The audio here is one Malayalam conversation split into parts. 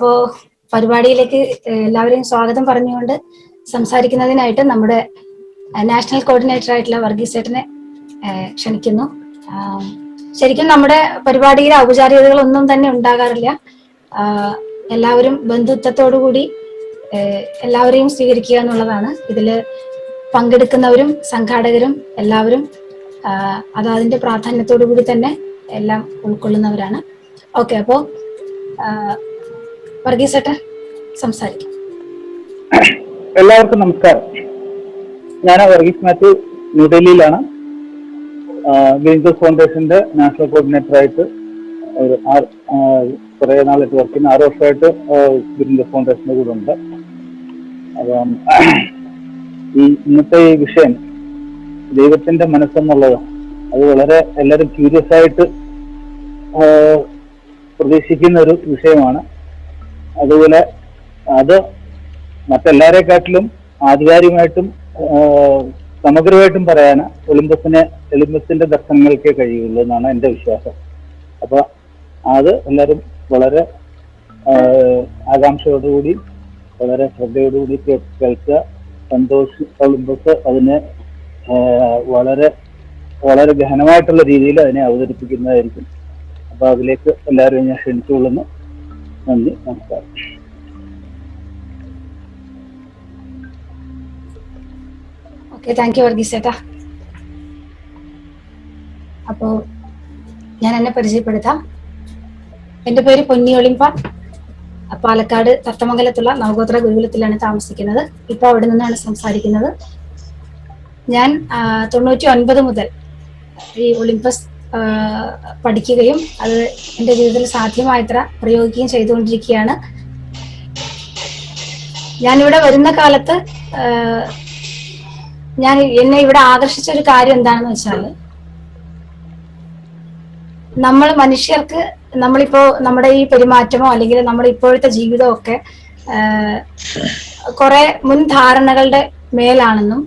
അപ്പോ പരിപാടിയിലേക്ക് എല്ലാവരെയും സ്വാഗതം പറഞ്ഞുകൊണ്ട് സംസാരിക്കുന്നതിനായിട്ട് നമ്മുടെ നാഷണൽ കോർഡിനേറ്റർ ആയിട്ടുള്ള വർഗീസ് ചേട്ടനെ ക്ഷണിക്കുന്നു. ശരിക്കും നമ്മുടെ പരിപാടിയിലെ ഔപചാരികതകളൊന്നും തന്നെ ഉണ്ടാകാറില്ല. എല്ലാവരും ബന്ധുത്വത്തോടുകൂടി എല്ലാവരെയും സ്വീകരിക്കുക എന്നുള്ളതാണ്. ഇതില് പങ്കെടുക്കുന്നവരും സംഘാടകരും എല്ലാവരും അതിന്റെ പ്രാധാന്യത്തോടു കൂടി തന്നെ എല്ലാം ഉൾക്കൊള്ളുന്നവരാണ്. ഓക്കെ, അപ്പോ വർഗീസ് ചേട്ടൻ സംസാരിക്കും. എല്ലാവർക്കും നമസ്കാരം. ഞാൻ വർഗീസ് മാത്യു, ന്യൂഡൽഹിയിലാണ്. ഗ്രീൻ പീസ് ഫൗണ്ടേഷന്റെ നാഷണൽ കോർഡിനേറ്ററായിട്ട് കുറെ നാളായിട്ട് വർക്ക് ചെയ്യുന്ന 6 വർഷമായിട്ട് ഗ്രീൻ പീസ് ഫൗണ്ടേഷന്റെ കൂടെ ഉണ്ട്. അപ്പം ഇന്നത്തെ ഈ വിഷയം ദൈവത്തിന്റെ മനസ്സെന്നുള്ളത് അത് വളരെ എല്ലാവരും ക്യൂരിയസ് ആയിട്ട് പ്രതീക്ഷിക്കുന്ന ഒരു വിഷയമാണ്. അതുപോലെ അത് മറ്റെല്ലാവരെക്കാട്ടിലും ആധികാരികമായിട്ടും സമഗ്രമായിട്ടും പറയാൻ ഒളിമ്പസിന്റെ ദർശനങ്ങൾക്കേ കഴിയുള്ളൂ എന്നാണ് എൻ്റെ വിശ്വാസം. അപ്പൊ അത് എല്ലാവരും വളരെ ആകാംക്ഷയോടുകൂടി വളരെ ശ്രദ്ധയോടുകൂടി കേൾക്കുക. ഒളിമ്പസ് അതിനെ വളരെ വളരെ ഗഹനമായിട്ടുള്ള രീതിയിൽ അതിനെ അവതരിപ്പിക്കുന്നതായിരിക്കും. അപ്പൊ അതിലേക്ക് എല്ലാവരും ഞാൻ ക്ഷണിച്ചുകൊള്ളുന്നു. നന്ദി, നമസ്കാരം. ഓക്കെ, താങ്ക് യു വർഗീസ് ചേട്ടാ. അപ്പോ ഞാൻ എന്നെ പരിചയപ്പെടുത്താം. എൻ്റെ പേര് പൊന്നി ഒളിമ്പ. പാലക്കാട് തത്തമംഗലത്തുള്ള നവഗോത്ര ഗുരുകുലത്തിലാണ് താമസിക്കുന്നത്. ഇപ്പൊ അവിടെ നിന്നാണ് സംസാരിക്കുന്നത്. ഞാൻ 99 മുതൽ ഈ ഒളിമ്പസ് പഠിക്കുകയും അത് എൻ്റെ ജീവിതത്തിൽ സാധ്യമായത്ര പ്രയോഗിക്കുകയും ചെയ്തുകൊണ്ടിരിക്കുകയാണ്. ഞാനിവിടെ വരുന്ന കാലത്ത് എന്നെ ഇവിടെ ആകർഷിച്ച ഒരു കാര്യം എന്താണെന്ന് വെച്ചാൽ, നമ്മൾ മനുഷ്യർക്ക് നമ്മളിപ്പോ നമ്മുടെ ഈ പെരുമാറ്റമോ അല്ലെങ്കിൽ നമ്മുടെ ഇപ്പോഴത്തെ ജീവിതമോ ഒക്കെ കുറെ മുൻധാരണകളുടെ മേലാണെന്നും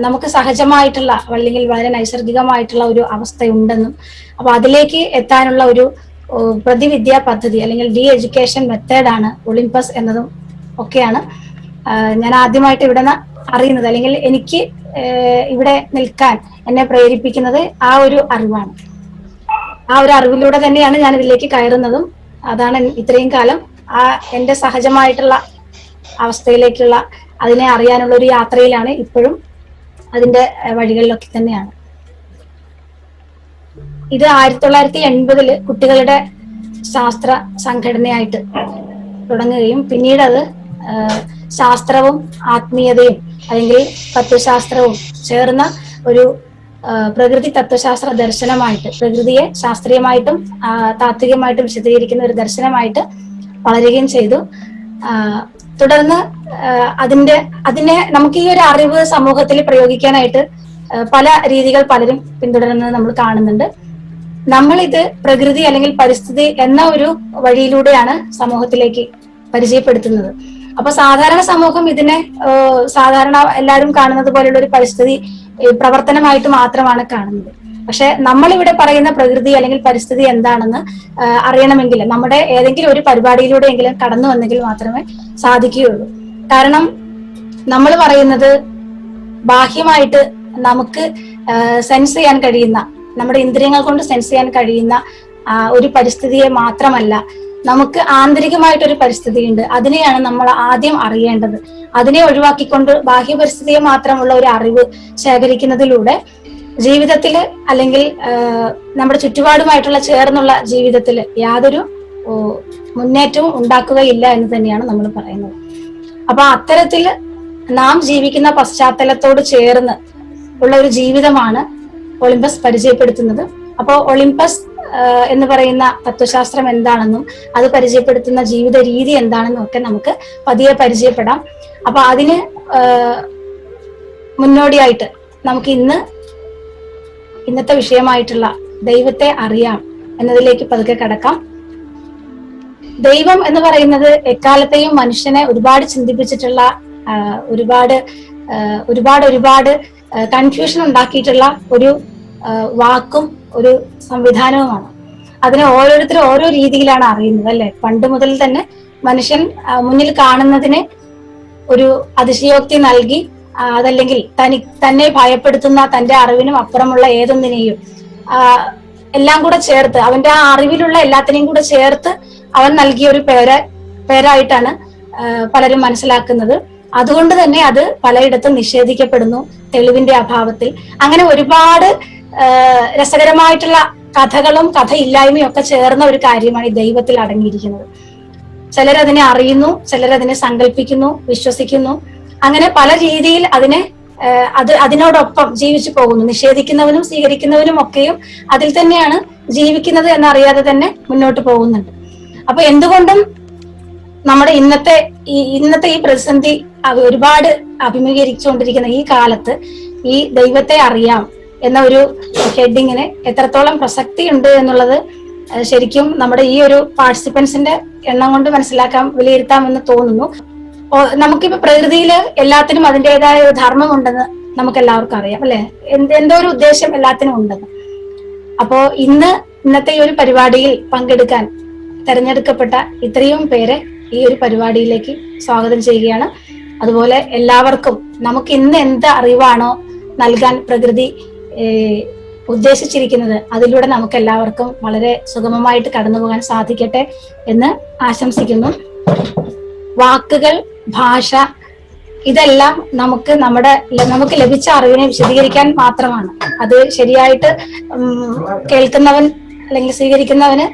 നമുക്ക് സഹജമായിട്ടുള്ള അല്ലെങ്കിൽ വളരെ നൈസർഗികമായിട്ടുള്ള ഒരു അവസ്ഥയുണ്ടെന്നും അപ്പൊ അതിലേക്ക് എത്താനുള്ള ഒരു പ്രതിവിദ്യാ പദ്ധതി അല്ലെങ്കിൽ ഡി എഡ്യൂക്കേഷൻ മെത്തേഡാണ് ഒളിമ്പസ് എന്നതും ഒക്കെയാണ് ഞാൻ ആദ്യമായിട്ട് ഇവിടെ അറിയുന്നത്. അല്ലെങ്കിൽ എനിക്ക് ഇവിടെ നിൽക്കാൻ എന്നെ പ്രേരിപ്പിക്കുന്നത് ആ ഒരു അറിവാണ്. ആ ഒരു അറിവിലൂടെ തന്നെയാണ് ഞാൻ ഇതിലേക്ക് കയറുന്നതും. അതാണ് ഇത്രയും കാലം എൻ്റെ സഹജമായിട്ടുള്ള അവസ്ഥയിലേക്കുള്ള അതിനെ അറിയാനുള്ള ഒരു യാത്രയിലാണ്. ഇപ്പോഴും അതിന്റെ വഴികളിലൊക്കെ തന്നെയാണ്. ഇത് 1980 കുട്ടികളുടെ ശാസ്ത്ര സംഘടനയായിട്ട് തുടങ്ങുകയും പിന്നീട് അത് ശാസ്ത്രവും ആത്മീയതയും അല്ലെങ്കിൽ തത്വശാസ്ത്രവും ചേർന്ന ഒരു പ്രകൃതി തത്വശാസ്ത്ര ദർശനമായിട്ട്, പ്രകൃതിയെ ശാസ്ത്രീയമായിട്ടും താത്വികമായിട്ടും വിശദീകരിക്കുന്ന ഒരു ദർശനമായിട്ട് വളരുകയും ചെയ്തു. തുടർന്ന് അതിനെ നമുക്ക് ഈ ഒരു അറിവ് സമൂഹത്തിൽ പ്രയോഗിക്കാനായിട്ട് പല രീതികൾ പലരും പിന്തുടരുന്നത് നമ്മൾ കാണുന്നുണ്ട്. നമ്മളിത് പ്രകൃതി അല്ലെങ്കിൽ പരിസ്ഥിതി എന്ന ഒരു വഴിയിലൂടെയാണ് സമൂഹത്തിലേക്ക് പരിചയപ്പെടുത്തുന്നത്. അപ്പൊ സാധാരണ സമൂഹം ഇതിനെ സാധാരണ എല്ലാവരും കാണുന്നത് പോലെയുള്ള ഒരു പരിസ്ഥിതി പ്രവർത്തനമായിട്ട് മാത്രമാണ് കാണുന്നത്. പക്ഷെ നമ്മളിവിടെ പറയുന്ന പ്രകൃതി അല്ലെങ്കിൽ പരിസ്ഥിതി എന്താണെന്ന് അറിയണമെങ്കിൽ നമ്മുടെ ഏതെങ്കിലും ഒരു പരിപാടിയിലൂടെയെങ്കിലും കടന്നു വന്നെങ്കിൽ മാത്രമേ സാധിക്കുകയുള്ളൂ. കാരണം നമ്മൾ പറയുന്നത് ബാഹ്യമായിട്ട് നമുക്ക് സെൻസ് ചെയ്യാൻ കഴിയുന്ന, നമ്മുടെ ഇന്ദ്രിയങ്ങൾ കൊണ്ട് സെൻസ് ചെയ്യാൻ കഴിയുന്ന ഒരു പരിസ്ഥിതിയെ മാത്രമല്ല, നമുക്ക് ആന്തരികമായിട്ടൊരു പരിസ്ഥിതിയുണ്ട്. അതിനെയാണ് നമ്മൾ ആദ്യം അറിയേണ്ടത്. അതിനെ ഒഴിവാക്കിക്കൊണ്ട് ബാഹ്യ പരിസ്ഥിതിയെ മാത്രമുള്ള ഒരു അറിവ് ശേഖരിക്കുന്നതിലൂടെ ജീവിതത്തില് അല്ലെങ്കിൽ നമ്മുടെ ചുറ്റുപാടുമായിട്ടുള്ള ചേർന്നുള്ള ജീവിതത്തിൽ യാതൊരു മുന്നേറ്റവും ഉണ്ടാക്കുകയില്ല എന്ന് തന്നെയാണ് നമ്മൾ പറയുന്നത്. അപ്പൊ അത്തരത്തിൽ നാം ജീവിക്കുന്ന പശ്ചാത്തലത്തോട് ചേർന്ന് ഉള്ള ഒരു ജീവിതമാണ് ഒളിമ്പസ് പരിചയപ്പെടുത്തുന്നത്. അപ്പോൾ ഒളിമ്പസ് എന്ന് പറയുന്ന തത്വശാസ്ത്രം എന്താണെന്നും അത് പരിചയപ്പെടുത്തുന്ന ജീവിത രീതി എന്താണെന്നും ഒക്കെ നമുക്ക് പതിയെ പരിചയപ്പെടാം. അപ്പൊ അതിന് മുന്നോടിയായിട്ട് നമുക്ക് ഇന്നത്തെ വിഷയമായിട്ടുള്ള ദൈവത്തെ അറിയാം എന്നതിലേക്ക് പതുക്കെ കടക്കാം. ദൈവം എന്ന് പറയുന്നത് എക്കാലത്തെയും മനുഷ്യനെ ഒരുപാട് ചിന്തിപ്പിച്ചിട്ടുള്ള ഒരുപാട് കൺഫ്യൂഷൻ ഉണ്ടാക്കിയിട്ടുള്ള ഒരു വാക്കും ഒരു സംവിധാനവുമാണ്. അതിനെ ഓരോരുത്തരും ഓരോ രീതിയിലാണ് അറിയുന്നത്, അല്ലെ? പണ്ട് മുതൽ തന്നെ മനുഷ്യൻ മുന്നിൽ കാണുന്നതിന് ഒരു അതിശയോക്തി നൽകി, അതല്ലെങ്കിൽ തന്നെ ഭയപ്പെടുത്തുന്ന തന്റെ അറിവിനും അപ്പുറമുള്ള ഏതൊന്നിനെയും എല്ലാം കൂടെ ചേർത്ത്, അവന്റെ ആ അറിവിലുള്ള എല്ലാത്തിനെയും കൂടെ ചേർത്ത് അവൻ നൽകിയ ഒരു പേരായിട്ടാണ് പലരും മനസ്സിലാക്കുന്നത്. അതുകൊണ്ട് തന്നെ അത് പലയിടത്തും നിഷേധിക്കപ്പെടുന്നു തെളിവിന്റെ അഭാവത്തിൽ. അങ്ങനെ ഒരുപാട് രസകരമായിട്ടുള്ള കഥകളും കഥയില്ലായ്മയും ഒക്കെ ചേർന്ന ഒരു കാര്യമാണ് ഈ ദൈവത്തിൽ അടങ്ങിയിരിക്കുന്നത്. ചിലരതിനെ അറിയുന്നു, ചിലരതിനെ സങ്കല്പിക്കുന്നു, വിശ്വസിക്കുന്നു. അങ്ങനെ പല രീതിയിൽ അതിനോടൊപ്പം ജീവിച്ചു പോകുന്നു. നിഷേധിക്കുന്നവനും സ്വീകരിക്കുന്നവനും ഒക്കെയും അതിൽ തന്നെയാണ് ജീവിക്കുന്നത് എന്നറിയാതെ തന്നെ മുന്നോട്ട് പോകുന്നുണ്ട്. അപ്പൊ എന്തുകൊണ്ടും നമ്മുടെ ഇന്നത്തെ ഈ പ്രതിസന്ധി ഒരുപാട് അഭിമുഖീകരിച്ചുകൊണ്ടിരിക്കുന്ന ഈ കാലത്ത് ഈ ദൈവത്തെ അറിയാം എന്ന ഒരു ഹെഡിങ്ങിന് എത്രത്തോളം പ്രസക്തി ഉണ്ട് എന്നുള്ളത് ശരിക്കും നമ്മുടെ ഈ ഒരു പാർട്ടിസിപ്പൻസിന്റെ എണ്ണം കൊണ്ട് വിലയിരുത്താമെന്ന് തോന്നുന്നു. നമുക്കിപ്പോ പ്രകൃതിയില് എല്ലാത്തിനും അതിൻ്റെതായ ഒരു ധർമ്മം ഉണ്ടെന്ന് നമുക്ക് എല്ലാവർക്കും അറിയാം, അല്ലെ? എന്തോ ഒരു ഉദ്ദേശം എല്ലാത്തിനും ഉണ്ടെന്ന്. അപ്പോ ഇന്നത്തെ ഈ ഒരു പരിപാടിയിൽ പങ്കെടുക്കാൻ തെരഞ്ഞെടുക്കപ്പെട്ട ഇത്രയും പേരെ ഈ ഒരു പരിപാടിയിലേക്ക് സ്വാഗതം ചെയ്യുകയാണ്. അതുപോലെ എല്ലാവർക്കും നമുക്ക് ഇന്ന് എന്ത് അറിവാണോ നൽകാൻ പ്രകൃതി ഉദ്ദേശിച്ചിരിക്കുന്നത് അതിലൂടെ നമുക്ക് എല്ലാവർക്കും വളരെ സുഗമമായിട്ട് കടന്നു പോകാൻ സാധിക്കട്ടെ എന്ന് ആശംസിക്കുന്നു. വാക്കുകൾ, ഭാഷ, ഇതെല്ലാം നമുക്ക് ലഭിച്ച അറിവിനെ വിശദീകരിക്കാൻ മാത്രമാണ്. അത് ശരിയായിട്ട് കേൾക്കുന്നവൻ അല്ലെങ്കിൽ സ്വീകരിക്കുന്നവന്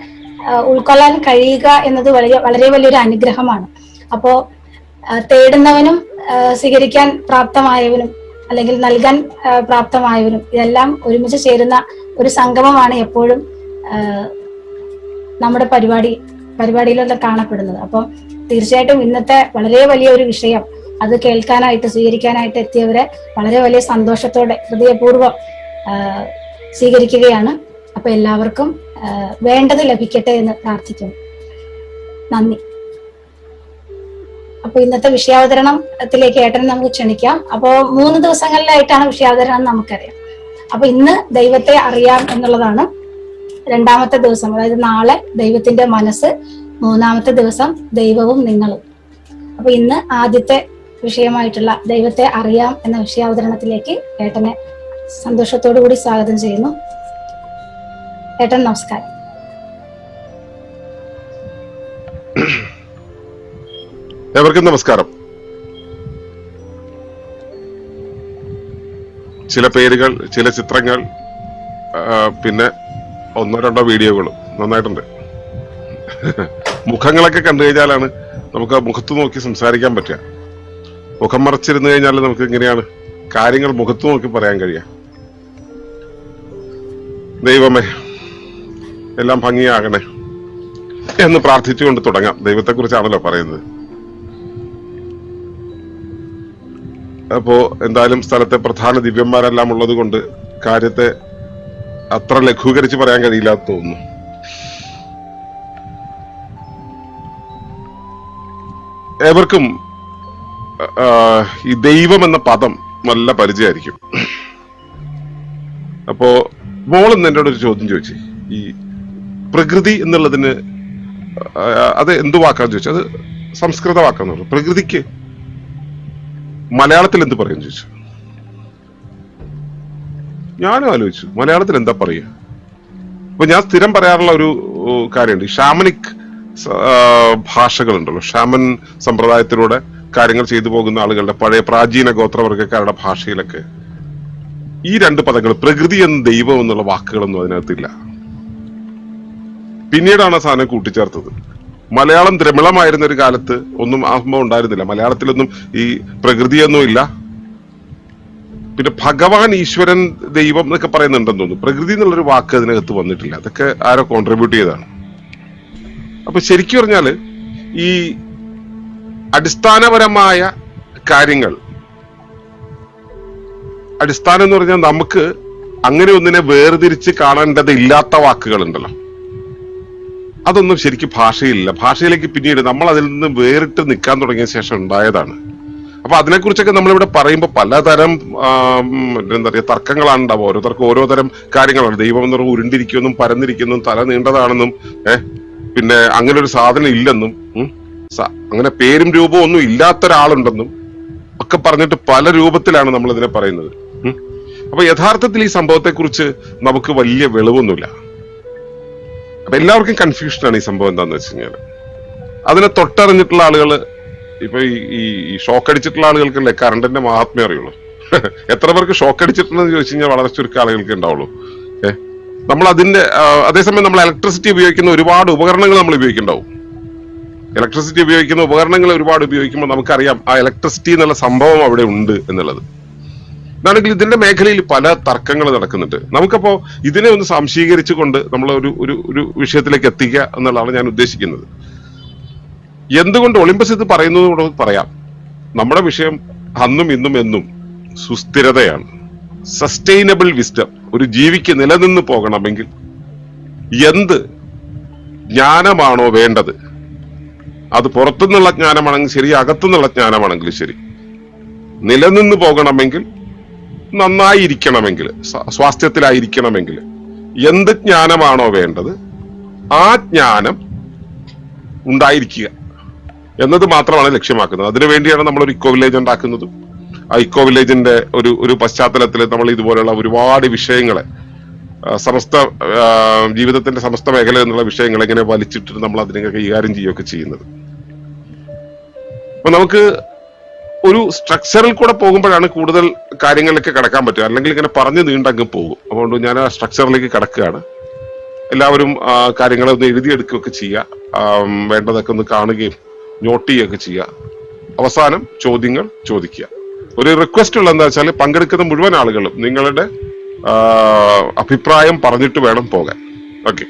ഉൾക്കൊള്ളാൻ കഴിയുക എന്നത് വളരെ വലിയൊരു അനുഗ്രഹമാണ്. അപ്പോ തേടുന്നവനും സ്വീകരിക്കാൻ പ്രാപ്തമായവനും അല്ലെങ്കിൽ നൽകാൻ പ്രാപ്തമായവരും ഇതെല്ലാം ഒരുമിച്ച് ചേരുന്ന ഒരു സംഗമമാണ് എപ്പോഴും നമ്മുടെ പരിപാടിയിലൊക്കെ കാണപ്പെടുന്നത്. അപ്പം തീർച്ചയായിട്ടും ഇന്നത്തെ വളരെ വലിയ ഒരു വിഷയം അത് കേൾക്കാനായിട്ട് സ്വീകരിക്കാനായിട്ട് എത്തിയവരെ വളരെ വലിയ സന്തോഷത്തോടെ ഹൃദയപൂർവ്വം സ്വീകരിക്കുകയാണ്. അപ്പൊ എല്ലാവർക്കും വേണ്ടത് ലഭിക്കട്ടെ എന്ന് പ്രാർത്ഥിക്കുന്നു. നന്ദി. അപ്പൊ ഇന്നത്തെ വിഷയാവതരണത്തിലേക്ക് ഏട്ടനെ നമുക്ക് ക്ഷണിക്കാം. അപ്പോ 3 ദിവസങ്ങളിലായിട്ടാണ് വിഷയാവതരണം നമുക്കറിയാം. അപ്പൊ ഇന്ന് ദൈവത്തെ അറിയാം എന്നുള്ളതാണ് 2ാമത്തെ ദിവസം. അതായത് നാളെ ദൈവത്തിന്റെ മനസ്സ്, 3ാമത്തെ ദിവസം ദൈവവും നിങ്ങളും. അപ്പൊ ഇന്ന് ആദ്യത്തെ വിഷയമായിട്ടുള്ള ദൈവത്തെ അറിയാം എന്ന വിഷയാവതരണത്തിലേക്ക് ഏട്ടനെ സന്തോഷത്തോടു കൂടി സ്വാഗതം ചെയ്യുന്നു. ഏട്ടൻ നമസ്കാരം. ഏവർക്കും നമസ്കാരം. ചില പേരുകൾ, ചില ചിത്രങ്ങൾ, പിന്നെ 1-2 വീഡിയോകളും നന്നായിട്ടുണ്ട്. മുഖങ്ങളൊക്കെ കണ്ടു കഴിഞ്ഞാലാണ് നമുക്ക് മുഖത്ത് നോക്കി സംസാരിക്കാൻ പറ്റുക. മുഖം മറച്ചിരുന്നു കഴിഞ്ഞാൽ നമുക്ക് എങ്ങനെയാണ് കാര്യങ്ങൾ മുഖത്ത് നോക്കി പറയാൻ കഴിയുക? ദൈവമേ എല്ലാം ഭംഗിയാകണേ എന്ന് പ്രാർത്ഥിച്ചുകൊണ്ട് തുടങ്ങാം. ദൈവത്തെ കുറിച്ചാണല്ലോ പറയുന്നത്. അപ്പോ എന്തായാലും സ്ഥലത്തെ പ്രധാന ദിവ്യന്മാരെല്ലാം ഉള്ളത് കൊണ്ട് കാര്യത്തെ അത്ര ലഘൂകരിച്ച് പറയാൻ കഴിയില്ല എന്ന് തോന്നുന്നു. ഏവർക്കും ഈ ദൈവം എന്ന പദം നല്ല പരിചയമായിരിക്കും. അപ്പോ മോളെന്ന് എന്നോട് ഒരു ചോദ്യം ചോദിച്ചു, ഈ പ്രകൃതി എന്നുള്ളതിന് അത് എന്ത് വാക്കാന്ന് ചോദിച്ചു. അത് സംസ്കൃത വാക്കാന്ന് പറഞ്ഞു. പ്രകൃതിക്ക് മലയാളത്തിൽ എന്ത് പറയും ചോദിച്ചു. ഞാനും ആലോചിച്ചു മലയാളത്തിൽ എന്താ പറയുക. അപ്പൊ ഞാൻ സ്ഥിരം പറയാറുള്ള ഒരു കാര്യമുണ്ട്. ഷാമനിക് ഭാഷകളുണ്ടല്ലോ, ഷാമൻ സമ്പ്രദായത്തിലൂടെ കാര്യങ്ങൾ ചെയ്തു പോകുന്ന ആളുകളുടെ പഴയ പ്രാചീന ഗോത്രവർഗക്കാരുടെ ഭാഷയിലൊക്കെ ഈ 2 പദങ്ങൾ, പ്രകൃതി എന്ന ദൈവം എന്നുള്ള വാക്കുകളൊന്നും അതിനകത്തില്ല. പിന്നീടാണ് ആ സാധനം കൂട്ടിച്ചേർത്തത്. മലയാളം ദ്രമിളമായിരുന്ന ഒരു കാലത്ത് ഒന്നും ആ സംഭവം ഉണ്ടായിരുന്നില്ല. മലയാളത്തിലൊന്നും ഈ പ്രകൃതിയൊന്നും ഇല്ല. പിന്നെ ഭഗവാൻ, ഈശ്വരൻ, ദൈവം എന്നൊക്കെ പറയുന്നുണ്ടെന്ന് തോന്നുന്നു. പ്രകൃതി എന്നുള്ളൊരു വാക്ക് അതിനകത്ത് വന്നിട്ടില്ല. അതൊക്കെ ആരോ കോൺട്രിബ്യൂട്ട് ചെയ്തതാണ്. അപ്പൊ ശരിക്കും പറഞ്ഞാല് ഈ അടിസ്ഥാനപരമായ കാര്യങ്ങൾ, അടിസ്ഥാനം എന്ന് പറഞ്ഞാൽ നമുക്ക് അങ്ങനെ ഒന്നിനെ വേർതിരിച്ച് കാണേണ്ടതില്ലാത്ത വാക്കുകൾ ഉണ്ടല്ലോ, അതൊന്നും ശരിക്കും ഭാഷയിലില്ല. ഭാഷയിലേക്ക് പിന്നീട് നമ്മൾ അതിൽ നിന്ന് വേറിട്ട് നിൽക്കാൻ തുടങ്ങിയ ശേഷം ഉണ്ടായതാണ്. അപ്പൊ അതിനെക്കുറിച്ചൊക്കെ നമ്മളിവിടെ പറയുമ്പോൾ പലതരം എന്താ പറയുക തർക്കങ്ങളാണ് ഉണ്ടാവുക. ഓരോരുത്തർക്കും ഓരോ തരം കാര്യങ്ങളാണ്. ദൈവം എന്ന് പറഞ്ഞാൽ ഉരുണ്ടിരിക്കുമെന്നും പരന്നിരിക്കുമെന്നും തല നീണ്ടതാണെന്നും പിന്നെ അങ്ങനെ ഒരു സാധനം ഇല്ലെന്നും അങ്ങനെ പേരും രൂപവും ഒന്നും ഇല്ലാത്ത ഒരാളുണ്ടെന്നും ഒക്കെ പറഞ്ഞിട്ട് പല രൂപത്തിലാണ് നമ്മൾ ഇതിനെ പറയുന്നത്. അപ്പൊ യഥാർത്ഥത്തിൽ ഈ സംഭവത്തെ കുറിച്ച് നമുക്ക് വലിയ വെളിവൊന്നുമില്ല. അപ്പൊ എല്ലാവർക്കും കൺഫ്യൂഷനാണ് ഈ സംഭവം എന്താന്ന് വെച്ച് കഴിഞ്ഞാൽ. അതിനെ തൊട്ടറിഞ്ഞിട്ടുള്ള ആളുകൾ, ഇപ്പൊ ഈ ഷോക്ക് അടിച്ചിട്ടുള്ള ആളുകൾക്കല്ലേ കറണ്ടിന്റെ മഹാത്മ്യം അറിയുള്ളൂ. എത്ര പേർക്ക് ഷോക്ക് അടിച്ചിട്ടുണ്ടെന്ന് ചോദിച്ചു കഴിഞ്ഞാൽ വളരെ ചുരുക്കം ആളുകൾക്ക് ഉണ്ടാവുള്ളൂ. നമ്മൾ അതിന്റെ അതേസമയം നമ്മൾ ഇലക്ട്രിസിറ്റി ഉപയോഗിക്കുന്ന ഒരുപാട് ഉപകരണങ്ങൾ നമ്മൾ ഉപയോഗിക്കുന്നുണ്ടാവും. ഇലക്ട്രിസിറ്റി ഉപയോഗിക്കുന്ന ഉപകരണങ്ങൾ ഒരുപാട് ഉപയോഗിക്കുമ്പോൾ നമുക്കറിയാം ആ ഇലക്ട്രിസിറ്റി എന്നുള്ള സംഭവം അവിടെ ഉണ്ട് എന്നുള്ളത്. ഇതാണെങ്കിൽ ഇതിന്റെ മേഖലയിൽ പല തർക്കങ്ങൾ നടക്കുന്നുണ്ട്. നമുക്കപ്പോ ഇതിനെ ഒന്ന് സംശീകരിച്ചുകൊണ്ട് നമ്മൾ ഒരു വിഷയത്തിലേക്ക് എത്തിക്കുക എന്നുള്ളതാണ് ഞാൻ ഉദ്ദേശിക്കുന്നത്. എന്തുകൊണ്ട് ഒളിമ്പസ് ഇത് പറയുന്നതോട് പറയാം, നമ്മുടെ വിഷയം അന്നും ഇന്നും എന്നും സുസ്ഥിരതയാണ്. Sustainable wisdom. ഒരു ജീവിക്ക് നിലനിന്ന് പോകണമെങ്കിൽ എന്ത് ജ്ഞാനമാണോ വേണ്ടത്, അത് പുറത്തുനിന്നുള്ള ജ്ഞാനമാണെങ്കിൽ ശരി, അകത്തുനിന്നുള്ള ജ്ഞാനമാണെങ്കിലും ശരി, നിലനിന്ന് പോകണമെങ്കിൽ, നന്നായിരിക്കണമെങ്കിൽ, സ്വാസ്ഥ്യത്തിലായിരിക്കണമെങ്കിൽ എന്ത് ജ്ഞാനമാണോ വേണ്ടത് ആ ജ്ഞാനം ഉണ്ടായിരിക്കുക എന്നത് മാത്രമാണ് ലക്ഷ്യമാക്കുന്നത്. അതിനുവേണ്ടിയാണ് നമ്മൾ ഒരു ഇക്കോ വില്ലേജ് ഉണ്ടാക്കുന്നതും. ആ ഇക്കോ വില്ലേജിന്റെ ഒരു പശ്ചാത്തലത്തിൽ നമ്മൾ ഇതുപോലെയുള്ള ഒരുപാട് വിഷയങ്ങളെ സമസ്ത ജീവിതത്തിന്റെ സമസ്ത മേഖല എന്നുള്ള വിഷയങ്ങൾ എങ്ങനെ വലിച്ചിട്ട് നമ്മൾ അതിനെ കൈകാര്യം ചെയ്യുകയൊക്കെ ചെയ്യുന്നത്. അപ്പൊ നമുക്ക് ഒരു സ്ട്രക്ചറിൽ കൂടെ പോകുമ്പോഴാണ് കൂടുതൽ കാര്യങ്ങളിലേക്ക് കടക്കാൻ പറ്റുക. അല്ലെങ്കിൽ ഇങ്ങനെ പറഞ്ഞു നീണ്ടങ്ങ് പോകും. അതുകൊണ്ട് ഞാൻ ആ സ്ട്രക്ചറിലേക്ക് കടക്കുകയാണ്. എല്ലാവരും കാര്യങ്ങളെ ഒന്ന് എഴുതിയെടുക്കുകയൊക്കെ ചെയ്യുക, വേണ്ടതൊക്കെ ഒന്ന് കാണുകയും നോട്ട് ചെയ്യുകയൊക്കെ ചെയ്യുക. അവസാനം ചോദ്യങ്ങൾ ചോദിക്കുക. ഒരു റിക്വസ്റ്റ് ഉള്ള എന്താ വെച്ചാൽ പങ്കെടുക്കുന്ന മുഴുവൻ ആളുകളും നിങ്ങളുടെ അഭിപ്രായം പറഞ്ഞിട്ട് വേണം പോകാൻ. ഓക്കെ,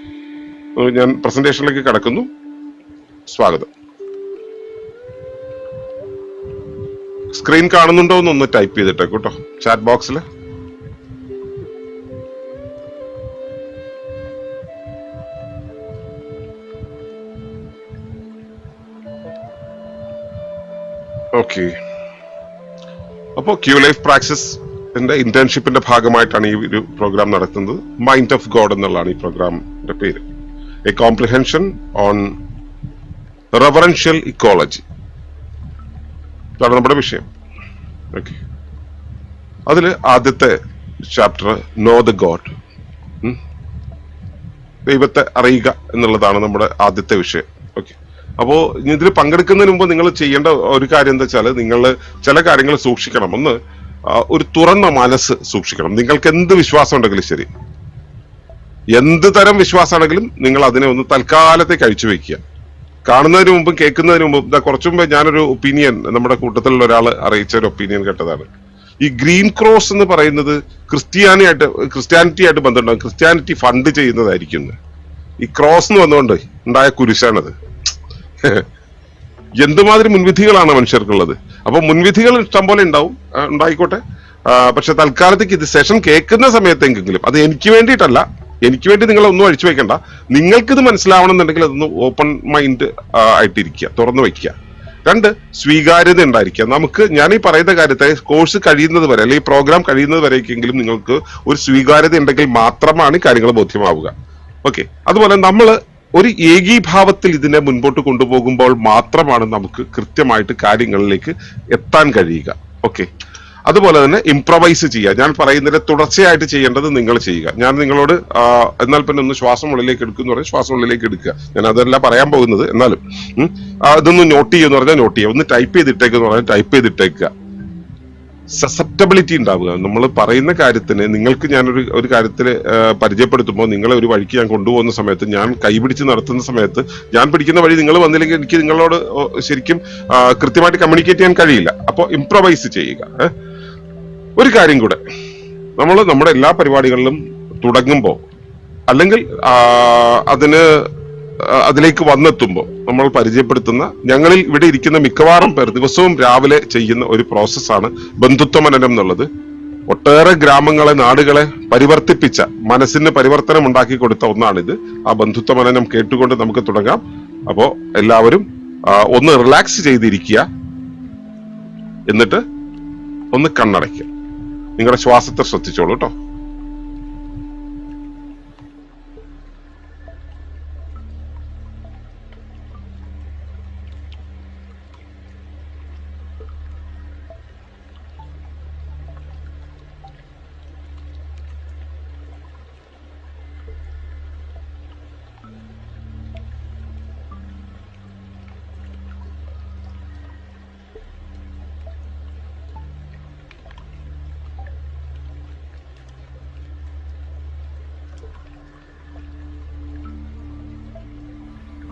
ഞാൻ പ്രസന്റേഷനിലേക്ക് കടക്കുന്നു. സ്വാഗതം. സ്ക്രീൻ കാണുന്നുണ്ടോ എന്നൊന്ന് ടൈപ്പ് ചെയ്തിട്ടേക്ക് കേട്ടോ ചാറ്റ് ബോക്സിൽ. ഓക്കെ, അപ്പോൾ ക്യൂ ലൈഫ് പ്രാക്സിസിന്റെ ഇന്റേൺഷിപ്പിന്റെ ഭാഗമായിട്ടാണ് ഈ ഒരു പ്രോഗ്രാം നടത്തുന്നത്. മൈൻഡ് ഓഫ് ഗോഡ് എന്നുള്ളതാണ് ഈ പ്രോഗ്രാമിന്റെ പേര്. എ കോംപ്രിഹെൻഷൻ ഓൺ റെവറൻഷ്യൽ ഇക്കോളജി, ഇതാണ് നമ്മുടെ വിഷയം. ഓക്കെ, അതിൽ ആദ്യത്തെ ചാപ്റ്റർ നോ ദ ഗോഡ്, ദൈവത്തെ അറിയുക എന്നുള്ളതാണ് നമ്മുടെ ആദ്യത്തെ വിഷയം. ഓക്കെ, അപ്പോ ഇതിൽ പങ്കെടുക്കുന്നതിന് മുമ്പ് നിങ്ങൾ ചെയ്യേണ്ട ഒരു കാര്യം എന്താ വെച്ചാൽ, നിങ്ങൾ ചില കാര്യങ്ങൾ സൂക്ഷിക്കണം. ഒന്ന്, ഒരു തുറന്ന മനസ്സ് സൂക്ഷിക്കണം. നിങ്ങൾക്ക് എന്ത് വിശ്വാസം ഉണ്ടെങ്കിലും ശരി, എന്ത് തരം വിശ്വാസമാണെങ്കിലും നിങ്ങൾ അതിനെ ഒന്ന് തൽക്കാലത്തേക്ക് അഴിച്ചു വെക്കുക. കാണുന്നതിന് മുമ്പും കേൾക്കുന്നതിന് മുമ്പും കുറച്ചു മുമ്പ് ഞാനൊരു ഒപ്പീനിയൻ നമ്മുടെ കൂട്ടത്തിലുള്ള ഒരാൾ അറിയിച്ച ഒരു ഒപ്പീനിയൻ കേട്ടതാണ്. ഈ ഗ്രീൻ ക്രോസ് എന്ന് പറയുന്നത് ക്രിസ്ത്യാനിറ്റി ആയിട്ട് ബന്ധമുണ്ടാകും. ക്രിസ്ത്യാനിറ്റി ഫണ്ട് ചെയ്യുന്നതായിരിക്കും. ഈ ക്രോസ് എന്ന് വന്നുകൊണ്ട് ഉണ്ടായ കുരിശാണത്. എന്തുമാതിരി മുൻവിധികളാണ് മനുഷ്യർക്കുള്ളത്. അപ്പൊ മുൻവിധികൾ ഇഷ്ടം പോലെ ഉണ്ടായിക്കോട്ടെ. പക്ഷെ തൽക്കാലത്തേക്ക് ഇത് സെഷൻ കേൾക്കുന്ന സമയത്തെങ്കിലും, അത് എനിക്ക് വേണ്ടിയിട്ടല്ല, എനിക്ക് വേണ്ടി നിങ്ങൾ ഒന്നും അഴിച്ചു വെക്കണ്ട. നിങ്ങൾക്കിത് മനസ്സിലാവണം എന്നുണ്ടെങ്കിൽ അതൊന്ന് ഓപ്പൺ മൈൻഡ് ആയിട്ടിരിക്കുക, തുറന്നു വയ്ക്കുക. രണ്ട്, സ്വീകാര്യത ഉണ്ടായിരിക്കുക. നമുക്ക് ഞാൻ ഈ പറയുന്ന കാര്യത്തെ കോഴ്സ് കഴിയുന്നത് വരെ അല്ലെങ്കിൽ പ്രോഗ്രാം കഴിയുന്നത് വരേക്കെങ്കിലും നിങ്ങൾക്ക് ഒരു സ്വീകാര്യത ഉണ്ടെങ്കിൽ മാത്രമാണ് കാര്യങ്ങൾ ബോധ്യമാവുക. ഓക്കെ, അതുപോലെ നമ്മൾ ഒരു ഏകീഭാവത്തിൽ ഇതിനെ മുൻപോട്ട് കൊണ്ടുപോകുമ്പോൾ മാത്രമാണ് നമുക്ക് കൃത്യമായിട്ട് കാര്യങ്ങളിലേക്ക് എത്താൻ കഴിയുക. ഓക്കെ, അതുപോലെ തന്നെ ഇംപ്രവൈസ് ചെയ്യുക. ഞാൻ പറയുന്നതിന് തുടർച്ചയായിട്ട് ചെയ്യേണ്ടത് നിങ്ങൾ ചെയ്യുക. ഞാൻ നിങ്ങളോട് എന്നാൽ പിന്നെ ഒന്ന് ശ്വാസം ഉള്ളിലേക്ക് എടുക്കുക എന്ന് പറഞ്ഞാൽ ശ്വാസം ഉള്ളിലേക്ക് എടുക്കുക. ഞാൻ അതല്ല പറയാൻ പോകുന്നത്. എന്നാലും ഇതൊന്ന് നോട്ട് ചെയ്യുമെന്ന് പറഞ്ഞാൽ നോട്ട് ചെയ്യുക. ഒന്ന് ടൈപ്പ് ചെയ്തിട്ടേക്കെന്ന് പറഞ്ഞാൽ ടൈപ്പ് ചെയ്തിട്ടേക്കുക. സസെപ്റ്റബിലിറ്റി ഉണ്ടാവുക. നമ്മൾ പറയുന്ന കാര്യത്തിന് നിങ്ങൾക്ക് ഞാനൊരു കാര്യത്തിൽ പരിചയപ്പെടുത്തുമ്പോൾ നിങ്ങളെ ഒരു വഴിക്ക് ഞാൻ കൊണ്ടുപോകുന്ന സമയത്ത്, ഞാൻ കൈപിടിച്ച് നടത്തുന്ന സമയത്ത്, ഞാൻ പിടിക്കുന്ന വഴി നിങ്ങൾ വന്നില്ലെങ്കിൽ എനിക്ക് നിങ്ങളോട് ശരിക്കും കൃത്യമായിട്ട് കമ്മ്യൂണിക്കേറ്റ് ചെയ്യാൻ കഴിയില്ല. അപ്പോൾ ഇംപ്രവൈസ് ചെയ്യുക. ഒരു കാര്യം കൂടെ, നമ്മൾ നമ്മുടെ എല്ലാ പരിപാടികളിലും തുടങ്ങുമ്പോൾ അല്ലെങ്കിൽ അതിലേക്ക് വന്നെത്തുമ്പോൾ നമ്മൾ പരിചയപ്പെടുത്തുന്ന, ഞങ്ങളിൽ ഇവിടെ ഇരിക്കുന്ന മിക്കവാറും പേർ ദിവസവും രാവിലെ ചെയ്യുന്ന ഒരു പ്രോസസ്സാണ് ബന്ധുത്വ മനനം എന്നുള്ളത്. ഒട്ടേറെ ഗ്രാമങ്ങളെ, നാടുകളെ പരിവർത്തിപ്പിച്ച, മനസ്സിന് പരിവർത്തനം ഉണ്ടാക്കി കൊടുത്ത ഒന്നാണിത്. ആ ബന്ധുത്വ മനനം കേട്ടുകൊണ്ട് നമുക്ക് തുടങ്ങാം. അപ്പോ എല്ലാവരും ഒന്ന് റിലാക്സ് ചെയ്തിരിക്കുക. എന്നിട്ട് ഒന്ന് കണ്ണടയ്ക്കുക. നിങ്ങളുടെ ശ്വാസത്തെ ശ്രദ്ധിച്ചോളൂ കേട്ടോ.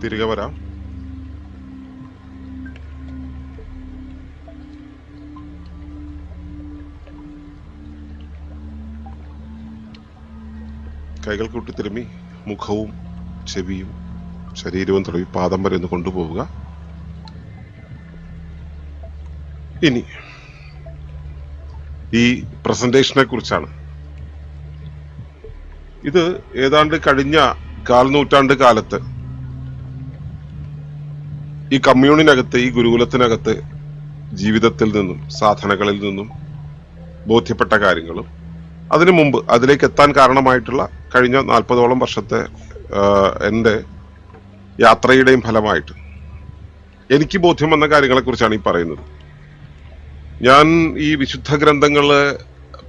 തിരികെ വരാം. കൈകൾ കൂട്ടിത്തിരുമ്മി മുഖവും ചെവിയും ശരീരവും തുടങ്ങി പാദം വരെ ഒന്ന് കൊണ്ടുപോവുക. ഇനി ഈ പ്രസന്റേഷനെ കുറിച്ചാണ്. ഇത് ഏതാണ്ട് കഴിഞ്ഞ 1/4 നൂറ്റാണ്ട് കാലത്ത് ഈ കമ്മ്യൂണിനകത്ത്, ഈ ഗുരുകുലത്തിനകത്ത് ജീവിതത്തിൽ നിന്നും സാധനകളിൽ നിന്നും ബോധ്യപ്പെട്ട കാര്യങ്ങളും അതിനു മുമ്പ് അതിലേക്ക് എത്താൻ കാരണമായിട്ടുള്ള കഴിഞ്ഞ 40ഓളം വർഷത്തെ എൻ്റെ യാത്രയുടെയും ഫലമായിട്ട് എനിക്ക് ബോധ്യം വന്ന കാര്യങ്ങളെ കുറിച്ചാണ് ഈ പറയുന്നത്. ഞാൻ ഈ വിശുദ്ധ ഗ്രന്ഥങ്ങള്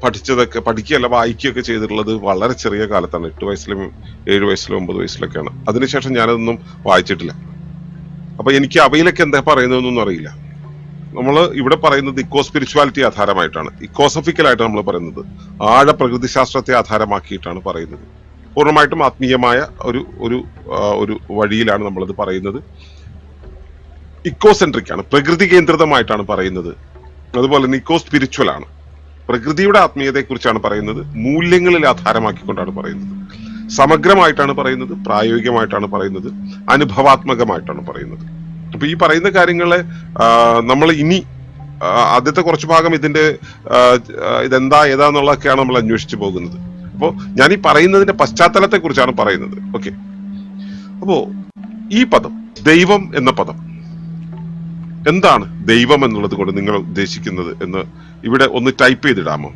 പഠിക്കുകയല്ല വായിക്കുകയൊക്കെ ചെയ്തിട്ടുള്ളത് വളരെ ചെറിയ കാലത്താണ്. 8 വയസ്സിലും 7 വയസ്സിലും 9 വയസ്സിലൊക്കെയാണ്. അതിനുശേഷം ഞാനതൊന്നും വായിച്ചിട്ടില്ല. അപ്പൊ എനിക്ക് അവയിലൊക്കെ എന്താ പറയുന്നതെന്നൊന്നും അറിയില്ല. നമ്മൾ ഇവിടെ പറയുന്നത് ഇക്കോ സ്പിരിച്വാലിറ്റി ആധാരമായിട്ടാണ്, ഇക്കോസഫിക്കലായിട്ട് നമ്മൾ പറയുന്നത് ആഴ പ്രകൃതിശാസ്ത്രത്തെ ആധാരമാക്കിയിട്ടാണ് പറയുന്നത്. പൂർണ്ണമായിട്ടും ആത്മീയമായ ഒരു വഴിയിലാണ് നമ്മളത് പറയുന്നത്. ഇക്കോസെൻട്രിക് ആണ്, പ്രകൃതി കേന്ദ്രിതമായിട്ടാണ് പറയുന്നത്. അതുപോലെ തന്നെ ഇക്കോ സ്പിരിച്വൽ ആണ്, പ്രകൃതിയുടെ ആത്മീയതയെക്കുറിച്ചാണ് പറയുന്നത്. മൂല്യങ്ങളിൽ ആധാരമാക്കിക്കൊണ്ടാണ് പറയുന്നത്. സമഗ്രമായിട്ടാണ് പറയുന്നത്, പ്രായോഗികമായിട്ടാണ് പറയുന്നത്, അനുഭവാത്മകമായിട്ടാണ് പറയുന്നത്. അപ്പൊ ഈ പറയുന്ന കാര്യങ്ങളെ നമ്മൾ ഇനി ആദ്യത്തെ കുറച്ചു ഭാഗം ഇതിന്റെ ഇതെന്താ ഏതാന്നുള്ളതൊക്കെയാണ് നമ്മൾ അന്വേഷിച്ചു പോകുന്നത്. അപ്പോ ഞാൻ ഈ പറയുന്നതിന്റെ പശ്ചാത്തലത്തെ കുറിച്ചാണ് പറയുന്നത്. ഓക്കെ, അപ്പോ ഈ പദം ദൈവം എന്ന പദം എന്താണ്, ദൈവം എന്നുള്ളത് കൊണ്ട് നിങ്ങൾ ഉദ്ദേശിക്കുന്നത് എന്ന് ഇവിടെ ഒന്ന് ടൈപ്പ് ചെയ്തിടാമോ?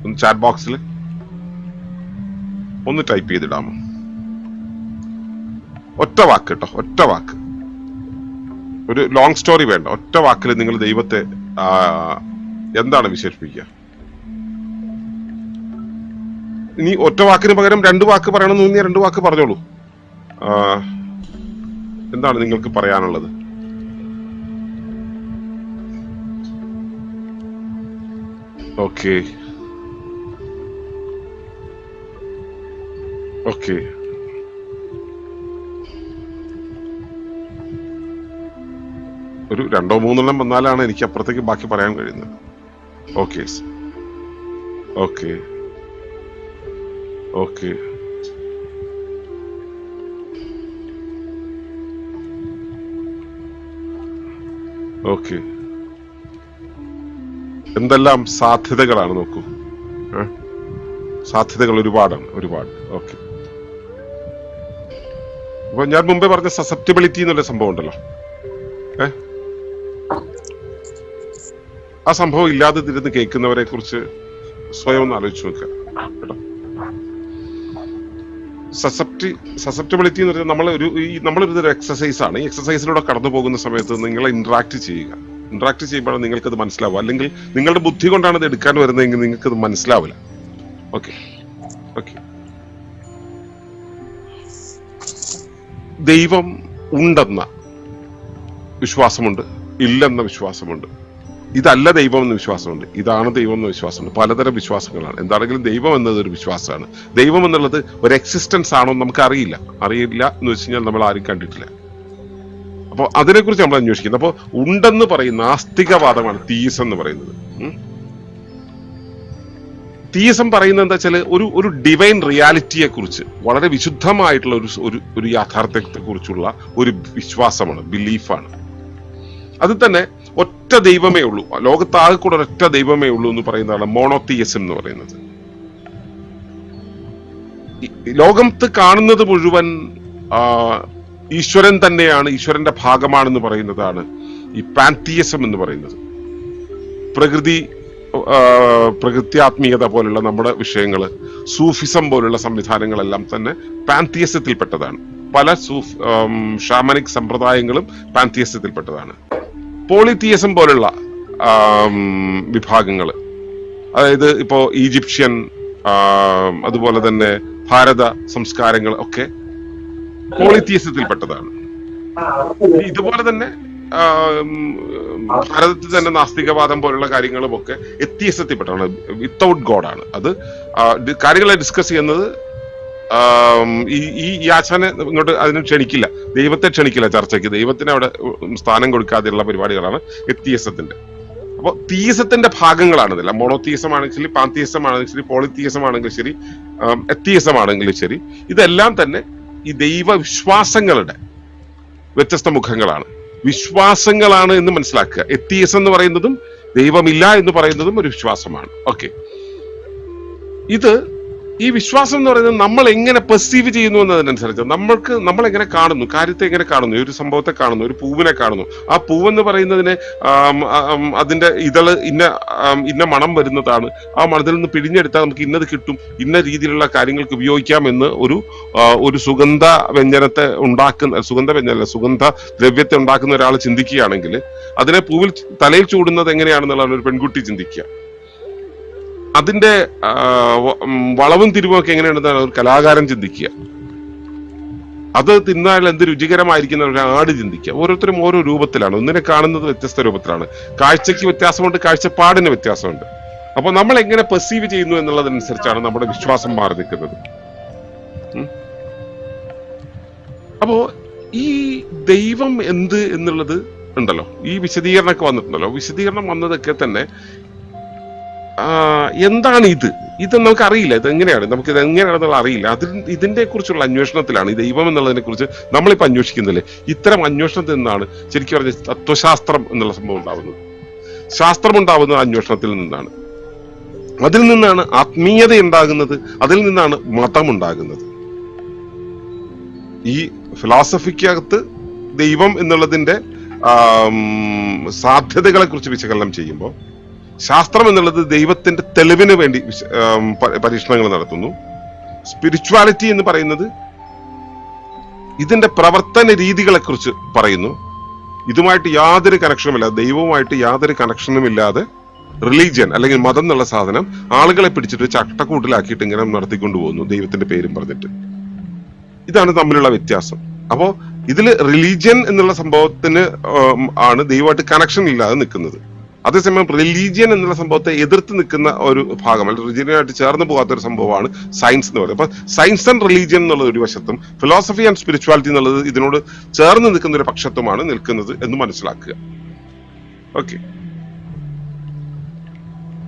ഒന്ന് ചാറ്റ് ബോക്സിൽ ഒന്ന് ടൈപ്പ് ചെയ്തിടാമോ? ഒറ്റ വാക്ക് കേട്ടോ, ഒറ്റ വാക്ക്, ഒരു ലോങ് സ്റ്റോറി വേണ്ട. ഒറ്റ വാക്കിൽ നിങ്ങൾ ദൈവത്തെ എന്താണ് വിശേഷിപ്പിക്കുക? ഇനി ഒറ്റ വാക്കിന് പകരം 2 വാക്ക് പറയണമെന്ന് തോന്നിയാൽ 2 വാക്ക് പറഞ്ഞോളൂ. എന്താണ് നിങ്ങൾക്ക് പറയാനുള്ളത്? ഓക്കെ ഓക്കെ ഒരു 2-3 വന്നാലാണ് എനിക്ക് അപ്പുറത്തേക്ക് ബാക്കി പറയാൻ കഴിയുന്നത്. ഓക്കെ ഓക്കെ ഓക്കെ ഓക്കെ എന്തെല്ലാം സാധ്യതകളാണ് നോക്കൂ. സാധ്യതകൾ ഒരുപാടാണ്, ഒരുപാട്. ഓക്കെ, അപ്പൊ ഞാൻ മുമ്പേ പറഞ്ഞ സസെപ്റ്റിബിലിറ്റി എന്നുള്ള സംഭവം ഉണ്ടല്ലോ, ആ സംഭവം ഇല്ലാതെ ഇരുന്ന് കേൾക്കുന്നവരെ കുറിച്ച് സ്വയം ഒന്ന് ആലോചിച്ച് നോക്കുക കേട്ടോ. സസെപ്റ്റിബിലിറ്റി എന്ന് പറഞ്ഞാൽ നമ്മളൊരു എക്സസൈസ് ആണ്. ഈ എക്സസൈസിലൂടെ കടന്നു പോകുന്ന സമയത്ത് നിങ്ങൾ ഇന്ററാക്ട് ചെയ്യുക. ഇന്ററാക്ട് ചെയ്യുമ്പോഴാണ് നിങ്ങൾക്കത് മനസ്സിലാവുക. അല്ലെങ്കിൽ നിങ്ങളുടെ ബുദ്ധി കൊണ്ടാണ് ഇത് എടുക്കാൻ വരുന്നതെങ്കിൽ നിങ്ങൾക്കത് മനസ്സിലാവില്ല. ഓക്കെ ഓക്കെ ദൈവം ഉണ്ടെന്ന വിശ്വാസമുണ്ട്, ഇല്ലെന്ന വിശ്വാസമുണ്ട്. ഇതല്ല ദൈവം എന്ന വിശ്വാസമുണ്ട്, ഇതാണ് ദൈവം എന്ന വിശ്വാസമുണ്ട്. പലതരം വിശ്വാസങ്ങളാണ്. എന്താണെങ്കിലും ദൈവം എന്നത് ഒരു വിശ്വാസമാണ്. ദൈവം എന്നുള്ളത് ഒരു എക്സിസ്റ്റൻസ് ആണോ നമുക്ക് അറിയില്ല എന്ന് വെച്ച് കഴിഞ്ഞാൽ നമ്മൾ ആരും കണ്ടിട്ടില്ല. അപ്പോൾ അതിനെക്കുറിച്ച് നമ്മൾ അന്വേഷിക്കുന്നത്. അപ്പോൾ ഉണ്ടെന്ന് പറയുന്ന നാസ്തികവാദമാണ് തീയിസം എന്ന് പറയുന്നത്. തീയിസം പറയുന്നത് എന്താ വെച്ചാൽ ഒരു ഡിവൈൻ റിയാലിറ്റിയെ കുറിച്ച്, വളരെ വിശുദ്ധമായിട്ടുള്ള ഒരു യാഥാർത്ഥ്യത്തെ കുറിച്ചുള്ള ഒരു വിശ്വാസമാണ്, ബിലീഫാണ്. അത് തന്നെ ഒറ്റ ദൈവമേ ഉള്ളൂ, ലോകത്താകെ കൂടെ ഒരൊറ്റ ദൈവമേ ഉള്ളൂ എന്ന് പറയുന്നതാണ് മോണോതീയിസം എന്ന് പറയുന്നത്. ലോകത്ത് കാണുന്നത് മുഴുവൻ ഈശ്വരൻ തന്നെയാണ്, ഈശ്വരന്റെ ഭാഗമാണെന്ന് പറയുന്നതാണ് ഈ പാൻതീയിസം എന്ന് പറയുന്നത്. പ്രകൃത്യാത്മീയത പോലുള്ള നമ്മുടെ വിഷയങ്ങള്, സൂഫിസം പോലുള്ള സംവിധാനങ്ങളെല്ലാം തന്നെ പാൻതീയിസത്തിൽപ്പെട്ടതാണ്. പല ഷാമനിക് സമ്പ്രദായങ്ങളും പാൻതീയിസത്തിൽപ്പെട്ടതാണ്. പോളിതീയിസം പോലുള്ള വിഭാഗങ്ങള്, അതായത് ഇപ്പോ ഈജിപ്ഷ്യൻ, അതുപോലെ തന്നെ ഭാരത സംസ്കാരങ്ങൾ ഒക്കെ പോളിതീയിസത്തിൽപ്പെട്ടതാണ്. ഇതുപോലെ തന്നെ ഭാരതത്തിൽ തന്നെ നാസ്തികവാദം പോലുള്ള കാര്യങ്ങളും ഒക്കെ എത്തീസത്തിൽപ്പെട്ടതാണ്, വിത്തൗട്ട് ഗോഡാണ്. അത് കാര്യങ്ങളെ ഡിസ്കസ് ചെയ്യുന്നത് ഈ യാചന ഇങ്ങോട്ട് അതിനെ ക്ഷണിക്കില്ല, ദൈവത്തെ ക്ഷണിക്കില്ല ചർച്ചയ്ക്ക്. ദൈവത്തിന് അവിടെ സ്ഥാനം കൊടുക്കാതെയുള്ള പരിപാടികളാണ് എത്തിയസത്തിന്റെ. അപ്പൊ തീയസത്തിന്റെ ഭാഗങ്ങളാണ് ഇതെല്ലാം. മോണോതീസം ആണെങ്കിൽ ശരി, പാന്തീസം ആണെങ്കിൽ ശരി, പോളിതീസം ആണെങ്കിൽ ശരി, എത്തിയസം ആണെങ്കിലും ശരി, ഇതെല്ലാം തന്നെ ഈ ദൈവ വിശ്വാസങ്ങളുടെ വ്യത്യസ്ത മുഖങ്ങളാണ്, വിശ്വാസങ്ങളാണ് എന്ന് മനസ്സിലാക്കുക. എത്തിയസം എന്ന് പറയുന്നതും ദൈവമില്ല എന്ന് പറയുന്നതും ഒരു വിശ്വാസമാണ്. ഓക്കെ, ഇത് ഈ വിശ്വാസം എന്ന് പറയുന്നത് നമ്മൾ എങ്ങനെ പെർസീവ് ചെയ്യുന്നു എന്നതിനനുസരിച്ച് നമ്മൾ എങ്ങനെ കാണുന്നു, കാര്യത്തെ എങ്ങനെ കാണുന്നു, ഒരു സംഭവത്തെ കാണുന്നു, ഒരു പൂവിനെ കാണുന്നു. ആ പൂവെന്ന് പറയുന്നതിന് അതിന്റെ ഇതള് ഇന്ന മണം വരുന്നതാണ്, ആ മണത്തിൽ നിന്ന് പിഴിഞ്ഞെടുത്താൽ നമുക്ക് ഇന്നത് കിട്ടും, ഇന്ന രീതിയിലുള്ള കാര്യങ്ങൾക്ക് ഉപയോഗിക്കാം എന്ന് ഒരു സുഗന്ധ വ്യഞ്ജനത്തെ സുഗന്ധ ദ്രവ്യത്തെ ഉണ്ടാക്കുന്ന ഒരാൾ ചിന്തിക്കുകയാണെങ്കിൽ അതിനെ പൂവിൽ തലയിൽ ചൂടുന്നത് എങ്ങനെയാണെന്നുള്ളതാണ് ഒരു പെൺകുട്ടി ചിന്തിക്കുക. അതിന്റെ വളവും തിരിവും ഒക്കെ എങ്ങനെയാണെന്നാണ് ഒരു കലാകാരൻ ചിന്തിക്കുക. അത് തിന്നാൽ എന്ത് രുചികരമായിരിക്കുന്ന ഒരു ആട് ചിന്തിക്കുക. ഓരോരുത്തരും ഓരോ രൂപത്തിലാണ്, ഒന്നിനെ കാണുന്നത് വ്യത്യസ്ത രൂപത്തിലാണ്. കാഴ്ചയ്ക്ക് വ്യത്യാസമുണ്ട്, കാഴ്ചപ്പാടിന് വ്യത്യാസമുണ്ട്. അപ്പൊ നമ്മൾ എങ്ങനെ പെർസീവ് ചെയ്യുന്നു എന്നുള്ളതനുസരിച്ചാണ് നമ്മുടെ വിശ്വാസം മാറി നിൽക്കുന്നത്. അപ്പോ ഈ ദൈവം എന്ത് എന്നുള്ളത് ഉണ്ടല്ലോ, ഈ വിശദീകരണമൊക്കെ വന്നിട്ടുണ്ടല്ലോ. വിശദീകരണം വന്നതൊക്കെ തന്നെ എന്താണ് ഇത് നമുക്ക് അറിയില്ല, ഇത് എങ്ങനെയാണ്, നമുക്ക് ഇത് എങ്ങനെയാണെന്നുള്ള അറിയില്ല. ഇതിന്റെ കുറിച്ചുള്ള അന്വേഷണത്തിലാണ് ഈ ദൈവം എന്നുള്ളതിനെ കുറിച്ച് നമ്മളിപ്പോ അന്വേഷിക്കുന്നില്ലേ. ഇത്തരം അന്വേഷണത്തിൽ നിന്നാണ് ശരിക്കും പറഞ്ഞ തത്വശാസ്ത്രം എന്നുള്ള സംഭവം ഉണ്ടാവുന്നത്. ശാസ്ത്രം ഉണ്ടാവുന്നത് അന്വേഷണത്തിൽ നിന്നാണ്. അതിൽ നിന്നാണ് ആത്മീയത ഉണ്ടാകുന്നത്, അതിൽ നിന്നാണ് മതം ഉണ്ടാകുന്നത്. ഈ ഫിലോസഫിക്കകത്ത് ദൈവം എന്നുള്ളതിന്റെ സാധ്യതകളെ കുറിച്ച് വിശകലനം ചെയ്യുമ്പോൾ, ശാസ്ത്രം എന്നുള്ളത് ദൈവത്തിന്റെ തെളിവിന് വേണ്ടി പരീക്ഷണങ്ങൾ നടത്തുന്നു. സ്പിരിച്വാലിറ്റി എന്ന് പറയുന്നത് ഇതിന്റെ പ്രവർത്തന രീതികളെ കുറിച്ച് പറയുന്നു. ഇതുമായിട്ട് യാതൊരു കണക്ഷനുമില്ലാതെ, ദൈവവുമായിട്ട് യാതൊരു കണക്ഷനുമില്ലാതെ റിലീജിയൻ അല്ലെങ്കിൽ മതം എന്നുള്ള സാധനം ആളുകളെ പിടിച്ചിട്ട് ചട്ടക്കൂട്ടിലാക്കിയിട്ട് ഇങ്ങനെ നടത്തിക്കൊണ്ടുപോകുന്നു, ദൈവത്തിന്റെ പേരും പറഞ്ഞിട്ട്. ഇതാണ് തമ്മിലുള്ള വ്യത്യാസം. അപ്പോ ഇതിൽ റിലീജിയൻ എന്നുള്ള സംഭവത്തിന് ആണ് ദൈവമായിട്ട് കണക്ഷൻ ഇല്ലാതെ നിൽക്കുന്നത്. അതേസമയം റിലീജിയൻ എന്നുള്ള സംഭവത്തെ എതിർത്ത് നിൽക്കുന്ന ഒരു ഭാഗം, അല്ലെങ്കിൽ റിലീജിയനായിട്ട് ചേർന്ന് പോകാത്ത ഒരു സംഭവമാണ് സയൻസ് എന്ന് പറയുന്നത്. അപ്പൊ സയൻസ് ആൻഡ് റിലീജിയൻ എന്നുള്ള ഒരു വശത്തും ഫിലോസഫി ആൻഡ് സ്പിരിച്വാലിറ്റി എന്നുള്ളത് ഇതിനോട് ചേർന്ന് നിൽക്കുന്ന ഒരു പക്ഷത്വമാണ് നിൽക്കുന്നത് എന്ന് മനസ്സിലാക്കുക. ഓക്കെ,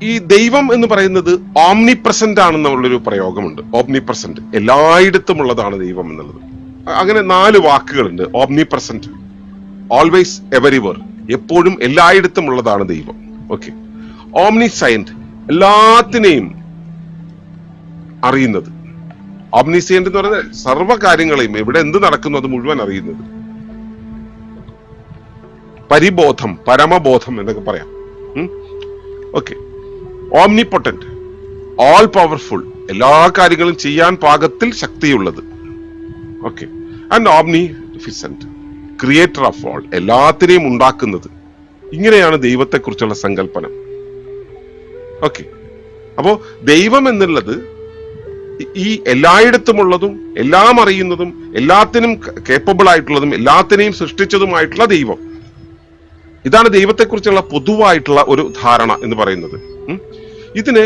ഈ ദൈവം എന്ന് പറയുന്നത് ഓംനി പ്രസന്റ് ആണെന്നുള്ളൊരു പ്രയോഗമുണ്ട്. ഓംനി പ്രസന്റ്, എല്ലായിടത്തും ഉള്ളതാണ് ദൈവം എന്നുള്ളത്. അങ്ങനെ 4 വാക്കുകളുണ്ട്. ഓംനി പ്രസന്റ്, ഓൾവേസ്, എവരിവർ, എപ്പോഴും എല്ലായിടത്തും ഉള്ളതാണ് ദൈവം. ഓക്കെ. ഓംനി സയന്റ്, എല്ലാത്തിനെയും അറിയുന്നത്. ഓംനി സയന്റ് എന്ന് പറയുന്നത് സർവ്വ കാര്യങ്ങളെയും, എവിടെ എന്ത് നടക്കുന്നു അത് മുഴുവൻ അറിയുന്നത്. പരിബോധം, പരമബോധം എന്നൊക്കെ പറയാം. ഓക്കെ. ഓംനിപൊട്ടന്റ്, ഓൾ പവർഫുൾ, എല്ലാ കാര്യങ്ങളും ചെയ്യാൻ പാകത്തിൽ ശക്തിയുള്ളത്. Okay. And omnificent, creator of all, എല്ലാത്തിനെയും ഉണ്ടാക്കുന്നത്. ഇങ്ങനെയാണ് ദൈവത്തെ കുറിച്ചുള്ള സങ്കല്പനം. ഓക്കെ. അപ്പോ ദൈവം എന്നുള്ളത് ഈ എല്ലായിടത്തുമുള്ളതും എല്ലാം അറിയുന്നതും എല്ലാത്തിനും കേപ്പബിൾ ആയിട്ടുള്ളതും എല്ലാത്തിനെയും സൃഷ്ടിച്ചതുമായിട്ടുള്ള ദൈവം. ഇതാണ് ദൈവത്തെക്കുറിച്ചുള്ള പൊതുവായിട്ടുള്ള ഒരു ധാരണ എന്ന് പറയുന്നത്. ഇതിന്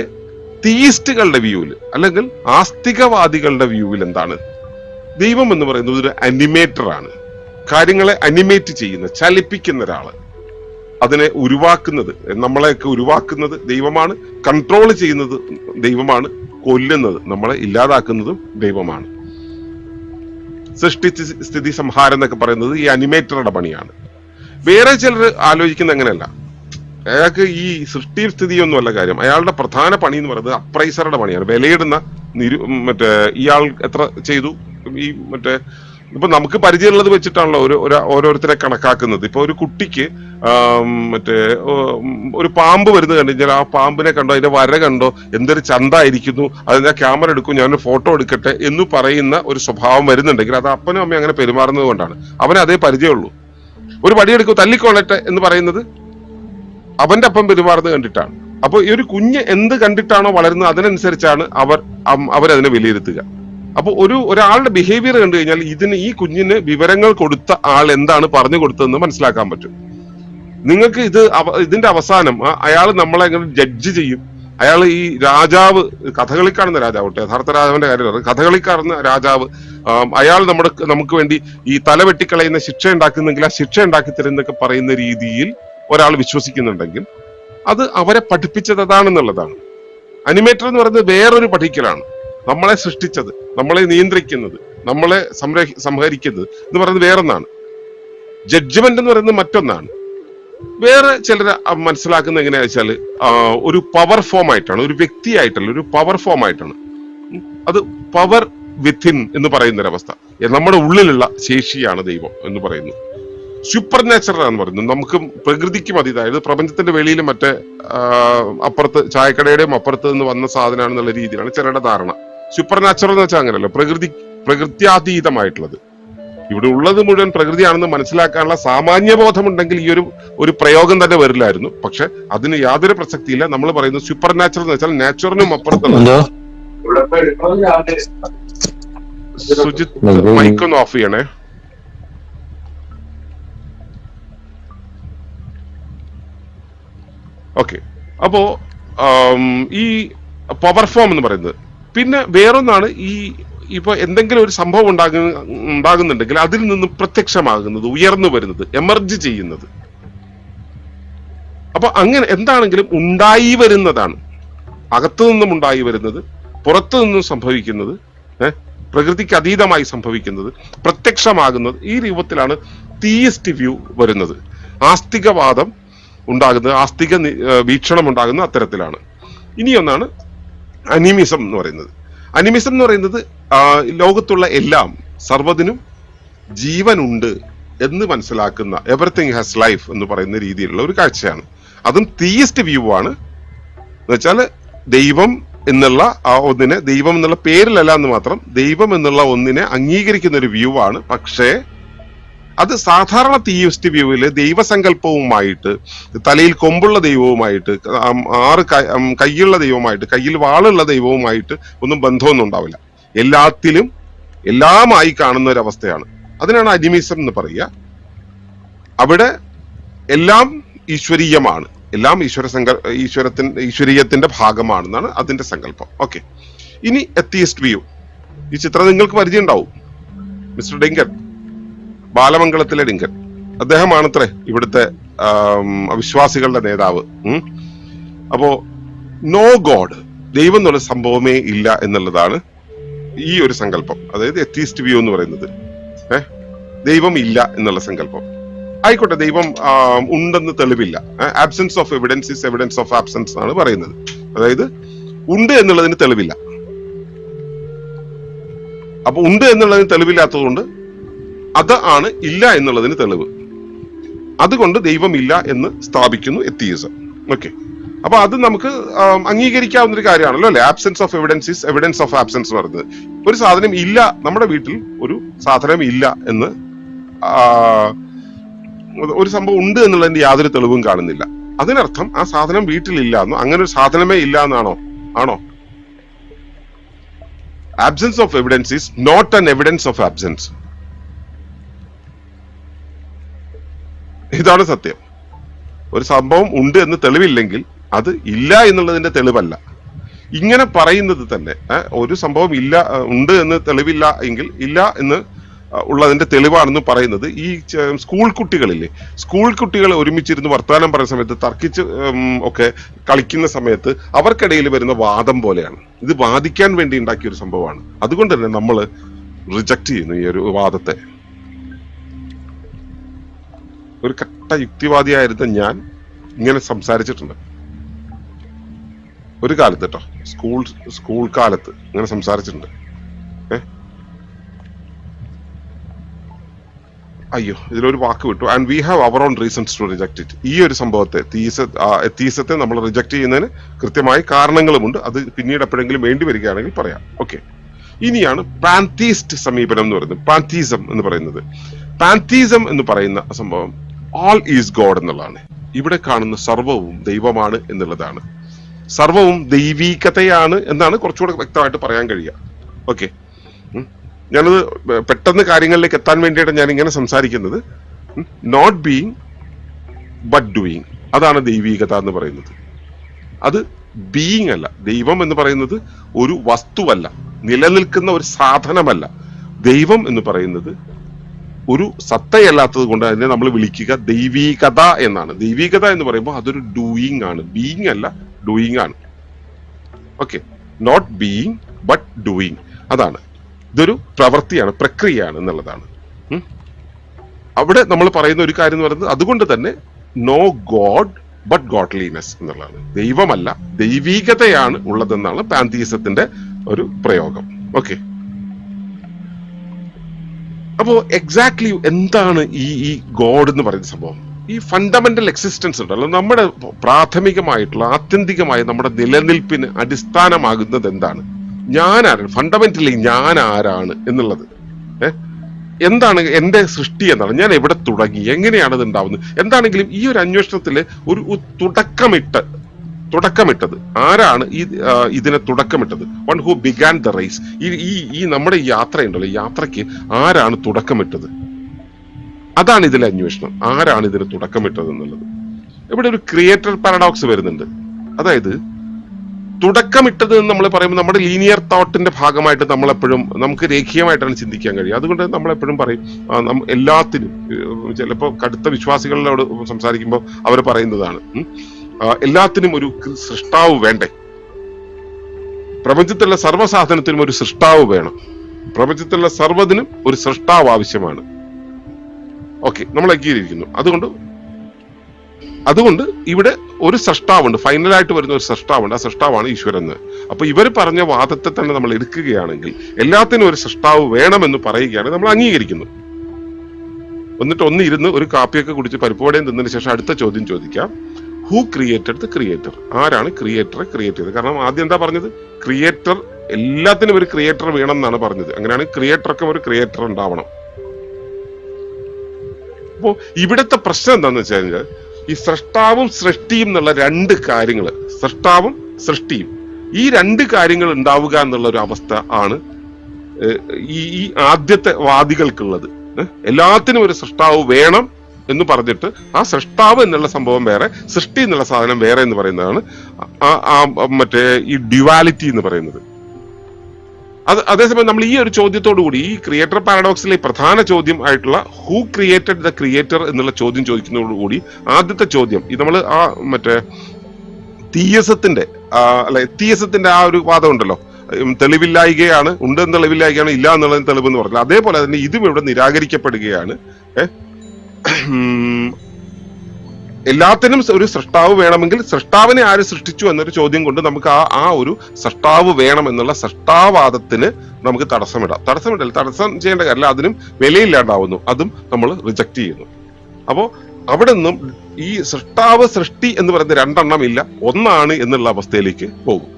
തീയിസ്റ്റുകളുടെ വ്യൂവിൽ അല്ലെങ്കിൽ ആസ്തികവാദികളുടെ വ്യൂവിൽ എന്താണ്? ദൈവം എന്ന് പറയുന്നത് ഒരു അനിമേറ്റർ ആണ്. കാര്യങ്ങളെ അനിമേറ്റ് ചെയ്യുന്ന, ചലിപ്പിക്കുന്ന ഒരാള്. അതിനെ ഉരുവാക്കുന്നത്, നമ്മളെയൊക്കെ ഉരുവാക്കുന്നത് ദൈവമാണ്. കൺട്രോൾ ചെയ്യുന്നത് ദൈവമാണ്. കൊല്ലുന്നത്, നമ്മളെ ഇല്ലാതാക്കുന്നതും ദൈവമാണ്. സൃഷ്ടി സ്ഥിതി സംഹാരം എന്നൊക്കെ പറയുന്നത് ഈ അനിമേറ്ററുടെ പണിയാണ്. വേറെ ചിലർ ആലോചിക്കുന്ന അങ്ങനെയല്ല. അയാൾക്ക് ഈ സൃഷ്ടി സ്ഥിതിയൊന്നുമല്ല കാര്യം. അയാളുടെ പ്രധാന പണി എന്ന് പറയുന്നത് അപ്രൈസറുടെ പണിയാണ്. വിലയിടുന്ന ഇയാൾ എത്ര ചെയ്തു, ഈ ഇപ്പൊ നമുക്ക് പരിചയമുള്ളത് വെച്ചിട്ടാണല്ലോ ഓരോരുത്തരെ കണക്കാക്കുന്നത്. ഇപ്പൊ ഒരു കുട്ടിക്ക് ഒരു പാമ്പ് വരുന്നത് കണ്ടു കഴിഞ്ഞാൽ ആ പാമ്പിനെ കണ്ടോ, അതിന്റെ വര കണ്ടോ, എന്തൊരു ചന്തായിരിക്കുന്നു, അതിന്റെ ക്യാമറ എടുക്കും, ഞാനൊരു ഫോട്ടോ എടുക്കട്ടെ എന്ന് പറയുന്ന ഒരു സ്വഭാവം വരുന്നുണ്ടെങ്കിൽ അത് അപ്പനും അമ്മയും അങ്ങനെ പെരുമാറുന്നത് കൊണ്ടാണ്. അവന് അതേ പരിചയമുള്ളൂ. ഒരു പടിയെടുക്കും, തല്ലിക്കൊള്ളട്ടെ എന്ന് പറയുന്നത് അവന്റെ അപ്പം പെരുമാറുന്നത് കണ്ടിട്ടാണ്. അപ്പൊ ഈ ഒരു കുഞ്ഞ് എന്ത് കണ്ടിട്ടാണോ വളരുന്നത് അതിനനുസരിച്ചാണ് അവരതിനെ വിലയിരുത്തുക. അപ്പൊ ഒരാളുടെ ബിഹേവിയർ കണ്ടു കഴിഞ്ഞാൽ ഈ കുഞ്ഞിന് വിവരങ്ങൾ കൊടുത്ത ആൾ എന്താണ് പറഞ്ഞു കൊടുത്തതെന്ന് മനസ്സിലാക്കാൻ പറ്റും. നിങ്ങൾക്ക് ഇതിന്റെ അവസാനം അയാൾ നമ്മളെ എങ്ങനെ ജഡ്ജ് ചെയ്യും, അയാൾ ഈ രാജാവ്, കഥകളി കാണുന്ന രാജാവ്, യഥാർത്ഥ രാജാവിന്റെ കാര്യം, കഥകളി കാണുന്ന രാജാവ്, അയാൾ നമുക്ക് വേണ്ടി ഈ തല വെട്ടിക്കളയുന്ന ശിക്ഷ ഉണ്ടാക്കുന്നെങ്കിൽ ആ ശിക്ഷ ഉണ്ടാക്കി തരുന്നൊക്കെ പറയുന്ന രീതിയിൽ ഒരാൾ വിശ്വസിക്കുന്നുണ്ടെങ്കിൽ അത് അവരെ പഠിപ്പിച്ചത് അതാണെന്നുള്ളതാണ്. അനിമേറ്റർ എന്ന് പറയുന്നത് വേറൊരു പഠിക്കലാണ്. നമ്മളെ സൃഷ്ടിച്ചത്, നമ്മളെ നിയന്ത്രിക്കുന്നത്, നമ്മളെ സംഹരിക്കുന്നത് എന്ന് പറയുന്നത് വേറൊന്നാണ്. ജഡ്ജ്മെന്റ് എന്ന് പറയുന്നത് മറ്റൊന്നാണ്. വേറെ ചിലർ മനസ്സിലാക്കുന്നത് എങ്ങനെയാ വെച്ചാൽ ഒരു പവർ ഫോം ആയിട്ടാണ്, ഒരു വ്യക്തിയായിട്ടല്ല, ഒരു പവർ ഫോം ആയിട്ടാണ്. അത് പവർ വിത്തിൻ എന്ന് പറയുന്നൊരവസ്ഥ. നമ്മുടെ ഉള്ളിലുള്ള ശേഷിയാണ് ദൈവം എന്ന് പറയുന്നു. സൂപ്പർ നാച്ചുറൽ എന്ന് പറയുന്നത് നമുക്ക് പ്രകൃതിക്കും അതീതായത്, പ്രപഞ്ചത്തിന്റെ വെളിയിലും മറ്റേ അപ്പുറത്ത് ചായക്കടയുടെയും അപ്പുറത്ത് നിന്ന് വന്ന സാധനമാണെന്നുള്ള രീതിയിലാണ് ചിലരുടെ ധാരണ. സൂപ്പർ നാച്ചുറൽ എന്ന് വെച്ചാൽ അങ്ങനെയല്ല, പ്രകൃത്യാതീതമായിട്ടുള്ളത്. ഇവിടെ ഉള്ളത് മുഴുവൻ പ്രകൃതിയാണെന്ന് മനസ്സിലാക്കാനുള്ള സാമാന്യബോധമുണ്ടെങ്കിൽ ഈ ഒരു പ്രയോഗം തന്നെ വരില്ലായിരുന്നു. പക്ഷെ അതിന് യാതൊരു പ്രസക്തിയില്ല. നമ്മൾ പറയുന്നത് സൂപ്പർ നാച്ചുറൽ എന്ന് വെച്ചാൽ നാച്ചുറലിനും അപ്പുറത്തുള്ള. സുജിത്ത് മൈക്കൊന്ന് ഓഫ് ചെയ്യണേ. ഓക്കെ, അപ്പോ ഈ പവർ ഫോം എന്ന് പറയുന്നത്. പിന്നെ വേറൊന്നാണ് ഇപ്പൊ എന്തെങ്കിലും ഒരു സംഭവം ഉണ്ടാകുന്നുണ്ടെങ്കിൽ അതിൽ നിന്ന് പ്രത്യക്ഷമാകുന്നത്, ഉയർന്നു വരുന്നത്, എമർജ് ചെയ്യുന്നത്. അപ്പൊ അങ്ങനെ എന്താണെങ്കിലും ഉണ്ടായി വരുന്നതാണ്. അകത്തു നിന്നും ഉണ്ടായി വരുന്നത്, പുറത്തു നിന്നും സംഭവിക്കുന്നത്, പ്രകൃതിക്ക് അതീതമായി സംഭവിക്കുന്നത്, പ്രത്യക്ഷമാകുന്നത്. ഈ രൂപത്തിലാണ് തീയിസ്റ്റ് വ്യൂ വരുന്നത്. ആസ്തികവാദം ഉണ്ടാകുന്നത്, ആസ്തിക വീക്ഷണം ഉണ്ടാകുന്നത് അത്തരത്തിലാണ്. ഇനിയൊന്നാണ് അനിമിസം എന്ന് പറയുന്നത്. അനിമിസം എന്ന് പറയുന്നത് ലോകത്തുള്ള എല്ലാം, സർവ്വതിനും ജീവനുണ്ട് എന്ന് മനസ്സിലാക്കുന്ന, എവറിത്തിങ് ഹാസ് ലൈഫ് എന്ന് പറയുന്ന രീതിയിലുള്ള ഒരു കാഴ്ചയാണ്. അതും തീയിസ്റ്റ് വ്യൂ ആണ്. എന്ന് വെച്ചാൽ ദൈവം എന്നുള്ള ആ ഒന്നിനെ, ദൈവം എന്നുള്ള പേരിലല്ല എന്ന് മാത്രം, ദൈവം എന്നുള്ള ഒന്നിനെ അംഗീകരിക്കുന്ന ഒരു വ്യൂ ആണ്. പക്ഷേ അത് സാധാരണ തീയിസ്റ്റ് വ്യൂവില് ദൈവസങ്കല്പവുമായിട്ട്, തലയിൽ കൊമ്പുള്ള ദൈവവുമായിട്ട്, 6 കൈയുള്ള ദൈവമായിട്ട്, കയ്യിൽ വാളുള്ള ദൈവവുമായിട്ട് ഒന്നും ബന്ധമൊന്നും ഉണ്ടാവില്ല. എല്ലാത്തിലും എല്ലാമായി കാണുന്ന ഒരു അവസ്ഥയാണ്. അതിനാണ് അനിമിസം എന്ന് പറയുക. അവിടെ എല്ലാം ഈശ്വരീയമാണ്, എല്ലാം ഈശ്വരീയത്തിന്റെ ഭാഗമാണെന്നാണ് അതിന്റെ സങ്കല്പം. ഓക്കെ, ഇനി എത്തിയിസ്റ്റ് വ്യൂ. ഈ ചിത്രം നിങ്ങൾക്ക് പരിചയം ഉണ്ടാവും. മിസ്റ്റർ ഡിങ്കൻ, ബാലമംഗളത്തിലെ ഡിങ്കൻ, അദ്ദേഹമാണത്രേ ഇവിടുത്തെ അവിശ്വാസികളുടെ നേതാവ്. അപ്പോ നോ ഗോഡ്, ദൈവം എന്നുള്ള സംഭവമേ ഇല്ല എന്നുള്ളതാണ് ഈ ഒരു സങ്കല്പം. അതായത് എത്തിയിസ്റ്റ് വ്യൂ എന്ന് പറയുന്നത്. ദൈവം ഇല്ല എന്നുള്ള സങ്കല്പം. ആയിക്കോട്ടെ, ദൈവം ഉണ്ടെന്ന് തെളിവില്ല. Absence of evidence is evidence of absence ആണ് പറയുന്നത്. അതായത് ഉണ്ട് എന്നുള്ളതിന് തെളിവില്ല. അപ്പൊ ഉണ്ട് എന്നുള്ളതിന് തെളിവില്ലാത്തത് കൊണ്ട് അത് ആണ് ഇല്ല എന്നുള്ളതിന് തെളിവ്. അതുകൊണ്ട് ദൈവം ഇല്ല എന്ന് സ്ഥാപിക്കുന്നു എത്തിയിസം. ഓക്കെ, അപ്പൊ അത് നമുക്ക് അംഗീകരിക്കാവുന്ന ഒരു കാര്യമാണല്ലോ അല്ലെ. Absence of evidence is evidence of absence പറയുന്നത്. ഒരു സാധനം ഇല്ല, നമ്മുടെ വീട്ടിൽ ഒരു സാധനം ഇല്ല എന്ന്, ഒരു സംഭവം ഉണ്ട് എന്നുള്ളതിന്റെ യാതൊരു തെളിവും കാണുന്നില്ല. അതിനർത്ഥം ആ സാധനം വീട്ടിലില്ല എന്നോ, അങ്ങനെ ഒരു സാധനമേ ഇല്ല എന്നാണോ? ആണോ? Absence of evidence is not an evidence of absence. ഇതാണ് സത്യം. ഒരു സംഭവം ഉണ്ട് എന്ന് തെളിവില്ലെങ്കിൽ അത് ഇല്ല എന്നുള്ളതിന്റെ തെളിവല്ല. ഇങ്ങനെ പറയുന്നത് തന്നെ ഒരു സംഭവം ഇല്ല, ഉണ്ട് എന്ന് തെളിവില്ല എങ്കിൽ ഇല്ല എന്ന് ഉള്ളതിന്റെ തെളിവാണെന്ന് പറയുന്നത് ഈ സ്കൂൾ കുട്ടികളില്ലേ, സ്കൂൾ കുട്ടികൾ ഒരുമിച്ചിരുന്ന് വർത്തമാനം പറയുന്ന സമയത്ത്, തർക്കിച്ച് ഒക്കെ കളിക്കുന്ന സമയത്ത് അവർക്കിടയിൽ വരുന്ന വാദം പോലെയാണ്. ഇത് വാദിക്കാൻ വേണ്ടി ഉണ്ടാക്കിയ ഒരു സംഭവമാണ്. അതുകൊണ്ട് തന്നെ നമ്മൾ റിജക്ട് ചെയ്യുന്നു ഈ ഒരു വാദത്തെ. ഒരു കട്ട യുക്തിവാദിയായിരുന്ന ഞാൻ ഇങ്ങനെ സംസാരിച്ചിട്ടുണ്ട് ഒരു കാലത്ത് കേട്ടോ. സ്കൂൾ കാലത്ത് ഇങ്ങനെ സംസാരിച്ചിട്ടുണ്ട്. അയ്യോ, ഇതിലൊരു വാക്ക് വിട്ടു. And we have our own reasons to reject it. ഈ ഒരു സംഭവത്തെ, തീസത്തെ നമ്മൾ റിജക്ട് ചെയ്യുന്നതിന് കൃത്യമായ കാരണങ്ങളുമുണ്ട്. അത് പിന്നീട് എപ്പോഴെങ്കിലും വേണ്ടി വരികയാണെങ്കിൽ പറയാം. ഓക്കെ, ഇനിയാണ് പാന്തീസ്റ്റ് സമീപനം എന്ന് പറയുന്നത്, പാന്തീസം എന്ന് പറയുന്നത്. പാന്തീസം എന്ന് പറയുന്ന സംഭവം ഓൾ ഈസ് ഗോഡ് എന്നുള്ളതാണ്. ഇവിടെ കാണുന്ന സർവവും ദൈവമാണ് എന്നുള്ളതാണ്. സർവവും ദൈവീകതയാണ് എന്നാണ് കുറച്ചുകൂടെ വ്യക്തമായിട്ട് പറയാൻ കഴിയുക. ഓക്കെ, ഞാനത് പെട്ടെന്ന് കാര്യങ്ങളിലേക്ക് എത്താൻ വേണ്ടിയിട്ട് ഞാൻ ഇങ്ങനെ സംസാരിക്കുന്നത്. നോട്ട് ബീയിങ് ബട്ട് ഡൂയിങ്, അതാണ് ദൈവീകത എന്ന് പറയുന്നത്. അത് ബീയിങ് അല്ല. ദൈവം എന്ന് പറയുന്നത് ഒരു വസ്തുവല്ല, നിലനിൽക്കുന്ന ഒരു സാധനമല്ല. ദൈവം എന്ന് പറയുന്നത് ഒരു സത്തയല്ലാത്തത് കൊണ്ട് അതിനെ നമ്മൾ വിളിക്കുക ദൈവീകത എന്നാണ്. ദൈവീകത എന്ന് പറയുമ്പോൾ അതൊരു ഡൂയിങ് ആണ്, ബീയിങ് അല്ല, ഡൂയിങ് ആണ്. Okay, not being but doing. അതാണ്, ഇതൊരു പ്രവൃത്തിയാണ്, പ്രക്രിയയാണ് എന്നുള്ളതാണ്. അവിടെ നമ്മൾ പറയുന്ന ഒരു കാര്യം എന്ന് പറയുന്നത് അതുകൊണ്ട് തന്നെ നോ ഗോഡ് ബട്ട് ഗോഡ്ലിനെസ് എന്നുള്ളതാണ്. ദൈവമല്ല, ദൈവീകതയാണ് ഉള്ളതെന്നാണ് പാന്തീസത്തിന്റെ ഒരു പ്രയോഗം. ഓക്കെ, അപ്പോ എക്സാക്ട്ലി എന്താണ് ഈ ഗോഡ് എന്ന് പറയുന്ന സംഭവം? ഈ ഫണ്ടമെന്റൽ എക്സിസ്റ്റൻസ് ഉണ്ടല്ലോ, നമ്മുടെ പ്രാഥമികമായിട്ടുള്ള ആത്യന്തികമായ നമ്മുടെ നിലനിൽപ്പിന് അടിസ്ഥാനമാകുന്നത് എന്താണ്? ഞാൻ ആരാണ്? ഫണ്ടമെന്റലി ഞാൻ ആരാണ് എന്നുള്ളത്. എന്താണ് എന്റെ സൃഷ്ടി? എന്താണ് ഞാൻ എവിടെ തുടങ്ങി? എങ്ങനെയാണ് ഇത് ഉണ്ടാവുന്നത്? എന്താണെങ്കിലും ഈ ഒരു അന്വേഷണത്തില് ഒരു തുടക്കമിട്ടത് ആരാണ്? ഇതിനെ തുടക്കമിട്ടത് one who began the race. ഈ നമ്മുടെ ഈ യാത്രയുണ്ടല്ലോ, ഈ യാത്രയ്ക്ക് ആരാണ് തുടക്കമിട്ടത്? അതാണ് ഇതിലെ അന്വേഷണം. ആരാണ് ഇതിന് തുടക്കമിട്ടത് എന്നുള്ളത്. ഇവിടെ ഒരു ക്രിയേറ്റർ പാരഡോക്സ് വരുന്നുണ്ട്. അതായത് തുടക്കമിട്ടത് എന്ന് നമ്മൾ പറയുമ്പോൾ നമ്മുടെ ലീനിയർ തോട്ടിന്റെ ഭാഗമായിട്ട് നമ്മളെപ്പോഴും നമുക്ക് രേഖീയമായിട്ടാണ് ചിന്തിക്കാൻ കഴിയും. അതുകൊണ്ട് നമ്മളെപ്പോഴും പറയും എല്ലാത്തിനും, ചിലപ്പോൾ കടുത്ത വിശ്വാസികളോട് സംസാരിക്കുമ്പോൾ അവർ പറയുന്നതാണ്, എല്ലാത്തിനും ഒരു സൃഷ്ടാവ് വേണ്ടേ? പ്രപഞ്ചത്തിലുള്ള സർവ്വസാധനത്തിനും ഒരു സൃഷ്ടാവ് വേണം. പ്രപഞ്ചത്തിലുള്ള സർവ്വതിനും ഒരു സൃഷ്ടാവ് ആവശ്യമാണ്. ഓക്കെ, നമ്മൾ അംഗീകരിക്കുന്നു. അതുകൊണ്ട് ഇവിടെ ഒരു സൃഷ്ടാവുണ്ട്, ഫൈനലായിട്ട് വരുന്ന ഒരു സൃഷ്ടാവുണ്ട്. ആ സൃഷ്ടാവാണ് ഈശ്വരൻ എന്ന്. അപ്പൊ ഇവർ പറഞ്ഞ വാദത്തെ തന്നെ നമ്മൾ എടുക്കുകയാണെങ്കിൽ എല്ലാത്തിനും ഒരു സൃഷ്ടാവ് വേണമെന്ന് പറയുകയാണെങ്കിൽ നമ്മൾ അംഗീകരിക്കുന്നു. എന്നിട്ട് ഇരുന്ന് ഒരു കാപ്പിയൊക്കെ കുടിച്ച് പരിപ്പുവടയും തിന്നതിന് ശേഷം അടുത്ത ചോദ്യം ചോദിക്കാം, ഹൂ ക്രിയേറ്റഡ് ദ ക്രിയേറ്റർ? ആരാണ് ക്രിയേറ്ററെ ക്രിയേറ്റ് ചെയ്തത്? കാരണം ആദ്യം എന്താ പറഞ്ഞത്? ക്രിയേറ്റർ, എല്ലാത്തിനും ഒരു ക്രിയേറ്റർ വേണം എന്നാണ് പറഞ്ഞത്. അങ്ങനെയാണ് ക്രിയേറ്റർക്ക് ഒരു ക്രിയേറ്റർ ഉണ്ടാവണം. അപ്പോ ഇവിടുത്തെ പ്രശ്നം എന്താന്ന് വെച്ച് കഴിഞ്ഞാൽ ഈ സൃഷ്ടാവും സൃഷ്ടിയും എന്നുള്ള രണ്ട് കാര്യങ്ങൾ, സൃഷ്ടാവും സൃഷ്ടിയും, ഈ രണ്ട് കാര്യങ്ങൾ ഉണ്ടാവുക എന്നുള്ള ഒരു അവസ്ഥ ആണ് ഈ ആദ്യത്തെ വാദികൾക്കുള്ളത്. എല്ലാത്തിനും ഒരു സൃഷ്ടാവ് വേണം എന്ന് പറഞ്ഞിട്ട് ആ സൃഷ്ടാവ് എന്നുള്ള സംഭവം വേറെ, സൃഷ്ടി എന്നുള്ള സാധനം വേറെ എന്ന് പറയുന്നതാണ് മറ്റേ ഈ ഡ്യുവാലിറ്റി എന്ന് പറയുന്നത്. അതേസമയം നമ്മൾ ഈ ഒരു ചോദ്യത്തോടു കൂടി, ഈ ക്രിയേറ്റർ പാരഡോക്സിലെ പ്രധാന ചോദ്യം ആയിട്ടുള്ള ഹൂ ക്രിയേറ്റഡ് ദ ക്രിയേറ്റർ എന്നുള്ള ചോദ്യം ചോദിക്കുന്നതോടുകൂടി ആദ്യത്തെ ചോദ്യം, ഇത് നമ്മൾ ആ മറ്റേ തീയസത്തിന്റെ എത്തിയസത്തിന്റെ ആ ഒരു വാദം ഉണ്ടല്ലോ, തെളിവില്ലായികയാണ്, ഉണ്ട് എന്ന് തെളിവില്ലായികയാണ്, ഇല്ല എന്നുള്ളതിന് തെളിവ് എന്ന് പറഞ്ഞാൽ, അതേപോലെ തന്നെ ഇതും ഇവിടെ നിരാകരിക്കപ്പെടുകയാണ്. എല്ലാത്തിനും ഒരു സൃഷ്ടാവ് വേണമെങ്കിൽ സൃഷ്ടാവിനെ ആര് സൃഷ്ടിച്ചു എന്നൊരു ചോദ്യം കൊണ്ട് നമുക്ക് ആ ഒരു സൃഷ്ടാവ് വേണം എന്നുള്ള സൃഷ്ടാവാദത്തിന് നമുക്ക് തടസ്സം ചെയ്യേണ്ട കാര്യമില്ല. അതിനും വിലയില്ലാണ്ടാവുന്നു, അതും നമ്മൾ റിജക്ട് ചെയ്യുന്നു. അപ്പോ അവിടെ നിന്നും ഈ സൃഷ്ടാവ് സൃഷ്ടി എന്ന് പറയുന്ന രണ്ടെണ്ണം ഇല്ല, ഒന്നാണ് എന്നുള്ള അവസ്ഥയിലേക്ക് പോകും.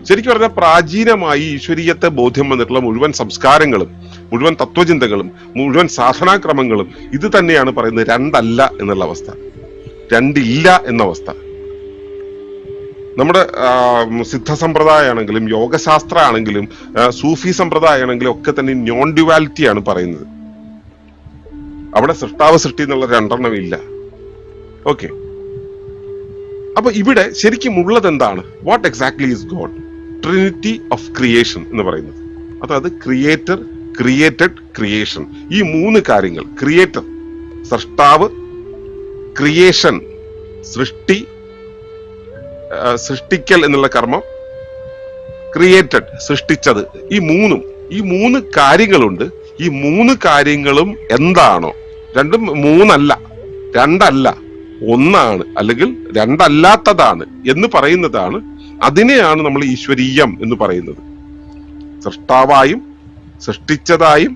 ശരിക്കും പറഞ്ഞാൽ പ്രാചീനമായി ഈശ്വരീയത്തെ ബോധ്യം വന്നിട്ടുള്ള മുഴുവൻ സംസ്കാരങ്ങളും, മുഴുവൻ തത്വചിന്തകളും, മുഴുവൻ സാധനാക്രമങ്ങളും ഇത് തന്നെയാണ് പറയുന്നത്, രണ്ടല്ല എന്നുള്ള അവസ്ഥ, രണ്ടില്ല എന്ന അവസ്ഥ. നമ്മുടെ സിദ്ധ സമ്പ്രദായമാണെങ്കിലും യോഗശാസ്ത്ര ആണെങ്കിലും സൂഫി സമ്പ്രദായം ആണെങ്കിലും ഒക്കെ തന്നെ നോൺ ഡ്യുവാലിറ്റി ആണ് പറയുന്നത്. അവിടെ സൃഷ്ടാവ് സൃഷ്ടി എന്നുള്ള രണ്ടെണ്ണം ഇല്ല. ഓക്കെ, അപ്പൊ ഇവിടെ ശരിക്കും ഉള്ളത് എന്താണ്? What exactly is God? Trinity of creation എന്ന് പറയുന്നത്. അതായത് ക്രിയേറ്റർ, ക്രിയേറ്റഡ്, ക്രിയേഷൻ, ഈ മൂന്ന് കാര്യങ്ങൾ. ക്രിയേറ്റർ സൃഷ്ടാവ്, ക്രിയേഷൻ സൃഷ്ടി, സൃഷ്ടിക്കൽ എന്നുള്ള കർമ്മം, ക്രിയേറ്റഡ് സൃഷ്ടിച്ചത്. ഈ മൂന്ന് കാര്യങ്ങളുണ്ട്. ഈ മൂന്ന് കാര്യങ്ങളും എന്താണോ, രണ്ടും മൂന്നല്ല, രണ്ടല്ല, ഒന്നാണ്, അല്ലെങ്കിൽ രണ്ടല്ലാത്തതാണ് എന്ന് പറയുന്നതാണ്. അതിനെയാണ് നമ്മൾ ഈശ്വരീയം എന്ന് പറയുന്നത്. സൃഷ്ടാവായും സൃഷ്ടിച്ചതായും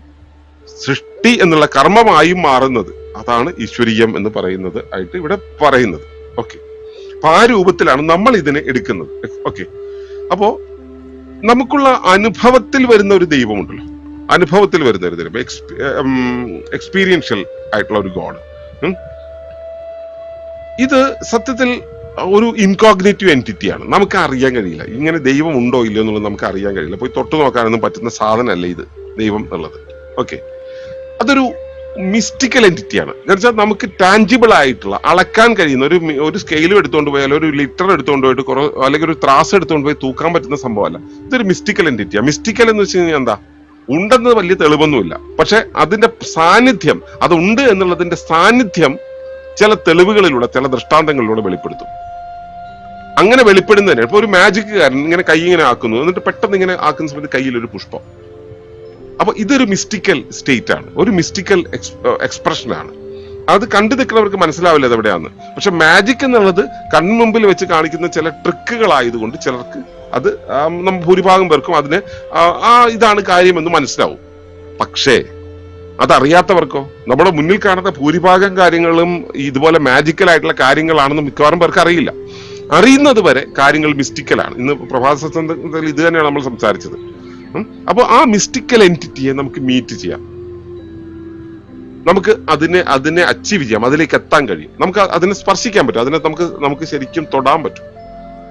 സൃഷ്ടി എന്നുള്ള കർമ്മമായും മാറുന്നത്, അതാണ് ഈശ്വരീയം എന്ന് പറയുന്നത് ആയിട്ട് ഇവിടെ പറയുന്നത്. ഓക്കെ, അപ്പൊ ആ രൂപത്തിലാണ് നമ്മൾ ഇതിനെ എടുക്കുന്നത്. ഓക്കെ, അപ്പോ നമുക്കുള്ള അനുഭവത്തിൽ വരുന്ന ഒരു ദൈവമുണ്ടല്ലോ, അനുഭവത്തിൽ വരുന്ന ഒരു ദൈവം, എക്സ്പീരിയൻഷ്യൽ ആയിട്ടുള്ള ഒരു ഗോഡ്. ഇത് സത്യത്തിൽ ഒരു ഇൻകോഗ്നേറ്റീവ് എൻറ്റിറ്റിയാണ്. നമുക്ക് അറിയാൻ കഴിയില്ല ഇങ്ങനെ ദൈവം ഉണ്ടോ ഇല്ലയോ എന്നുള്ളത്. നമുക്ക് അറിയാൻ കഴിയില്ല, പോയി തൊട്ടു നോക്കാനൊന്നും പറ്റുന്ന സാധനമല്ല ഇത് ദൈവം എന്നുള്ളത്. ഓക്കെ, അതൊരു മിസ്റ്റിക്കൽ എൻറ്റിറ്റിയാണ്. എന്ന് വെച്ചാൽ നമുക്ക് ടാഞ്ചിബിൾ ആയിട്ടുള്ള അളക്കാൻ കഴിയുന്ന ഒരു സ്കെയിലും എടുത്തുകൊണ്ട് പോയാൽ ഒരു ലിറ്റർ എടുത്തുകൊണ്ട് പോയിട്ട് അല്ലെങ്കിൽ ഒരു ത്രാസ് എടുത്തുകൊണ്ട് പോയി തൂക്കാൻ പറ്റുന്ന സംഭവമല്ല. ഇതൊരു മിസ്റ്റിക്കൽ എൻറ്റിറ്റിയാണ്. മിസ്റ്റിക്കൽ എന്ന് വെച്ച് കഴിഞ്ഞാൽ എന്താ, ഉണ്ടെന്ന് വലിയ തെളിവൊന്നുമില്ല, പക്ഷെ അതിന്റെ സാന്നിധ്യം, അതുണ്ട് എന്നുള്ളതിന്റെ സാന്നിധ്യം ചില തെളിവുകളിലൂടെ, ചില ദൃഷ്ടാന്തങ്ങളിലൂടെ വെളിപ്പെടുത്തും. അങ്ങനെ വെളിപ്പെടുന്നതിന് ഇപ്പൊ ഒരു മാജിക്കുകാരൻ ഇങ്ങനെ കൈ ഇങ്ങനെ ആക്കുന്നു, എന്നിട്ട് പെട്ടെന്ന് ഇങ്ങനെ ആക്കുന്ന സമയത്ത് കയ്യിൽ ഒരു പുഷ്പം. അപ്പൊ ഇതൊരു മിസ്റ്റിക്കൽ സ്റ്റേറ്റ് ആണ്, ഒരു മിസ്റ്റിക്കൽ എക്സ്പ്രഷൻ ആണ്. അത് കണ്ടു നിൽക്കുന്നവർക്ക് മനസ്സിലാവില്ല അത് എവിടെയാന്ന്. പക്ഷെ മാജിക് എന്നുള്ളത് കൺമുമ്പിൽ വെച്ച് കാണിക്കുന്ന ചില ട്രിക്കുകളായതുകൊണ്ട് ചിലർക്ക് അത് ഭൂരിഭാഗം പേർക്കും അതിന് ഇതാണ് കാര്യമെന്ന് മനസ്സിലാവും. പക്ഷേ അതറിയാത്തവർക്കോ, നമ്മുടെ മുന്നിൽ കാണുന്ന ഭൂരിഭാഗം കാര്യങ്ങളും ഇതുപോലെ മാജിക്കൽ ആയിട്ടുള്ള കാര്യങ്ങളാണെന്ന് മിക്കവാറും പേർക്ക് അറിയില്ല. അറിയുന്നത് വരെ കാര്യങ്ങൾ മിസ്റ്റിക്കലാണ്. ഇന്ന് പ്രഭാത സത്സംഗത്തിൽ ഇത് തന്നെയാണ് നമ്മൾ സംസാരിച്ചത്. അപ്പോൾ ആ മിസ്റ്റിക്കൽ എൻറ്റിറ്റിയെ നമുക്ക് മീറ്റ് ചെയ്യാം, നമുക്ക് അതിനെ അച്ചീവ് ചെയ്യാം, അതിലേക്ക് എത്താൻ കഴിയും, നമുക്ക് അതിനെ സ്പർശിക്കാൻ പറ്റും, അതിനെ നമുക്ക് ശരിക്കും തൊടാൻ പറ്റും.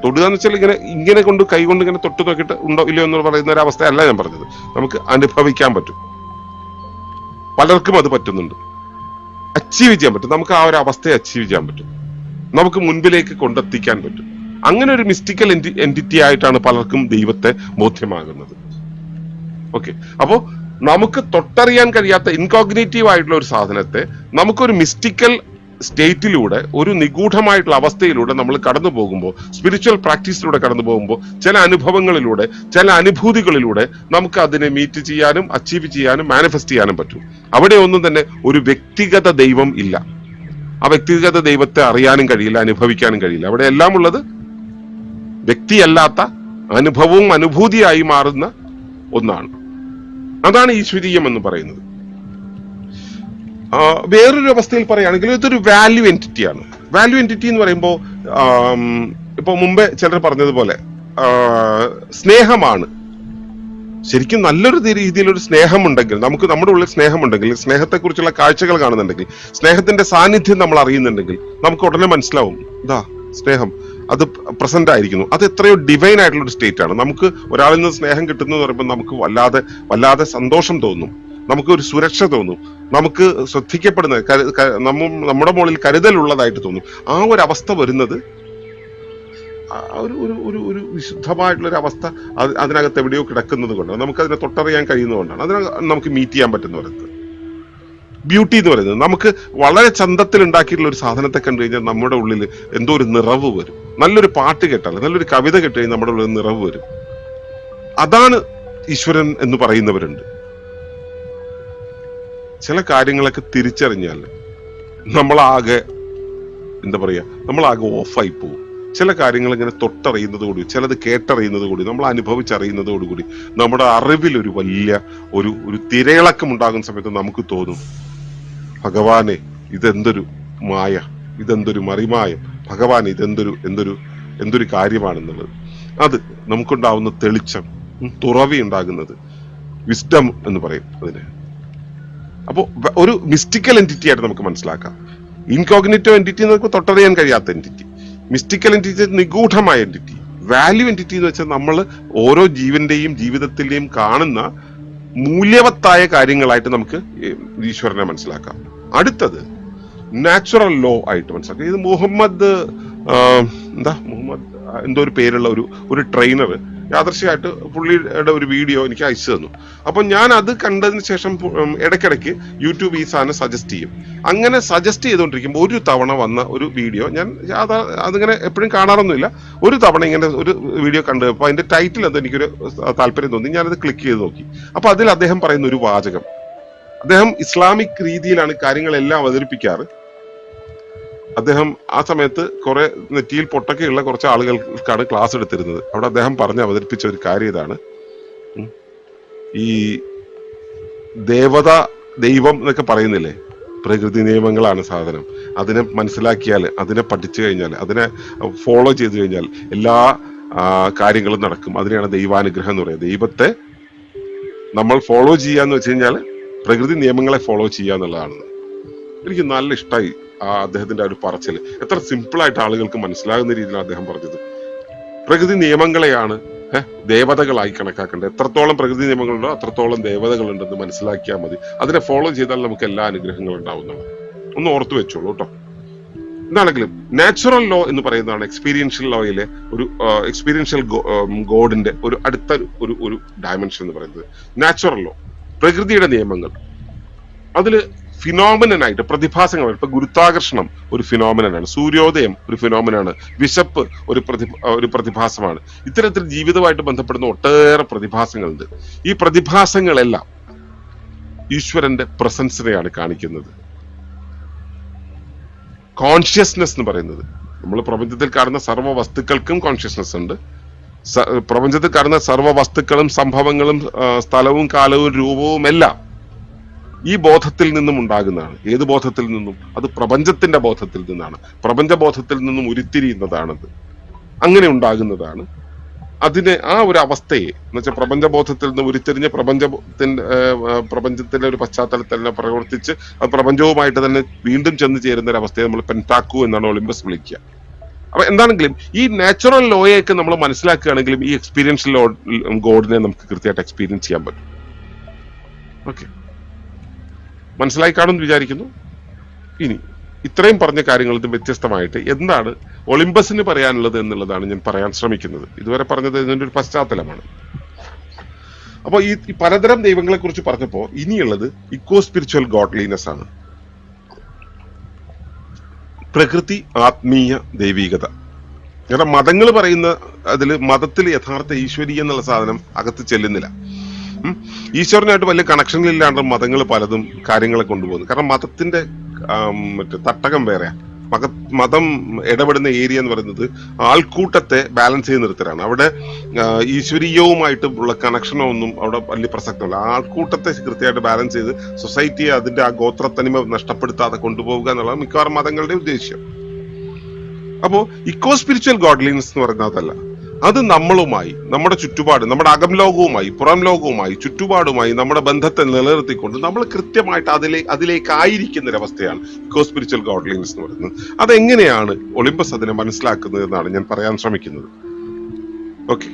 തൊടുക എന്ന് വെച്ചാൽ ഇങ്ങനെ കൊണ്ട് കൈ കൊണ്ട് ഇങ്ങനെ തൊട്ട് നോക്കിയിട്ട് ഉണ്ടോ ഇല്ലയോ എന്ന് പറയുന്ന ഒരു അവസ്ഥയല്ല ഞാൻ പറഞ്ഞത്. നമുക്ക് അനുഭവിക്കാൻ പറ്റും, പലർക്കും അത് പറ്റുന്നുണ്ട്. അച്ചീവ് ചെയ്യാൻ പറ്റും, നമുക്ക് ആ ഒരു അവസ്ഥയെ അച്ചീവ് ചെയ്യാൻ പറ്റും, നമുക്ക് മുൻപിലേക്ക് കൊണ്ടെത്തിക്കാൻ പറ്റും. അങ്ങനെ ഒരു മിസ്റ്റിക്കൽ എൻറ്റിറ്റി ആയിട്ടാണ് പലർക്കും ദൈവത്തെ ബോധ്യമാകുന്നത്. ഓക്കെ, അപ്പോ നമുക്ക് തൊട്ടറിയാൻ കഴിയാത്ത ഇൻകോഗ്നേറ്റീവ് ആയിട്ടുള്ള ഒരു സാധനത്തെ നമുക്കൊരു മിസ്റ്റിക്കൽ സ്റ്റേറ്റിലൂടെ, ഒരു നിഗൂഢമായിട്ടുള്ള അവസ്ഥയിലൂടെ നമ്മൾ കടന്നു പോകുമ്പോൾ, സ്പിരിച്വൽ പ്രാക്ടീസിലൂടെ കടന്നു പോകുമ്പോൾ, ചില അനുഭവങ്ങളിലൂടെ, ചില അനുഭൂതികളിലൂടെ നമുക്ക് അതിനെ മീറ്റ് ചെയ്യാനും അച്ചീവ് ചെയ്യാനും മാനിഫെസ്റ്റ് ചെയ്യാനും പറ്റും. അവിടെ ഒന്നും തന്നെ ഒരു വ്യക്തിഗത ദൈവം ഇല്ല. ആ വ്യക്തിഗത ദൈവത്തെ അറിയാനും കഴിയില്ല, അനുഭവിക്കാനും കഴിയില്ല. അവിടെ എല്ലാം ഉള്ളത് വ്യക്തിയല്ലാത്ത അനുഭവവും അനുഭൂതിയായി മാറുന്ന ഒന്നാണ്. അതാണ് ഈശ്വരീയം എന്ന് പറയുന്നത്. വേറൊരു അവസ്ഥയിൽ പറയുകയാണെങ്കിൽ ഇതൊരു വാല്യൂ എൻറ്റിറ്റിയാണ്. വാല്യൂ എൻറ്റിറ്റി എന്ന് പറയുമ്പോൾ ഇപ്പൊ മുമ്പേ ചിലർ പറഞ്ഞതുപോലെ സ്നേഹമാണ്. ശരിക്കും നല്ലൊരു രീതിയിലൊരു സ്നേഹമുണ്ടെങ്കിൽ, നമുക്ക് നമ്മുടെ ഉള്ളിൽ സ്നേഹമുണ്ടെങ്കിൽ, സ്നേഹത്തെക്കുറിച്ചുള്ള കാഴ്ചകൾ കാണുന്നുണ്ടെങ്കിൽ, സ്നേഹത്തിന്റെ സാന്നിധ്യം നമ്മൾ അറിയുന്നുണ്ടെങ്കിൽ നമുക്ക് ഉടനെ മനസ്സിലാവും ഇതാ സ്നേഹം, അത് പ്രസന്റ് ആയിരിക്കുന്നു. അത് എത്രയോ ഡിവൈൻ ആയിട്ടുള്ള ഒരു സ്റ്റേറ്റ് ആണ്. നമുക്ക് ഒരാളിൽ നിന്ന് സ്നേഹം കിട്ടുന്നു എന്ന് പറയുമ്പോൾ നമുക്ക് വല്ലാതെ സന്തോഷം തോന്നും, നമുക്ക് ഒരു സുരക്ഷ തോന്നും, നമുക്ക് ശ്രദ്ധിക്കപ്പെടുന്ന നമ്മുടെ മുകളിൽ കരുതലുള്ളതായിട്ട് തോന്നും. ആ ഒരു അവസ്ഥ വരുന്നത് ഒരു വിശുദ്ധമായിട്ടുള്ള ഒരു അവസ്ഥ അതിനകത്ത് എവിടെയോ കിടക്കുന്നത് കൊണ്ടാണ്, നമുക്ക് അതിനെ തൊട്ടറിയാൻ കഴിയുന്നതുകൊണ്ടാണ്, അതിനെ നമുക്ക് മീറ്റ് ചെയ്യാൻ പറ്റുന്നവർക്ക്. ബ്യൂട്ടി എന്ന് പറയുന്നത്, നമുക്ക് വളരെ ചന്തത്തിൽ ഉണ്ടാക്കിയിട്ടുള്ള ഒരു സാധനത്തെ കണ്ടു കഴിഞ്ഞാൽ നമ്മുടെ ഉള്ളിൽ എന്തോ ഒരു നിറവ് വരും. നല്ലൊരു പാട്ട് കേട്ടാൽ, നല്ലൊരു കവിത കേട്ട് കഴിഞ്ഞാൽ നമ്മുടെ ഉള്ളിൽ നിറവ് വരും. അതാണ് ഈശ്വരൻ എന്ന് പറയുന്നവരുണ്ട്. ചില കാര്യങ്ങളൊക്കെ തിരിച്ചറിഞ്ഞാൽ നമ്മളാകെ ഓഫായി പോകും. ചില കാര്യങ്ങൾ ഇങ്ങനെ തൊട്ടറിയുന്നതോടുകൂടി, ചിലത് കേട്ടറിയുന്നതോടുകൂടി, നമ്മൾ അനുഭവിച്ചറിയുന്നതോടുകൂടി നമ്മുടെ അറിവിൽ ഒരു വലിയ ഒരു തിരയിളക്കം ഉണ്ടാകുന്ന സമയത്ത് നമുക്ക് തോന്നും, ഭഗവാനെ ഇതെന്തൊരു മായ, ഇതെന്തൊരു മറിമായം, ഭഗവാൻ എന്തൊരു കാര്യമാണെന്നുള്ളത്. അത് നമുക്കുണ്ടാവുന്ന തെളിച്ചം, തുറവി ഉണ്ടാകുന്നത് വിസ്ഡം എന്ന് പറയും അതിന്. അപ്പോൾ ഒരു മിസ്റ്റിക്കൽ എൻറ്റിറ്റി ആയിട്ട് നമുക്ക് മനസ്സിലാക്കാം. ഇൻകോഗ്നേറ്റീവ് എൻറ്റിറ്റി നമുക്ക് തൊട്ടറിയാൻ കഴിയാത്ത എൻറ്റിറ്റി, മിസ്റ്റിക്കൽ എൻറ്റിറ്റി നിഗൂഢമായ എൻറ്റിറ്റി. വാല്യൂ എൻറ്റിറ്റി എന്ന് വെച്ചാൽ നമ്മൾ ഓരോ ജീവന്റെയും ജീവിതത്തിലെയും കാണുന്ന മൂല്യവത്തായ കാര്യങ്ങളായിട്ട് നമുക്ക് ഈശ്വരനെ മനസ്സിലാക്കാം. അടുത്തത് നാച്ചുറൽ ലോ ആയിട്ട് മനസ്സിലാക്കാം. ഇത് മുഹമ്മദ് എന്തോ ഒരു പേരുള്ള ഒരു ട്രെയിനർ യാദൃശ്യമായിട്ട് പുള്ളിയുടെ ഒരു വീഡിയോ എനിക്ക് അയച്ചു തന്നു. അപ്പൊ ഞാൻ അത് കണ്ടതിന് ശേഷം ഇടയ്ക്കിടയ്ക്ക് യൂട്യൂബ് ഈ സാധനം സജസ്റ്റ് ചെയ്യും. അങ്ങനെ സജസ്റ്റ് ചെയ്തുകൊണ്ടിരിക്കുമ്പോൾ ഒരു തവണ വന്ന ഒരു വീഡിയോ, ഞാൻ അതിങ്ങനെ എപ്പോഴും കാണാറൊന്നുമില്ല, ഒരു തവണ ഇങ്ങനെ ഒരു വീഡിയോ കണ്ടു. അപ്പൊ അതിന്റെ ടൈറ്റിൽ അത് എനിക്കൊരു താല്പര്യം തോന്നി, ഞാനത് ക്ലിക്ക് ചെയ്ത് നോക്കി. അപ്പൊ അതിൽ അദ്ദേഹം പറയുന്ന ഒരു വാചകം, അദ്ദേഹം ഇസ്ലാമിക് രീതിയിലാണ് കാര്യങ്ങളെല്ലാം അവതരിപ്പിക്കാറ്. അദ്ദേഹം ആ സമയത്ത് കുറെ നെറ്റിയിൽ പൊട്ടൊക്കെയുള്ള കുറച്ച് ആളുകൾക്കാണ് ക്ലാസ് എടുത്തിരുന്നത്. അവിടെ അദ്ദേഹം പറഞ്ഞ് അവതരിപ്പിച്ച ഒരു കാര്യം ഇതാണ്, ഈ ദൈവം എന്നൊക്കെ പറയുന്നില്ലേ, പ്രകൃതി നിയമങ്ങളാണ് സാധനം. അതിനെ മനസ്സിലാക്കിയാൽ, അതിനെ പഠിച്ചു കഴിഞ്ഞാൽ, അതിനെ ഫോളോ ചെയ്തു കഴിഞ്ഞാൽ എല്ലാ കാര്യങ്ങളും നടക്കും. അതിനെയാണ് ദൈവാനുഗ്രഹം എന്ന് പറയുന്നത്. ദൈവത്തെ നമ്മൾ ഫോളോ ചെയ്യാന്ന് വെച്ച് കഴിഞ്ഞാൽ പ്രകൃതി നിയമങ്ങളെ ഫോളോ ചെയ്യുക എന്നുള്ളതാണ്. എനിക്ക് നല്ല ഇഷ്ടമായി അദ്ദേഹത്തിന്റെ ആ ഒരു പറച്ചില്. എത്ര സിമ്പിളായിട്ട് ആളുകൾക്ക് മനസ്സിലാകുന്ന രീതിയിലാണ് അദ്ദേഹം പറഞ്ഞത്. പ്രകൃതി നിയമങ്ങളെയാണ് ദേവതകളായി കണക്കാക്കേണ്ടത്. എത്രത്തോളം പ്രകൃതി നിയമങ്ങളുണ്ടോ അത്രത്തോളം ദേവതകളുണ്ടെന്ന് മനസ്സിലാക്കിയാൽ മതി. അതിനെ ഫോളോ ചെയ്താൽ നമുക്ക് എല്ലാ അനുഗ്രഹങ്ങളും ഉണ്ടാവുന്നതാണ്. ഒന്ന് ഓർത്തു വെച്ചോളൂ കേട്ടോ. എന്താണെങ്കിലും നാച്ചുറൽ ലോ എന്ന് പറയുന്നതാണ് എക്സ്പീരിയൻഷ്യൽ ലോയിലെ ഒരു എക്സ്പീരിയൻഷ്യൽ ഗോഡിന്റെ ഒരു അടുത്ത ഒരു ഡയമെൻഷൻ എന്ന് പറയുന്നത്. നാച്ചുറൽ ലോ, പ്രകൃതിയുടെ നിയമങ്ങൾ, അതില് ഫിനോമിനനായിട്ട് പ്രതിഭാസങ്ങൾ. ഇപ്പൊ ഗുരുത്വാകർഷണം ഒരു ഫിനോമിനാണ്, സൂര്യോദയം ഒരു ഫിനോമിനാണ്, വിശപ്പ് ഒരു പ്രതിഭാസമാണ്. ഇത്തരത്തിൽ ജീവിതമായിട്ട് ബന്ധപ്പെടുന്ന ഒട്ടേറെ പ്രതിഭാസങ്ങളുണ്ട്. ഈ പ്രതിഭാസങ്ങളെല്ലാം ഈശ്വരന്റെ പ്രസൻസിനെയാണ് കാണിക്കുന്നത്. കോൺഷ്യസ്നെസ് എന്ന് പറയുന്നത്, നമ്മൾ പ്രപഞ്ചത്തിൽ കാണുന്ന സർവ്വ വസ്തുക്കൾക്കും കോൺഷ്യസ്നെസ് ഉണ്ട്. പ്രപഞ്ചത്തിൽ കാണുന്ന സർവ്വ വസ്തുക്കളും സംഭവങ്ങളും സ്ഥലവും കാലവും രൂപവും എല്ലാം ഈ ബോധത്തിൽ നിന്നും ഉണ്ടാകുന്നതാണ്. ഏത് ബോധത്തിൽ നിന്നും? അത് പ്രപഞ്ചത്തിന്റെ ബോധത്തിൽ നിന്നാണ്. പ്രപഞ്ചബോധത്തിൽ നിന്നും ഉരുത്തിരിയുന്നതാണത്. അങ്ങനെ ഉണ്ടാകുന്നതാണ്. അതിനെ ആ ഒരു അവസ്ഥയെ എന്ന് വെച്ചാൽ പ്രപഞ്ചബോധത്തിൽ നിന്ന് ഉരുത്തിരിഞ്ഞ് പ്രപഞ്ചത്തിന്റെ ഒരു പശ്ചാത്തലത്തിൽ തന്നെ പ്രവർത്തിച്ച് അത് പ്രപഞ്ചവുമായിട്ട് തന്നെ വീണ്ടും ചെന്ന് ചേരുന്ന ഒരു അവസ്ഥയെ നമ്മൾ പെന്റാക്കു എന്നാണ് ഒളിമ്പസ് വിളിക്കുക. അപ്പൊ എന്താണെങ്കിലും ഈ നാച്ചുറൽ ലോയൊക്കെ നമ്മൾ മനസ്സിലാക്കുകയാണെങ്കിലും ഈ എക്സ്പീരിയൻഷ്യൽ ഗോഡിനെ നമുക്ക് കൃത്യമായിട്ട് എക്സ്പീരിയൻസ് ചെയ്യാൻ പറ്റും. ഓക്കെ, മനസ്സിലായി കാണുമെന്ന് വിചാരിക്കുന്നു. ഇനി ഇത്രയും പറഞ്ഞ കാര്യങ്ങളിൽ നിന്ന് വ്യത്യസ്തമായിട്ട് എന്താണ് ഒളിമ്പസിന് പറയാനുള്ളത് എന്നുള്ളതാണ് ഞാൻ പറയാൻ ശ്രമിക്കുന്നത്. ഇതുവരെ പറഞ്ഞത് ഇതിന്റെ ഒരു പശ്ചാത്തലമാണ്. അപ്പൊ ഈ പലതരം ദൈവങ്ങളെ കുറിച്ച് പറഞ്ഞപ്പോ ഇനിയുള്ളത് ഇക്കോ സ്പിരിച്വൽ ഗോഡ്ലിനെസ് ആണ്. പ്രകൃതി, ആത്മീയ ദൈവീകത. കാരണം മതങ്ങൾ പറയുന്ന അതിൽ മതത്തിൽ യഥാർത്ഥ ഈശ്വരീയ എന്നുള്ള സാധനം അകത്ത് ചെല്ലുന്നില്ല. ഈശ്വരനായിട്ട് വലിയ കണക്ഷനിലില്ലാണ്ട് മതങ്ങൾ പലതും കാര്യങ്ങളെ കൊണ്ടുപോകുന്നു. കാരണം മതത്തിന്റെ തട്ടകം വേറെയാ. മതം ഇടപെടുന്ന ഏരിയ എന്ന് പറയുന്നത് ആൾക്കൂട്ടത്തെ ബാലൻസ് ചെയ്ത് നിർത്തലാണ്. അവിടെ ഈശ്വരീയവുമായിട്ട് ഉള്ള കണക്ഷനോ ഒന്നും അവിടെ വലിയ പ്രസക്തമല്ല. ആൾക്കൂട്ടത്തെ കൃത്യമായിട്ട് ബാലൻസ് ചെയ്ത് സൊസൈറ്റിയെ അതിന്റെ ആ ഗോത്രത്തനിമ നഷ്ടപ്പെടുത്താതെ കൊണ്ടുപോവുക എന്നുള്ളത് മിക്കവാറും മതങ്ങളുടെ ഉദ്ദേശ്യം. അപ്പോ ഇക്കോ സ്പിരിച്വൽ ഗോഡ്ലിനെസ് എന്ന് പറയുന്നത് അതല്ല. അത് നമ്മളുമായി, നമ്മുടെ ചുറ്റുപാട്, നമ്മുടെ അകം ലോകവുമായി, പുറം ലോകവുമായി, ചുറ്റുപാടുമായി നമ്മുടെ ബന്ധത്തെ നിലനിർത്തിക്കൊണ്ട് നമ്മൾ കൃത്യമായിട്ട് അതിലേക്കായിരിക്കുന്ന ഒരവസ്ഥയാണ് ഇക്കോ സ്പിരിച്വൽ ഗോഡ്ലിനെസ് എന്ന് പറയുന്നത്. അതെങ്ങനെയാണ് ഒളിമ്പസ് അതിനെ മനസ്സിലാക്കുന്നത് എന്നാണ് ഞാൻ പറയാൻ ശ്രമിക്കുന്നത്. ഓക്കെ,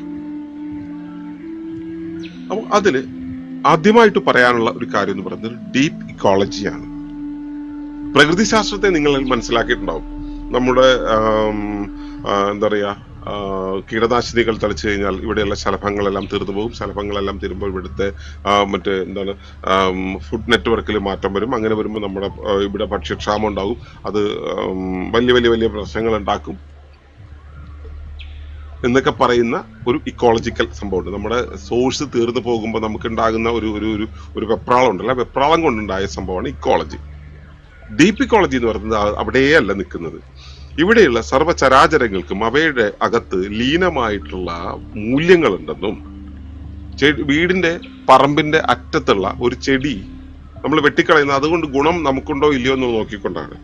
അപ്പൊ അതില് ആദ്യമായിട്ട് പറയാനുള്ള ഒരു കാര്യം എന്ന് പറയുന്നത് ഡീപ്പ് ഇക്കോളജിയാണ്. പ്രകൃതി ശാസ്ത്രത്തെ നിങ്ങൾ മനസ്സിലാക്കിയിട്ടുണ്ടാവും. നമ്മുടെ എന്താ പറയാ, കീടനാശിനികൾ തളിച്ചു കഴിഞ്ഞാൽ ഇവിടെയുള്ള ശലഭങ്ങളെല്ലാം തീർന്നു പോകും. ശലഭങ്ങളെല്ലാം തീരുമ്പോൾ ഇവിടുത്തെ ഫുഡ് നെറ്റ്വർക്കിൽ മാറ്റം വരും. അങ്ങനെ വരുമ്പോൾ നമ്മുടെ ഇവിടെ ഭക്ഷ്യക്ഷാമം ഉണ്ടാകും. അത് വലിയ വലിയ വലിയ പ്രശ്നങ്ങൾ ഉണ്ടാക്കും എന്നൊക്കെ പറയുന്ന ഒരു ഇക്കോളജിക്കൽ സംഭവമുണ്ട്. നമ്മുടെ സോഴ്സ് തീർന്നു പോകുമ്പോൾ നമുക്ക് ഉണ്ടാകുന്ന ഒരു വെപ്രാളം ഉണ്ടല്ലോ, വെപ്രാളം കൊണ്ടുണ്ടായ സംഭവമാണ് ഇക്കോളജി. ഡീപ്പ് ഇക്കോളജി എന്ന് പറയുന്നത് അവിടെയല്ല നിൽക്കുന്നത്. ഇവിടെയുള്ള സർവ്വചരാചരങ്ങൾക്കും അവയുടെ അകത്ത് ലീനമായിട്ടുള്ള മൂല്യങ്ങളുണ്ടെന്നും വീടിന്റെ പറമ്പിന്റെ അറ്റത്തുള്ള ഒരു ചെടി നമ്മൾ വെട്ടിക്കളയുന്ന അതുകൊണ്ട് ഗുണം നമുക്കുണ്ടോ ഇല്ലയോ എന്ന് നോക്കിക്കൊണ്ടാണ്.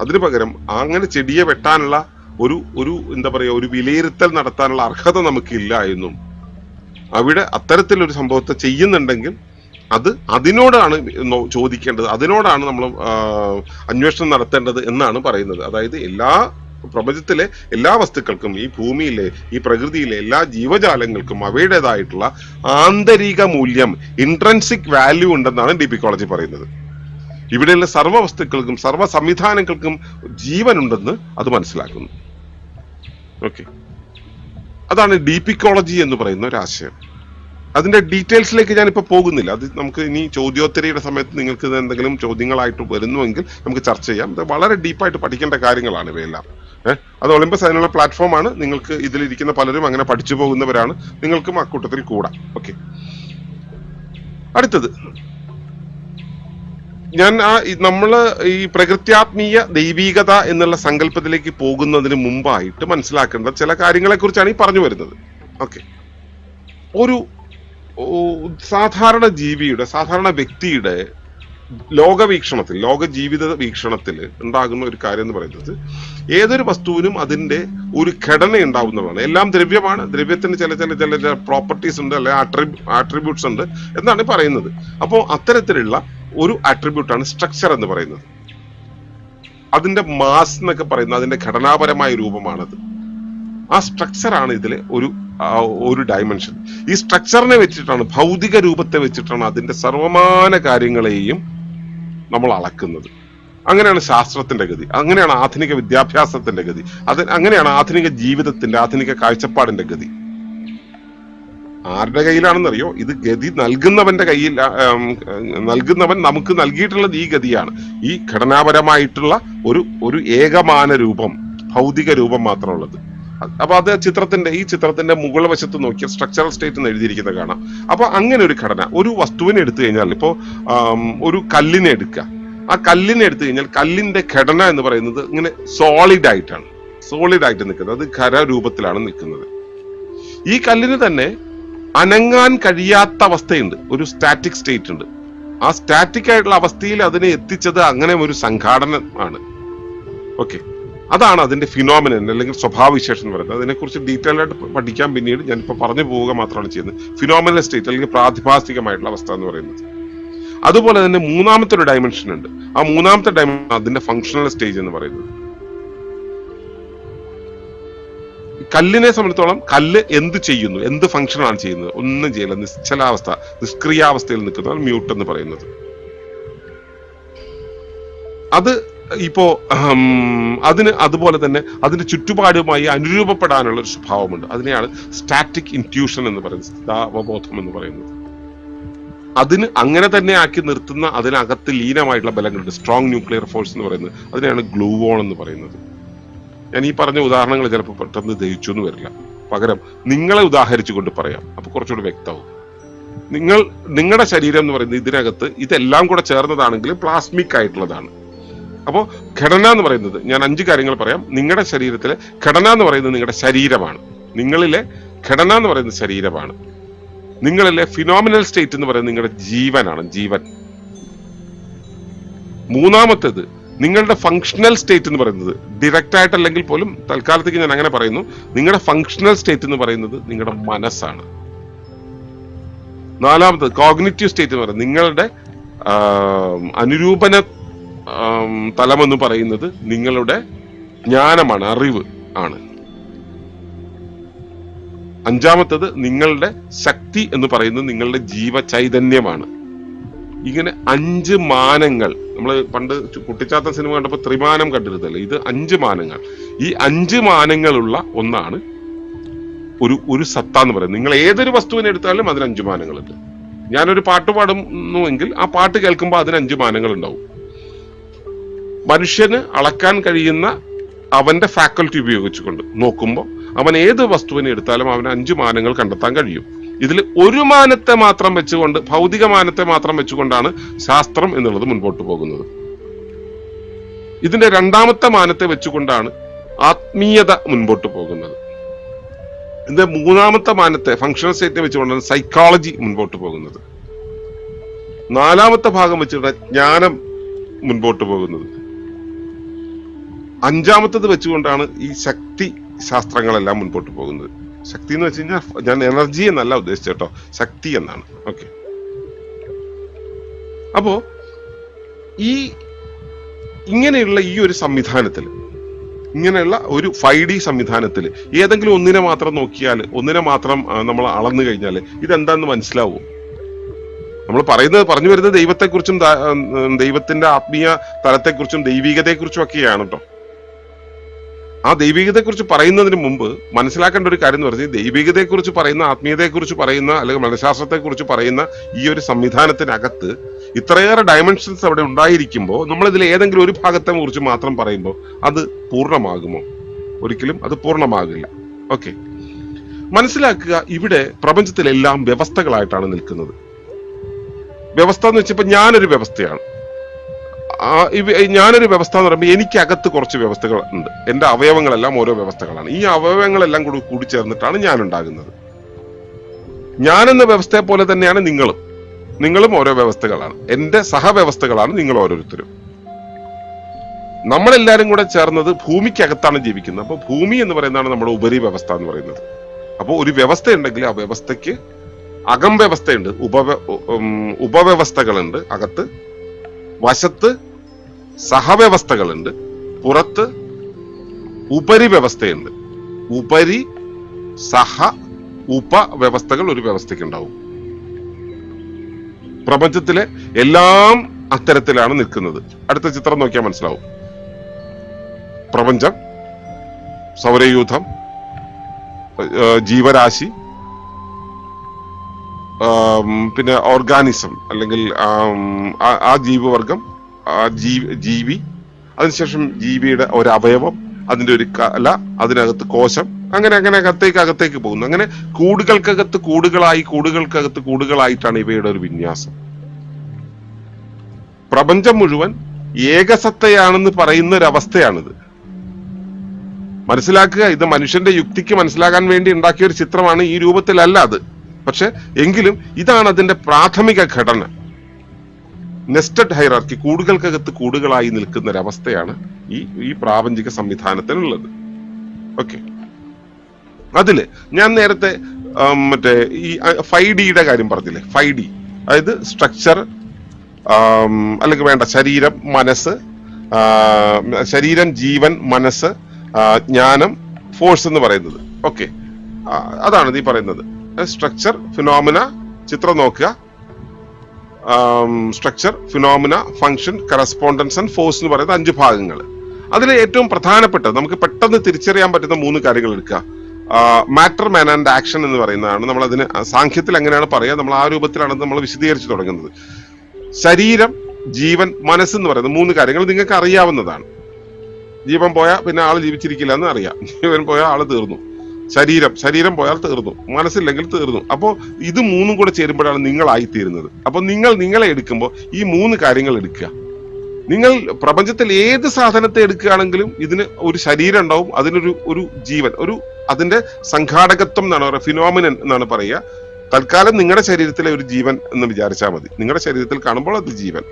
അതിനു പകരം അങ്ങനെ ചെടിയെ വെട്ടാനുള്ള ഒരു എന്താ പറയാ ഒരു വിലയിരുത്തൽ നടത്താനുള്ള അർഹത നമുക്കില്ല എന്നും അവിടെ അത്തരത്തിലൊരു സംഭവത്തെ ചെയ്യുന്നുണ്ടെങ്കിൽ അതിനോടാണ് ചോദിക്കേണ്ടത്, അതിനോടാണ് നമ്മൾ അന്വേഷണം നടത്തേണ്ടത് എന്നാണ് പറയുന്നത്. അതായത് പ്രപഞ്ചത്തിലെ എല്ലാ വസ്തുക്കൾക്കും, ഈ ഭൂമിയിലെ, ഈ പ്രകൃതിയിലെ എല്ലാ ജീവജാലങ്ങൾക്കും അവയുടേതായിട്ടുള്ള ആന്തരിക മൂല്യം, ഇൻട്രൻസിക് വാല്യൂ ഉണ്ടെന്നാണ് ഡീപ്പ് ഇക്കോളജി പറയുന്നത്. ഇവിടെയുള്ള സർവ്വ വസ്തുക്കൾക്കും സർവ്വ സംവിധാനങ്ങൾക്കും ജീവനുണ്ടെന്ന് അത് മനസ്സിലാക്കുന്നു. ഓക്കെ, അതാണ് ഡീപ്പ് ഇക്കോളജി എന്ന് പറയുന്ന ഒരു ആശയം. അതിന്റെ ഡീറ്റെയിൽസിലേക്ക് ഞാനിപ്പോൾ പോകുന്നില്ല. അത് നമുക്ക് ഇനി ചോദ്യോത്തരയുടെ സമയത്ത് നിങ്ങൾക്ക് എന്തെങ്കിലും ചോദ്യങ്ങളായിട്ട് വരുന്നുവെങ്കിൽ നമുക്ക് ചർച്ച ചെയ്യാം. ഇത് വളരെ ഡീപ്പായിട്ട് പഠിക്കേണ്ട കാര്യങ്ങളാണ് ഇവയെല്ലാം. അത് ഒളിമ്പസ് അതിനുള്ള പ്ലാറ്റ്ഫോമാണ്. നിങ്ങൾക്ക് ഇതിലിരിക്കുന്ന പലരും അങ്ങനെ പഠിച്ചു പോകുന്നവരാണ്. നിങ്ങൾക്കും അക്കൂട്ടത്തിൽ കൂടാം. ഓക്കെ, അടുത്തത് ഞാൻ നമ്മള് ഈ പ്രകൃത്യാത്മീയ ദൈവീകത എന്നുള്ള സങ്കല്പത്തിലേക്ക് പോകുന്നതിന് മുമ്പായിട്ട് മനസ്സിലാക്കേണ്ട ചില കാര്യങ്ങളെ കുറിച്ചാണ് ഈ പറഞ്ഞു വരുന്നത്. ഓക്കെ, ഒരു സാധാരണ ജീവിയുടെ, സാധാരണ വ്യക്തിയുടെ ലോകവീക്ഷണത്തിൽ, ലോക ജീവിത വീക്ഷണത്തിൽ ഉണ്ടാകുന്ന ഒരു കാര്യം എന്ന് പറയുന്നത് ഏതൊരു വസ്തുവിനും അതിന്റെ ഒരു ഘടന ഉണ്ടാവുന്നതാണ്. എല്ലാം ദ്രവ്യമാണ്, ദ്രവ്യത്തിന് ചില പ്രോപ്പർട്ടീസ് ഉണ്ട്, അല്ലെ ആട്രിബ്യൂട്ട്സ് ഉണ്ട് എന്നാണ് പറയുന്നത്. അപ്പോൾ അത്തരത്തിലുള്ള ഒരു ആട്രിബ്യൂട്ടാണ് സ്ട്രക്ചർ എന്ന് പറയുന്നത്. അതിന്റെ മാസ് എന്നൊക്കെ പറയുന്നത് അതിന്റെ ഘടനാപരമായ രൂപമാണത്. ആ സ്ട്രക്ചറാണ് ഇതിലെ ഒരു ഒരു ഡയമെൻഷൻ. ഈ സ്ട്രക്ചറിനെ വെച്ചിട്ടാണ്, ഭൗതിക രൂപത്തെ വെച്ചിട്ടാണ് അതിന്റെ സർവമാന കാര്യങ്ങളെയും നമ്മൾ അളക്കുന്നത്. അങ്ങനെയാണ് ശാസ്ത്രത്തിന്റെ ഗതി, അങ്ങനെയാണ് ആധുനിക വിദ്യാഭ്യാസത്തിന്റെ ഗതി, അങ്ങനെയാണ് ആധുനിക ജീവിതത്തിന്റെ, ആധുനിക കാഴ്ചപ്പാടിന്റെ ഗതി. ആരുടെ കയ്യിലാണെന്നറിയോ? ഇത് ഗതി നൽകുന്നവന്റെ കയ്യിൽ, നൽകുന്നവൻ നമുക്ക് നൽകിയിട്ടുള്ളത് ഈ ഗതിയാണ്. ഈ ഘടനാപരമായിട്ടുള്ള ഒരു ഏകമാന രൂപം, ഭൗതിക രൂപം മാത്രമുള്ളത്. അപ്പൊ അത് ഈ ചിത്രത്തിന്റെ മുകൾ വശത്ത് നോക്കിയാൽ സ്ട്രക്ചറൽ സ്റ്റേറ്റ് എന്ന് എഴുതിയിരിക്കുന്നത് കാണാം. അപ്പൊ അങ്ങനെ ഒരു ഘടന, ഒരു വസ്തുവിനെ എടുത്തു കഴിഞ്ഞാൽ, ഇപ്പോ ഒരു കല്ലിനെ എടുക്കുക, ആ കല്ലിനെ എടുത്തു കഴിഞ്ഞാൽ കല്ലിന്റെ ഘടന എന്ന് പറയുന്നത് ഇങ്ങനെ സോളിഡ് ആയിട്ട് നിൽക്കുന്നത്, അത് ഖരരൂപത്തിലാണ് നിൽക്കുന്നത്. ഈ കല്ലിന് തന്നെ അനങ്ങാൻ കഴിയാത്ത അവസ്ഥയുണ്ട്, ഒരു സ്റ്റാറ്റിക് സ്റ്റേറ്റ് ഉണ്ട്. ആ സ്റ്റാറ്റിക് ആയിട്ടുള്ള അവസ്ഥയിൽ അതിനെ എത്തിച്ചത് അങ്ങനെ ഒരു സംഘാടനമാണ്. ഓക്കെ, അതാണ് അതിന്റെ ഫിനോമിനൻ അല്ലെങ്കിൽ സ്വഭാവവിശേഷം എന്ന് പറയുന്നത്. അതിനെക്കുറിച്ച് ഡീറ്റെയിൽ ആയിട്ട് പഠിക്കാൻ പിന്നീട് ഞാനിപ്പോൾ പറഞ്ഞു പോവുക മാത്രമാണ് ചെയ്യുന്നത്. ഫിനോമിനൽ സ്റ്റേറ്റ് അല്ലെങ്കിൽ പ്രാതിഭാസികമായിട്ടുള്ള അവസ്ഥ എന്ന് പറയുന്നത്. അതുപോലെ തന്നെ മൂന്നാമത്തെ ഒരു ഡയമെൻഷൻ ഉണ്ട്. ആ മൂന്നാമത്തെ ഡയമെൻഷൻ അതിന്റെ ഫങ്ഷണൽ സ്റ്റേജ് എന്ന് പറയുന്നത്. കല്ലിനെ സംബന്ധിച്ചോളം കല്ല് എന്ത് ചെയ്യുന്നു, എന്ത് ഫംഗ്ഷനാണ് ചെയ്യുന്നത്? ഒന്നും ചെയ്യില്ല, നിശ്ചലാവസ്ഥ, നിഷ്ക്രിയാവസ്ഥയിൽ നിൽക്കുന്ന മ്യൂട്ട് എന്ന് പറയുന്നത്. അത് ഇപ്പോ അതുപോലെ തന്നെ അതിന്റെ ചുറ്റുപാടുമായി അനുരൂപപ്പെടാനുള്ള ഒരു സ്വഭാവമുണ്ട്. അതിനെയാണ് സ്റ്റാറ്റിക് ഇൻറ്റ്യൂഷൻ എന്ന് പറയുന്നത്, അവബോധം എന്ന് പറയുന്നത്. അതിന് അങ്ങനെ തന്നെ ആക്കി നിർത്തുന്ന അതിനകത്ത് ലീനമായിട്ടുള്ള ബലങ്ങളുണ്ട്, സ്ട്രോങ് ന്യൂക്ലിയർ ഫോഴ്സ് എന്ന് പറയുന്നത്. അതിനെയാണ് ഗ്ലൂവോൺ എന്ന് പറയുന്നത്. ഞാൻ ഈ പറഞ്ഞ ഉദാഹരണങ്ങൾ ചിലപ്പോൾ പെട്ടെന്ന് ദഹിച്ചു എന്ന് വരില്ല, പകരം നിങ്ങളെ ഉദാഹരിച്ചുകൊണ്ട് പറയാം, അപ്പൊ കുറച്ചുകൂടി വ്യക്തമാവും. നിങ്ങളുടെ ശരീരം എന്ന് പറയുന്നത് ഇതിനകത്ത് ഇതെല്ലാം കൂടെ ചേർന്നതാണെങ്കിലും പ്ലാസ്മിക് ആയിട്ടുള്ളതാണ്. അപ്പോൾ ഘടന എന്ന് പറയുന്നത്, ഞാൻ 5 കാര്യങ്ങൾ പറയാം. നിങ്ങളുടെ ശരീരത്തിലെ ഘടന എന്ന് പറയുന്നത് നിങ്ങളുടെ ശരീരമാണ്. നിങ്ങളിലെ ഘടന എന്ന് പറയുന്നത് ശരീരമാണ്. നിങ്ങളിലെ ഫിനോമിനൽ സ്റ്റേറ്റ് എന്ന് പറയുന്നത് നിങ്ങളുടെ ജീവനാണ്, ജീവൻ. മൂന്നാമത്തേത് നിങ്ങളുടെ ഫങ്ഷണൽ സ്റ്റേറ്റ് എന്ന് പറയുന്നത്, ഡയറക്റ്റ് ആയിട്ടല്ലെങ്കിൽ പോലും തൽക്കാലത്തേക്ക് ഞാൻ അങ്ങനെ പറയുന്നു, നിങ്ങളുടെ ഫങ്ഷണൽ സ്റ്റേറ്റ് എന്ന് പറയുന്നത് നിങ്ങളുടെ മനസ്സാണ്. നാലാമത്തത് കോഗ്നിറ്റീവ് സ്റ്റേറ്റ് എന്ന് പറയുന്നത് നിങ്ങളുടെ അനുരൂപന തലമെന്ന് പറയുന്നത് നിങ്ങളുടെ ജ്ഞാനമാണ്, അറിവ് ആണ്. അഞ്ചാമത്തത് നിങ്ങളുടെ ശക്തി എന്ന് പറയുന്നത് നിങ്ങളുടെ ജീവചൈതന്യമാണ്. ഇങ്ങനെ 5 മാനങ്ങൾ. നമ്മൾ പണ്ട് കുട്ടിച്ചാത്തൻ സിനിമ കണ്ടപ്പോൾ ത്രിമാനം കണ്ടിരുന്നല്ലേ, ഇത് 5 മാനങ്ങൾ. ഈ 5 മാനങ്ങളുള്ള ഒന്നാണ് ഒരു സത്ത എന്ന് പറയുന്നത്. നിങ്ങൾ ഏതൊരു വസ്തുവിനെ എടുത്താലും അതിന് 5 മാനങ്ങളുണ്ട്. ഞാനൊരു പാട്ട് പാടുന്നുവെങ്കിൽ ആ പാട്ട് കേൾക്കുമ്പോൾ അതിന് 5 മാനങ്ങൾ ഉണ്ടാവും. മനുഷ്യന് അളക്കാൻ കഴിയുന്ന അവന്റെ ഫാക്കൽറ്റി ഉപയോഗിച്ചുകൊണ്ട് നോക്കുമ്പോൾ അവൻ ഏത് വസ്തുവിനെ എടുത്താലും അവന് 5 മാനങ്ങൾ കണ്ടെത്താൻ കഴിയും. ഇതിൽ ഒരു മാനത്തെ മാത്രം വെച്ചുകൊണ്ട്, ഭൗതിക മാനത്തെ മാത്രം വെച്ചുകൊണ്ടാണ് ശാസ്ത്രം എന്നുള്ളത് മുൻപോട്ട് പോകുന്നത്. ഇതിന്റെ രണ്ടാമത്തെ മാനത്തെ വെച്ചുകൊണ്ടാണ് ആത്മീയത മുൻപോട്ട് പോകുന്നത്. ഇതിന്റെ മൂന്നാമത്തെ മാനത്തെ ഫങ്ഷണൽ സ്റ്റേറ്റിനെ വെച്ചുകൊണ്ടാണ് സൈക്കോളജി മുൻപോട്ട് പോകുന്നത്. നാലാമത്തെ ഭാഗം വെച്ചുകൊണ്ടാണ് ജ്ഞാനം മുൻപോട്ട് പോകുന്നത്. അഞ്ചാമത്തത് വെച്ചുകൊണ്ടാണ് ഈ ശക്തി ശാസ്ത്രങ്ങളെല്ലാം മുൻപോട്ട് പോകുന്നത്. ശക്തി എന്ന് വെച്ച് കഴിഞ്ഞാൽ ഞാൻ എനർജി എന്നല്ല ഉദ്ദേശിച്ചത് കേട്ടോ, ശക്തി എന്നാണ്. ഓക്കെ, അപ്പോ ഇങ്ങനെയുള്ള ഈ ഒരു സംവിധാനത്തിൽ, ഇങ്ങനെയുള്ള ഒരു 5D സംവിധാനത്തിൽ ഏതെങ്കിലും ഒന്നിനെ മാത്രം നോക്കിയാൽ, ഒന്നിനെ മാത്രം നമ്മൾ അളന്നു കഴിഞ്ഞാൽ ഇതെന്താന്ന് മനസ്സിലാവും. നമ്മൾ പറഞ്ഞു വരുന്നത് ദൈവത്തെക്കുറിച്ചും ദൈവത്തിന്റെ ആത്മീയ തലത്തെക്കുറിച്ചും ദൈവികതയെക്കുറിച്ചും ഒക്കെയാണ് കേട്ടോ. ആ ദൈവികതയെക്കുറിച്ച് പറയുന്നതിന് മുമ്പ് മനസ്സിലാക്കേണ്ട ഒരു കാര്യം എന്ന് പറഞ്ഞാൽ, ദൈവികതയെക്കുറിച്ച് പറയുന്ന, ആത്മീയതയെക്കുറിച്ച് പറയുന്ന, അല്ലെങ്കിൽ മനഃശാസ്ത്രത്തെക്കുറിച്ച് പറയുന്ന ഈ ഒരു സംവിധാനത്തിനകത്ത് ഇത്രയേറെ ഡയമെൻഷൻസ് അവിടെ ഉണ്ടായിരിക്കുമ്പോൾ നമ്മൾ ഇതിൽ ഏതെങ്കിലും ഒരു ഭാഗത്തെ കുറിച്ച് മാത്രം പറയുമ്പോൾ അത് പൂർണ്ണമാകുമോ? ഒരിക്കലും അത് പൂർണ്ണമാകില്ല. ഓക്കെ, മനസ്സിലാക്കുക, ഇവിടെ പ്രപഞ്ചത്തിലെല്ലാം വ്യവസ്ഥകളായിട്ടാണ് നിൽക്കുന്നത്. വ്യവസ്ഥ എന്ന് വെച്ചപ്പോ ഞാനൊരു വ്യവസ്ഥയാണ്. ഞാനൊരു വ്യവസ്ഥ എന്ന് പറയുമ്പോൾ എനിക്കകത്ത് കുറച്ച് വ്യവസ്ഥകൾ ഉണ്ട്. എന്റെ അവയവങ്ങളെല്ലാം ഓരോ വ്യവസ്ഥകളാണ്. ഈ അവയവങ്ങളെല്ലാം കൂടി ചേർന്നിട്ടാണ് ഞാൻ ഉണ്ടാകുന്നത്. ഞാനെന്ന വ്യവസ്ഥയെ പോലെ തന്നെയാണ് നിങ്ങളും ഓരോ വ്യവസ്ഥകളാണ്. എന്റെ സഹവ്യവസ്ഥകളാണ് നിങ്ങൾ ഓരോരുത്തരും. നമ്മളെല്ലാരും കൂടെ ചേർന്നത് ഭൂമിക്കകത്താണ് ജീവിക്കുന്നത്. അപ്പൊ ഭൂമി എന്ന് പറയുന്നതാണ് നമ്മുടെ ഉപരി വ്യവസ്ഥ എന്ന് പറയുന്നത്. അപ്പോൾ ഒരു വ്യവസ്ഥ ഉണ്ടെങ്കിൽ ആ വ്യവസ്ഥയ്ക്ക് അകം വ്യവസ്ഥയുണ്ട്, ഉപവ്യവസ്ഥകളുണ്ട്, അകത്ത് വശത്ത് സഹവ്യവസ്ഥകളുണ്ട്, പുറത്ത് ഉപരി വ്യവസ്ഥയുണ്ട്. ഉപരി സഹ ഉപവ്യവസ്ഥകൾ ഒരു വ്യവസ്ഥയ്ക്ക് ഉണ്ടാവും. പ്രപഞ്ചത്തിലെ എല്ലാം അത്തരത്തിലാണ് നിൽക്കുന്നത്. അടുത്ത ചിത്രം നോക്കിയാൽ മനസ്സിലാവും. പ്രപഞ്ചം, സൗരയൂഥം, ജീവരാശി, പിന്നെ ഓർഗാനിസം അല്ലെങ്കിൽ ആ ജീവവർഗം, ജീവി, അതിനുശേഷം ജീവിയുടെ ഒരു അവയവം, അതിന്റെ ഒരു കല, അതിനകത്ത് കോശം, അങ്ങനെ അങ്ങനെ അകത്തേക്ക് പോകുന്നു. അങ്ങനെ കൂടുകൾക്കകത്ത് കൂടുകളായിട്ടാണ് ഇവയുടെ ഒരു വിന്യാസം. പ്രപഞ്ചം മുഴുവൻ ഏകസത്തയാണെന്ന് പറയുന്ന ഒരു അവസ്ഥയാണിത്. മനസ്സിലാക്കുക, ഇത് മനുഷ്യന്റെ യുക്തിക്ക് മനസ്സിലാക്കാൻ വേണ്ടി ഉണ്ടാക്കിയ ഒരു ചിത്രമാണ്. ഈ രൂപത്തിലല്ല അത്. പക്ഷെ എങ്കിലും ഇതാണ് അതിന്റെ പ്രാഥമിക ഘടന. നെസ്റ്റഡ് ഹൈറാർക്കി, കൂടുകൾക്കകത്ത് കൂടുകളായി നിൽക്കുന്ന ഒരവസ്ഥയാണ് ഈ പ്രാപഞ്ചിക സംവിധാനത്തിനുള്ളത്. ഓക്കെ, അതില് ഞാൻ നേരത്തെ മറ്റേ ഈ 5Dയുടെ കാര്യം പറഞ്ഞില്ലേ, 5D, അതായത് സ്ട്രക്ചർ, അല്ലെങ്കിൽ വേണ്ട, ശരീരം, ജീവൻ, മനസ്സ്, ജ്ഞാനം, ഫോഴ്സ് എന്ന് പറയുന്നത്. ഓക്കെ, അതാണ് നീ പറയുന്നത്. സ്ട്രക്ചർ, ഫിനോമിന, ചിത്രം നോക്കുക. Structure, phenomena, function, correspondence and force എന്ന് പറയുന്ന 5 ഭാഗങ്ങൾ. അതിൽ ഏറ്റവും പ്രധാനപ്പെട്ടത് നമുക്ക് പെട്ടെന്ന് തിരിച്ചറിയാൻ പറ്റുന്ന 3 കാര്യങ്ങൾ എടുക്കുക. മാറ്റർ, മാൻ ആൻഡ് ആക്ഷൻ എന്ന് പറയുന്നതാണ്. നമ്മൾ അതിന് സാഖ്യത്തിൽ എങ്ങനെയാണ് പറയുക, നമ്മൾ ആ രൂപത്തിലാണ് നമ്മൾ വിശദീകരിച്ചു തുടങ്ങുന്നത്. ശരീരം, ജീവൻ, മനസ്സ് എന്ന് പറയുന്ന 3 കാര്യങ്ങൾ നിങ്ങൾക്ക് അറിയാവുന്നതാണ്. ജീവൻ പോയാൽ പിന്നെ ആള് ജീവിച്ചിരിക്കില്ല എന്ന് അറിയാം. ജീവൻ പോയാൽ ആള് തീർന്നു. ശരീരം പോയാൽ തീർന്നു, മനസ്സില്ലെങ്കിൽ തീർന്നു. അപ്പോൾ ഇത് 3 കൂടെ ചേരുമ്പോഴാണ് നിങ്ങളായി തീരുന്നത്. അപ്പൊ നിങ്ങളെ എടുക്കുമ്പോൾ ഈ 3 കാര്യങ്ങൾ എടുക്കുക. നിങ്ങൾ പ്രപഞ്ചത്തിൽ ഏത് സാധനത്തെ എടുക്കുകയാണെങ്കിലും ഇതിന് ഒരു ശരീരം ഉണ്ടാവും, അതിനൊരു ജീവൻ, അതിന്റെ സംഘാടകത്വം എന്നാണ് പറയുക, ഫിനോമിനൻ എന്നാണ് പറയുക. തൽക്കാലം നിങ്ങളുടെ ശരീരത്തിലെ ഒരു ജീവൻ എന്ന് വിചാരിച്ചാൽ മതി. നിങ്ങളുടെ ശരീരത്തിൽ കാണുമ്പോൾ അത് ജീവൻ.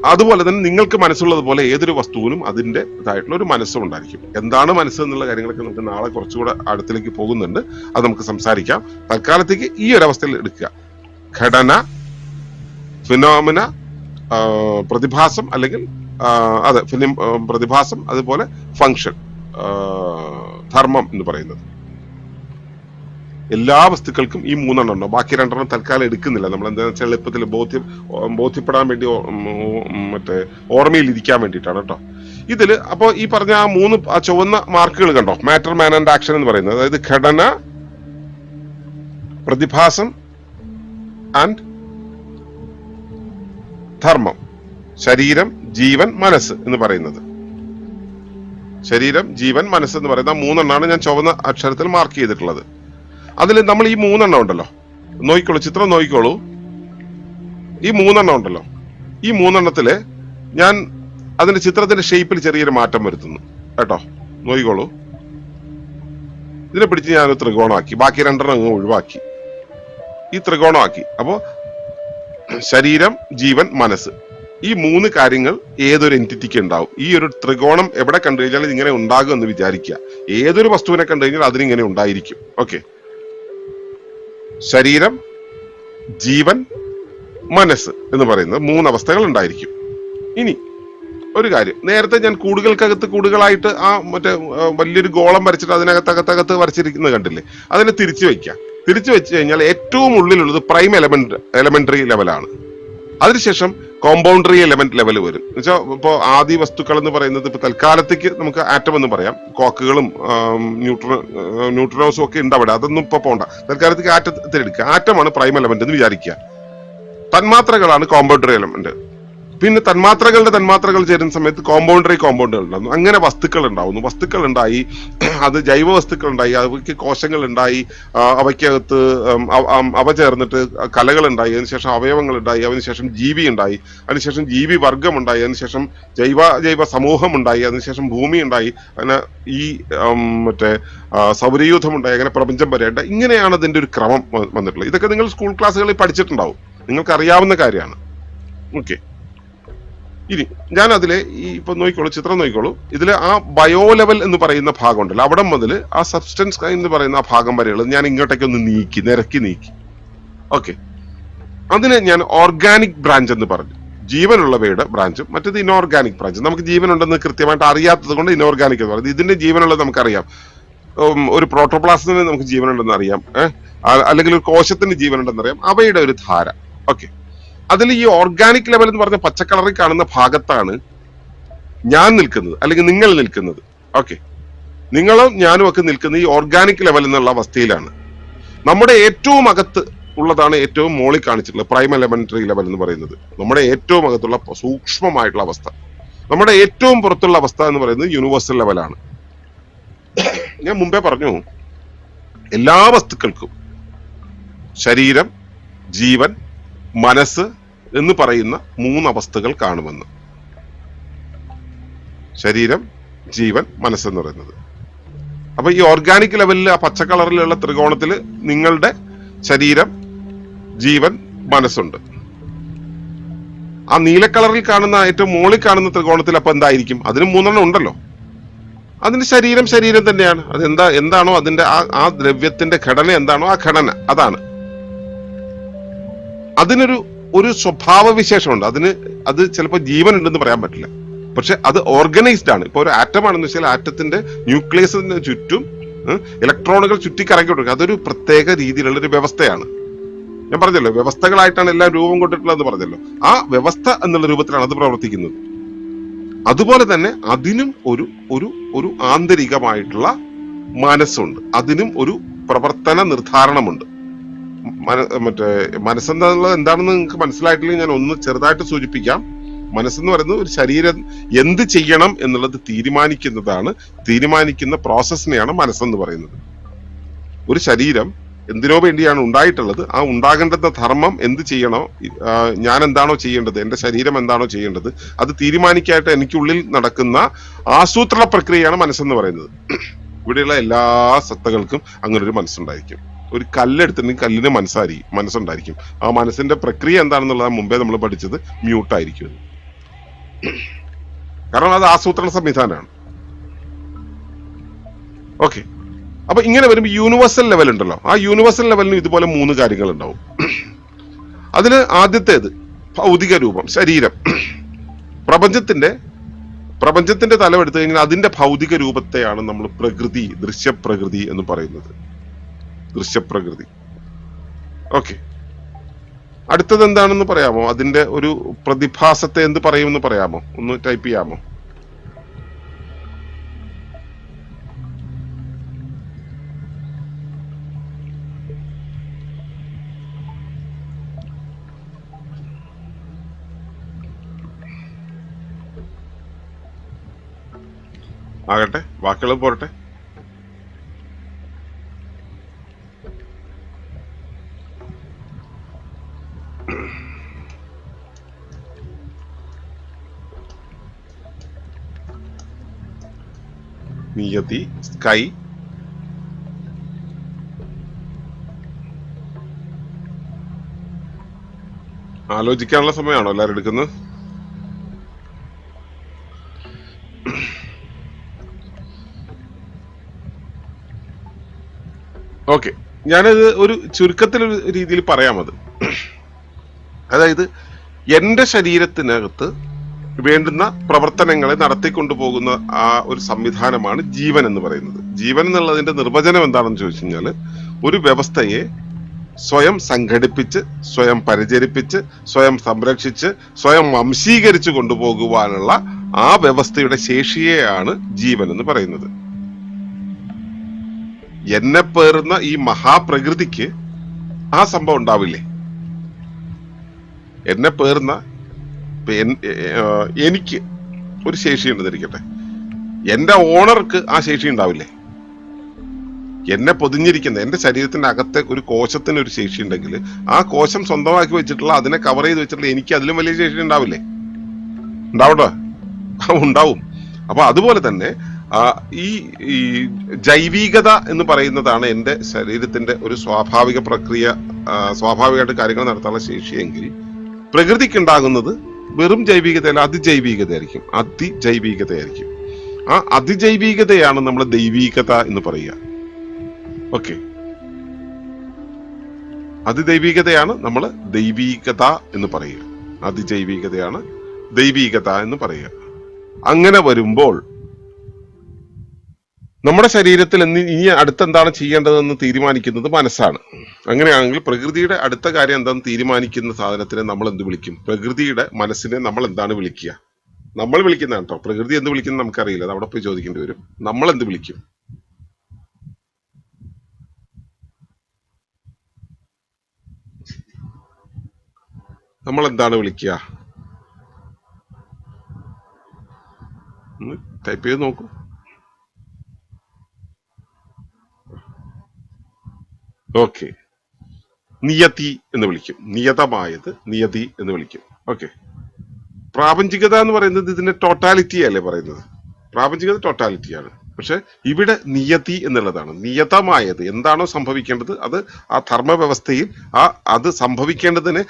അതുപോലെ തന്നെ നിങ്ങൾക്ക് മനസ്സുള്ളതുപോലെ ഏതൊരു വസ്തുവിനും അതിൻ്റെതായിട്ടുള്ള ഒരു മനസ്സും ഉണ്ടായിരിക്കും. എന്താണ് മനസ്സ് എന്നുള്ള കാര്യങ്ങളൊക്കെ നമുക്ക് നാളെ കുറച്ചുകൂടെ അടുത്തിലേക്ക് പോകുന്നുണ്ട്, അത് നമുക്ക് സംസാരിക്കാം. തൽക്കാലത്തേക്ക് ഈ ഒരു അവസ്ഥയിൽ എടുക്കുക. ഘടന, ഫിനോമിന, പ്രതിഭാസം, അല്ലെങ്കിൽ പ്രതിഭാസം, അതുപോലെ ഫങ്ഷൻ, ധർമ്മം എന്ന് പറയുന്നത്. എല്ലാ വസ്തുക്കൾക്കും ഈ 3 ഉണ്ടോ. ബാക്കി 2 തൽക്കാലം എടുക്കുന്നില്ല. നമ്മൾ എന്താ വെച്ചാൽ എളുപ്പത്തിൽ ബോധ്യപ്പെടാൻ വേണ്ടി, മറ്റേ ഓർമ്മയിൽ ഇരിക്കാൻ വേണ്ടിയിട്ടാണ് കേട്ടോ ഇതില്. അപ്പൊ ഈ പറഞ്ഞ ആ 3 ചുവന്ന മാർക്കുകൾ കണ്ടോ, മാറ്റർ, മാൻ ആൻഡ് ആക്ഷൻ എന്ന് പറയുന്നത്. അതായത് ഘടന, പ്രതിഭാസം ആൻഡ് ധർമ്മം. ശരീരം, ജീവൻ, മനസ്സ് എന്ന് പറയുന്നത്. ശരീരം, ജീവൻ, മനസ്സ് എന്ന് പറയുന്ന 3 ഞാൻ ചുവന്ന അക്ഷരത്തിൽ മാർക്ക് ചെയ്തിട്ടുള്ളത്. അതിൽ നമ്മൾ ഈ 3 ഉണ്ടല്ലോ, നോക്കിക്കോളൂ, ചിത്രം നോക്കിക്കോളൂ. ഈ 3 ഉണ്ടല്ലോ, ഈ 3 ഞാൻ അതിന്റെ ചിത്രത്തിന്റെ ഷേപ്പിൽ ചെറിയൊരു മാറ്റം വരുത്തുന്നു കേട്ടോ. നോക്കിക്കോളൂ, ഇതിനെ പിടിച്ച് ഞാനൊരു ത്രികോണമാക്കി, ബാക്കി 2 അങ്ങ് ഒഴിവാക്കി, ഈ ത്രികോണമാക്കി. അപ്പോ ശരീരം, ജീവൻ, മനസ്സ്, ഈ 3 കാര്യങ്ങൾ ഏതൊരു എൻറ്റിറ്റിക്ക് ഉണ്ടാവും. ഈ ഒരു ത്രികോണം എവിടെ കണ്ടു കഴിഞ്ഞാൽ ഇങ്ങനെ ഉണ്ടാകും എന്ന് വിചാരിക്കുക. ഏതൊരു വസ്തുവിനെ കണ്ടു കഴിഞ്ഞാൽ അതിനിങ്ങനെ ഉണ്ടായിരിക്കും. ഓക്കെ, ശരീരം, ജീവൻ, മനസ്സ് എന്ന് പറയുന്നത് 3 അവസ്ഥകൾ ഉണ്ടായിരിക്കും. ഇനി ഒരു കാര്യം, നേരത്തെ ഞാൻ കൂടുകൾക്കകത്ത് കൂടുകളായിട്ട് ആ മറ്റേ വലിയൊരു ഗോളം വരച്ചിട്ട് അതിനകത്തകത്തകത്ത് വരച്ചിരിക്കുന്നത് കണ്ടില്ലേ, അതിനെ തിരിച്ചു വെച്ച് കഴിഞ്ഞാൽ ഏറ്റവും ഉള്ളിലുള്ളത് പ്രൈം എലമെന്ററി ലെവലാണ്. അതിനുശേഷം കോമ്പൗണ്ടറി എലമെന്റ് ലെവൽ വരും. എന്നുവെച്ചാൽ ഇപ്പോൾ ആദി വസ്തുക്കൾ എന്ന് പറയുന്നത് ഇപ്പൊ തൽക്കാലത്തേക്ക് നമുക്ക് ആറ്റം എന്ന് പറയാം. കോക്കുകളും ന്യൂട്രോണോസും ഒക്കെ ഉണ്ട് അവിടെ, അതൊന്നും ഇപ്പൊ പോണ്ട. തൽക്കാലത്തേക്ക് ആറ്റത്തിലെടുക്കുക. ആറ്റമാണ് പ്രൈം എലമെന്റ് എന്ന് വിചാരിക്കുക. തന്മാത്രകളാണ് കോമ്പൗണ്ടറി എലമെന്റ്. പിന്നെ തന്മാത്രകൾ ചേരുന്ന സമയത്ത് കോമ്പൗണ്ടറി കോമ്പൗണ്ടുകൾ ഉണ്ടാകുന്നു. അങ്ങനെ വസ്തുക്കൾ ഉണ്ടായി, അത് ജൈവ വസ്തുക്കൾ ഉണ്ടായി, അവയ്ക്ക് കോശങ്ങൾ ഉണ്ടായി, അവയ്ക്കകത്ത് അവ ചേർന്നിട്ട് കലകൾ ഉണ്ടായി, അതിനുശേഷം അവയവങ്ങൾ ഉണ്ടായി, അതിനുശേഷം ജീവി ഉണ്ടായി, അതിനുശേഷം ജീവി വർഗം ഉണ്ടായി, അതിനുശേഷം ജൈവ സമൂഹം ഉണ്ടായി, അതിനുശേഷം ഭൂമി ഉണ്ടായി, അങ്ങനെ ഈ മറ്റേ സൗരയൂഥം ഉണ്ടായി, അങ്ങനെ പ്രപഞ്ചം വരെ ഉണ്ടായി. ഇങ്ങനെയാണ് അതിന്റെ ഒരു ക്രമം വന്നിട്ടുള്ളത്. ഇതൊക്കെ നിങ്ങൾ സ്കൂൾ ക്ലാസ്സുകളിൽ പഠിച്ചിട്ടുണ്ടാവും, നിങ്ങൾക്ക് അറിയാവുന്ന കാര്യമാണ്. ഓക്കെ, ഇനി ഞാൻ അതിലെ ഇപ്പൊ നോക്കിക്കോളൂ, ചിത്രം നോക്കിക്കോളൂ. ഇതിൽ ആ ബയോ ലെവൽ എന്ന് പറയുന്ന ഭാഗം ഉണ്ടല്ലോ, അവിടെ മുതൽ ആ സബ്സ്റ്റൻസ് എന്ന് പറയുന്ന ആ ഭാഗം വരെയുള്ളത് ഞാൻ ഇങ്ങോട്ടേക്ക് ഒന്ന് നിരക്കി നീക്കി. ഓക്കെ, അതിന് ഞാൻ ഓർഗാനിക് ബ്രാഞ്ച് എന്ന് പറഞ്ഞു. ജീവനുള്ളവയുടെ ബ്രാഞ്ചും മറ്റേത് ഇനോർഗാനിക് ബ്രാഞ്ചും. നമുക്ക് ജീവനുണ്ടെന്ന് കൃത്യമായിട്ട് അറിയാത്തത് കൊണ്ട് ഇനോർഗാനിക് എന്ന് പറയുന്നത്. ഇതിന്റെ ജീവനുള്ളത് നമുക്കറിയാം. ഒരു പ്രോട്ടോപ്ലാസത്തിന് നമുക്ക് ജീവനുണ്ടെന്ന് അറിയാം, അല്ലെങ്കിൽ ഒരു കോശത്തിന് ജീവനുണ്ടെന്ന് അറിയാം, അവയുടെ ഒരു ധാര. ഓക്കെ, അതിൽ ഈ ഓർഗാനിക് ലെവൽ എന്ന് പറഞ്ഞ പച്ചക്കളറിൽ കാണുന്ന ഭാഗത്താണ് ഞാൻ നിൽക്കുന്നത്, അല്ലെങ്കിൽ നിങ്ങൾ നിൽക്കുന്നത്. ഓക്കെ, നിങ്ങളും ഞാനും ഒക്കെ നിൽക്കുന്ന ഈ ഓർഗാനിക് ലെവൽ എന്നുള്ള അവസ്ഥയിലാണ്. നമ്മുടെ ഏറ്റവും അകത്ത് ഉള്ളതാണ് ഏറ്റവും മോളിൽ കാണിച്ചിട്ടുള്ളത് പ്രൈം എലമെന്ററി ലെവൽ എന്ന് പറയുന്നത്, നമ്മുടെ ഏറ്റവും അകത്തുള്ള സൂക്ഷ്മമായിട്ടുള്ള അവസ്ഥ. നമ്മുടെ ഏറ്റവും പുറത്തുള്ള അവസ്ഥ എന്ന് പറയുന്നത് യൂണിവേഴ്സൽ ലെവലാണ്. ഞാൻ മുമ്പേ പറഞ്ഞു, എല്ലാ വസ്തുക്കൾക്കും ശരീരം, ജീവൻ, മനസ്സ് എന്ന് പറയുന്ന 3 അവസ്ഥകൾ കാണുമെന്ന്. ശരീരം, ജീവൻ, മനസ്സെന്ന് പറയുന്നത്. അപ്പൊ ഈ ഓർഗാനിക് ലെവലിൽ ആ പച്ച കളറിലുള്ള ത്രികോണത്തിൽ നിങ്ങളുടെ ശരീരം, ജീവൻ, മനസ്സുണ്ട്. ആ നീല കളറിൽ കാണുന്ന ഏറ്റവും മുകളിൽ കാണുന്ന ത്രികോണത്തിൽ അപ്പൊ എന്തായിരിക്കും? അതിന് 3 ഉണ്ടല്ലോ. അതിന് ശരീരം തന്നെയാണ്. എന്താണോ അതിന്റെ ആ ദ്രവ്യത്തിന്റെ ഘടന എന്താണോ ആ ഘടന അതാണ്. അതിനൊരു സ്വഭാവ വിശേഷമുണ്ട്. അത് ചിലപ്പോൾ ജീവൻ ഉണ്ടെന്ന് പറയാൻ പറ്റില്ല, പക്ഷെ അത് ഓർഗനൈസ്ഡ് ആണ്. ഇപ്പൊ ഒരു ആറ്റം ആണെന്ന് വെച്ചാൽ ആറ്റത്തിന്റെ ന്യൂക്ലിയസിന് ചുറ്റും ഇലക്ട്രോണുകൾ ചുറ്റിക്കറങ്ങിക്കൊണ്ടിരിക്കുക. അതൊരു പ്രത്യേക രീതിയിലുള്ള ഒരു വ്യവസ്ഥയാണ്. ഞാൻ പറഞ്ഞല്ലോ, വ്യവസ്ഥകളായിട്ടാണ് എല്ലാം രൂപം കൊണ്ടിട്ടുള്ളതെന്ന് പറഞ്ഞല്ലോ. ആ വ്യവസ്ഥ എന്നുള്ള രൂപത്തിലാണ് അത് പ്രവർത്തിക്കുന്നത്. അതുപോലെ തന്നെ അതിനും ഒരു ആന്തരികമായിട്ടുള്ള മനസ്സുണ്ട്, അതിനും ഒരു പ്രവർത്തന നിർദ്ധാരണമുണ്ട്. മനസ്സെന്നുള്ളത് എന്താണെന്ന് നിങ്ങൾക്ക് മനസ്സിലായിട്ടില്ലെങ്കിൽ ഞാൻ ഒന്ന് ചെറുതായിട്ട് സൂചിപ്പിക്കാം. മനസ്സെന്ന് പറയുന്നത് ഒരു ശരീരം എന്ത് ചെയ്യണം എന്നുള്ളത് തീരുമാനിക്കുന്ന പ്രോസസ്സിനെയാണ് മനസ്സെന്ന് പറയുന്നത്. ഒരു ശരീരം എന്തിനോ വേണ്ടിയാണ് ഉണ്ടായിട്ടുള്ളത്, ആ ഉണ്ടാകേണ്ടുന്ന ധർമ്മം എന്ത് ചെയ്യണോ, ഞാൻ എന്താണോ ചെയ്യേണ്ടത്, എന്റെ ശരീരം എന്താണോ ചെയ്യേണ്ടത്, അത് തീരുമാനിക്കായിട്ട് എനിക്കുള്ളിൽ നടക്കുന്ന ആസൂത്രണ പ്രക്രിയയാണ് മനസ്സെന്ന് പറയുന്നത്. ഇവിടെയുള്ള എല്ലാ സത്തകൾക്കും അങ്ങനെ ഒരു മനസ്സുണ്ടായിരിക്കും. ഒരു കല്ലെടുത്തിട്ടുണ്ടെങ്കിൽ കല്ലിന് മനസ്സുണ്ടായിരിക്കും. ആ മനസ്സിന്റെ പ്രക്രിയ എന്താണെന്നുള്ളത് മുമ്പേ നമ്മൾ പഠിച്ചത് മ്യൂട്ടായിരിക്കും. കാരണം അത് ആസൂത്രണ സംവിധാനമാണ്. ഓക്കെ, അപ്പൊ ഇങ്ങനെ വരുമ്പോൾ യൂണിവേഴ്സൽ ലെവൽ ഉണ്ടല്ലോ, ആ യൂണിവേഴ്സൽ ലെവലിന് ഇതുപോലെ 3 കാര്യങ്ങൾ ഉണ്ടാവും. അതില് ആദ്യത്തേത് ഭൗതിക രൂപം, ശരീരം. പ്രപഞ്ചത്തിന്റെ തലം എടുത്തു കഴിഞ്ഞാൽ അതിന്റെ ഭൗതിക രൂപത്തെയാണ് നമ്മൾ പ്രകൃതി, ദൃശ്യപ്രകൃതി എന്ന് പറയുന്നത്. ദൃശ്യപ്രകൃതി. ഓക്കെ, അടുത്തത് എന്താണെന്ന് പറയാമോ? അതിന്റെ ഒരു പ്രതിഭാസത്തെ എന്ത് പറയുമെന്ന് പറയാമോ? ഒന്ന് ടൈപ്പ് ചെയ്യാമോ? ആകട്ടെ, വാക്കുകൾ പോരട്ടെ. നിയതി, സ്കൈ, ആലോചിക്കാനുള്ള സമയമാണോ എല്ലാവരും എടുക്കുന്നത്? ഓക്കെ, ഞാനത് ഒരു ചുരുക്കത്തിൽ രീതിയിൽ പറയാം. അതായത് എന്റെ ശരീരത്തിനകത്ത് വേണ്ടുന്ന പ്രവർത്തനങ്ങളെ നടത്തിക്കൊണ്ടുപോകുന്ന ആ ഒരു സംവിധാനമാണ് ജീവൻ എന്ന് പറയുന്നത്. ജീവൻ എന്നുള്ളതിന്റെ നിർവചനം എന്താണെന്ന് ചോദിച്ചു കഴിഞ്ഞാൽ, ഒരു വ്യവസ്ഥയെ സ്വയം സംഘടിപ്പിച്ച്, സ്വയം പരിചരിപ്പിച്ച്, സ്വയം സംരക്ഷിച്ച്, സ്വയം വംശീകരിച്ചു കൊണ്ടുപോകുവാനുള്ള ആ വ്യവസ്ഥയുടെ ശേഷിയെയാണ് ജീവൻ എന്ന് പറയുന്നത്. എന്നെ പേറുന്ന ഈ മഹാപ്രകൃതിക്ക് ആ സംഭവം ഉണ്ടാവില്ലേ? എന്നെ പേറുന്ന എനിക്ക് ഒരു ശേഷി ഉണ്ടെന്നിരിക്കട്ടെ, എന്റെ ഓണർക്ക് ആ ശേഷി ഉണ്ടാവില്ലേ? എന്നെ പൊതിഞ്ഞിരിക്കുന്ന എന്റെ ശരീരത്തിന്റെ അകത്തെ ഒരു കോശത്തിന് ഒരു ശേഷി ഉണ്ടെങ്കിൽ ആ കോശം സ്വന്തമാക്കി വെച്ചിട്ടുള്ള, അതിനെ കവർ ചെയ്ത് വെച്ചിട്ടുള്ള എനിക്ക് അതിലും വലിയ ശേഷി ഉണ്ടാവില്ലേ? ഉണ്ടാവട്ടെ, ഉണ്ടാവും. അപ്പൊ അതുപോലെ തന്നെ ഈ ജൈവികത എന്ന് പറയുന്നതാണ് എന്റെ ശരീരത്തിന്റെ ഒരു സ്വാഭാവിക പ്രക്രിയ, സ്വാഭാവികമായിട്ട് കാര്യങ്ങൾ നടത്താനുള്ള ശേഷിയെങ്കിൽ പ്രകൃതിക്ക് ഉണ്ടാകുന്നത് വെറും ജൈവികതയല്ല, അതിജൈവികതയായിരിക്കും. ആ അതിജൈവികതയാണ് നമ്മൾ ദൈവീകത എന്ന് പറയുക. ഓക്കെ, അതിദൈവികതയാണ് നമ്മൾ ദൈവീകത എന്ന് പറയുക. അതിജൈവികതയാണ് ദൈവീകത എന്ന് പറയുക. അങ്ങനെ വരുമ്പോൾ നമ്മുടെ ശരീരത്തിൽ ഇനി അടുത്തെന്താണ് ചെയ്യേണ്ടതെന്ന് തീരുമാനിക്കുന്നത് മനസ്സാണ്. അങ്ങനെയാണെങ്കിൽ പ്രകൃതിയുടെ അടുത്ത കാര്യം എന്താണെന്ന് തീരുമാനിക്കുന്ന സാധനത്തിനെ നമ്മൾ എന്ത് വിളിക്കും? പ്രകൃതിയുടെ മനസ്സിനെ നമ്മൾ എന്താണ് വിളിക്കുക? നമ്മൾ വിളിക്കുന്നതാണ് കേട്ടോ. പ്രകൃതി എന്ത് വിളിക്കുന്നത് നമുക്കറിയില്ല, അത് അവിടെ പോയി ചോദിക്കേണ്ടി വരും. നമ്മൾ എന്ത് വിളിക്കും? നമ്മൾ എന്താണ് വിളിക്കുക? ടൈപ്പ് ചെയ്ത് നോക്കൂ. ഓക്കെ, നിയതി എന്ന് വിളിക്കും. നിയതമായത് നിയതി എന്ന് വിളിക്കും. ഓക്കെ, പ്രാപഞ്ചികത എന്ന് പറയുന്നത് ഇതിന്റെ ടോട്ടാലിറ്റി അല്ലേ പറയുന്നത്? പ്രാപഞ്ചികത ടോട്ടാലിറ്റിയാണ്. പക്ഷെ ഇവിടെ നിയതി എന്നുള്ളതാണ്. നിയതമായത് എന്താണോ സംഭവിക്കേണ്ടത് അത് ആ ധർമ്മവ്യവസ്ഥയിൽ അത് സംഭവിക്കേണ്ടതിനെ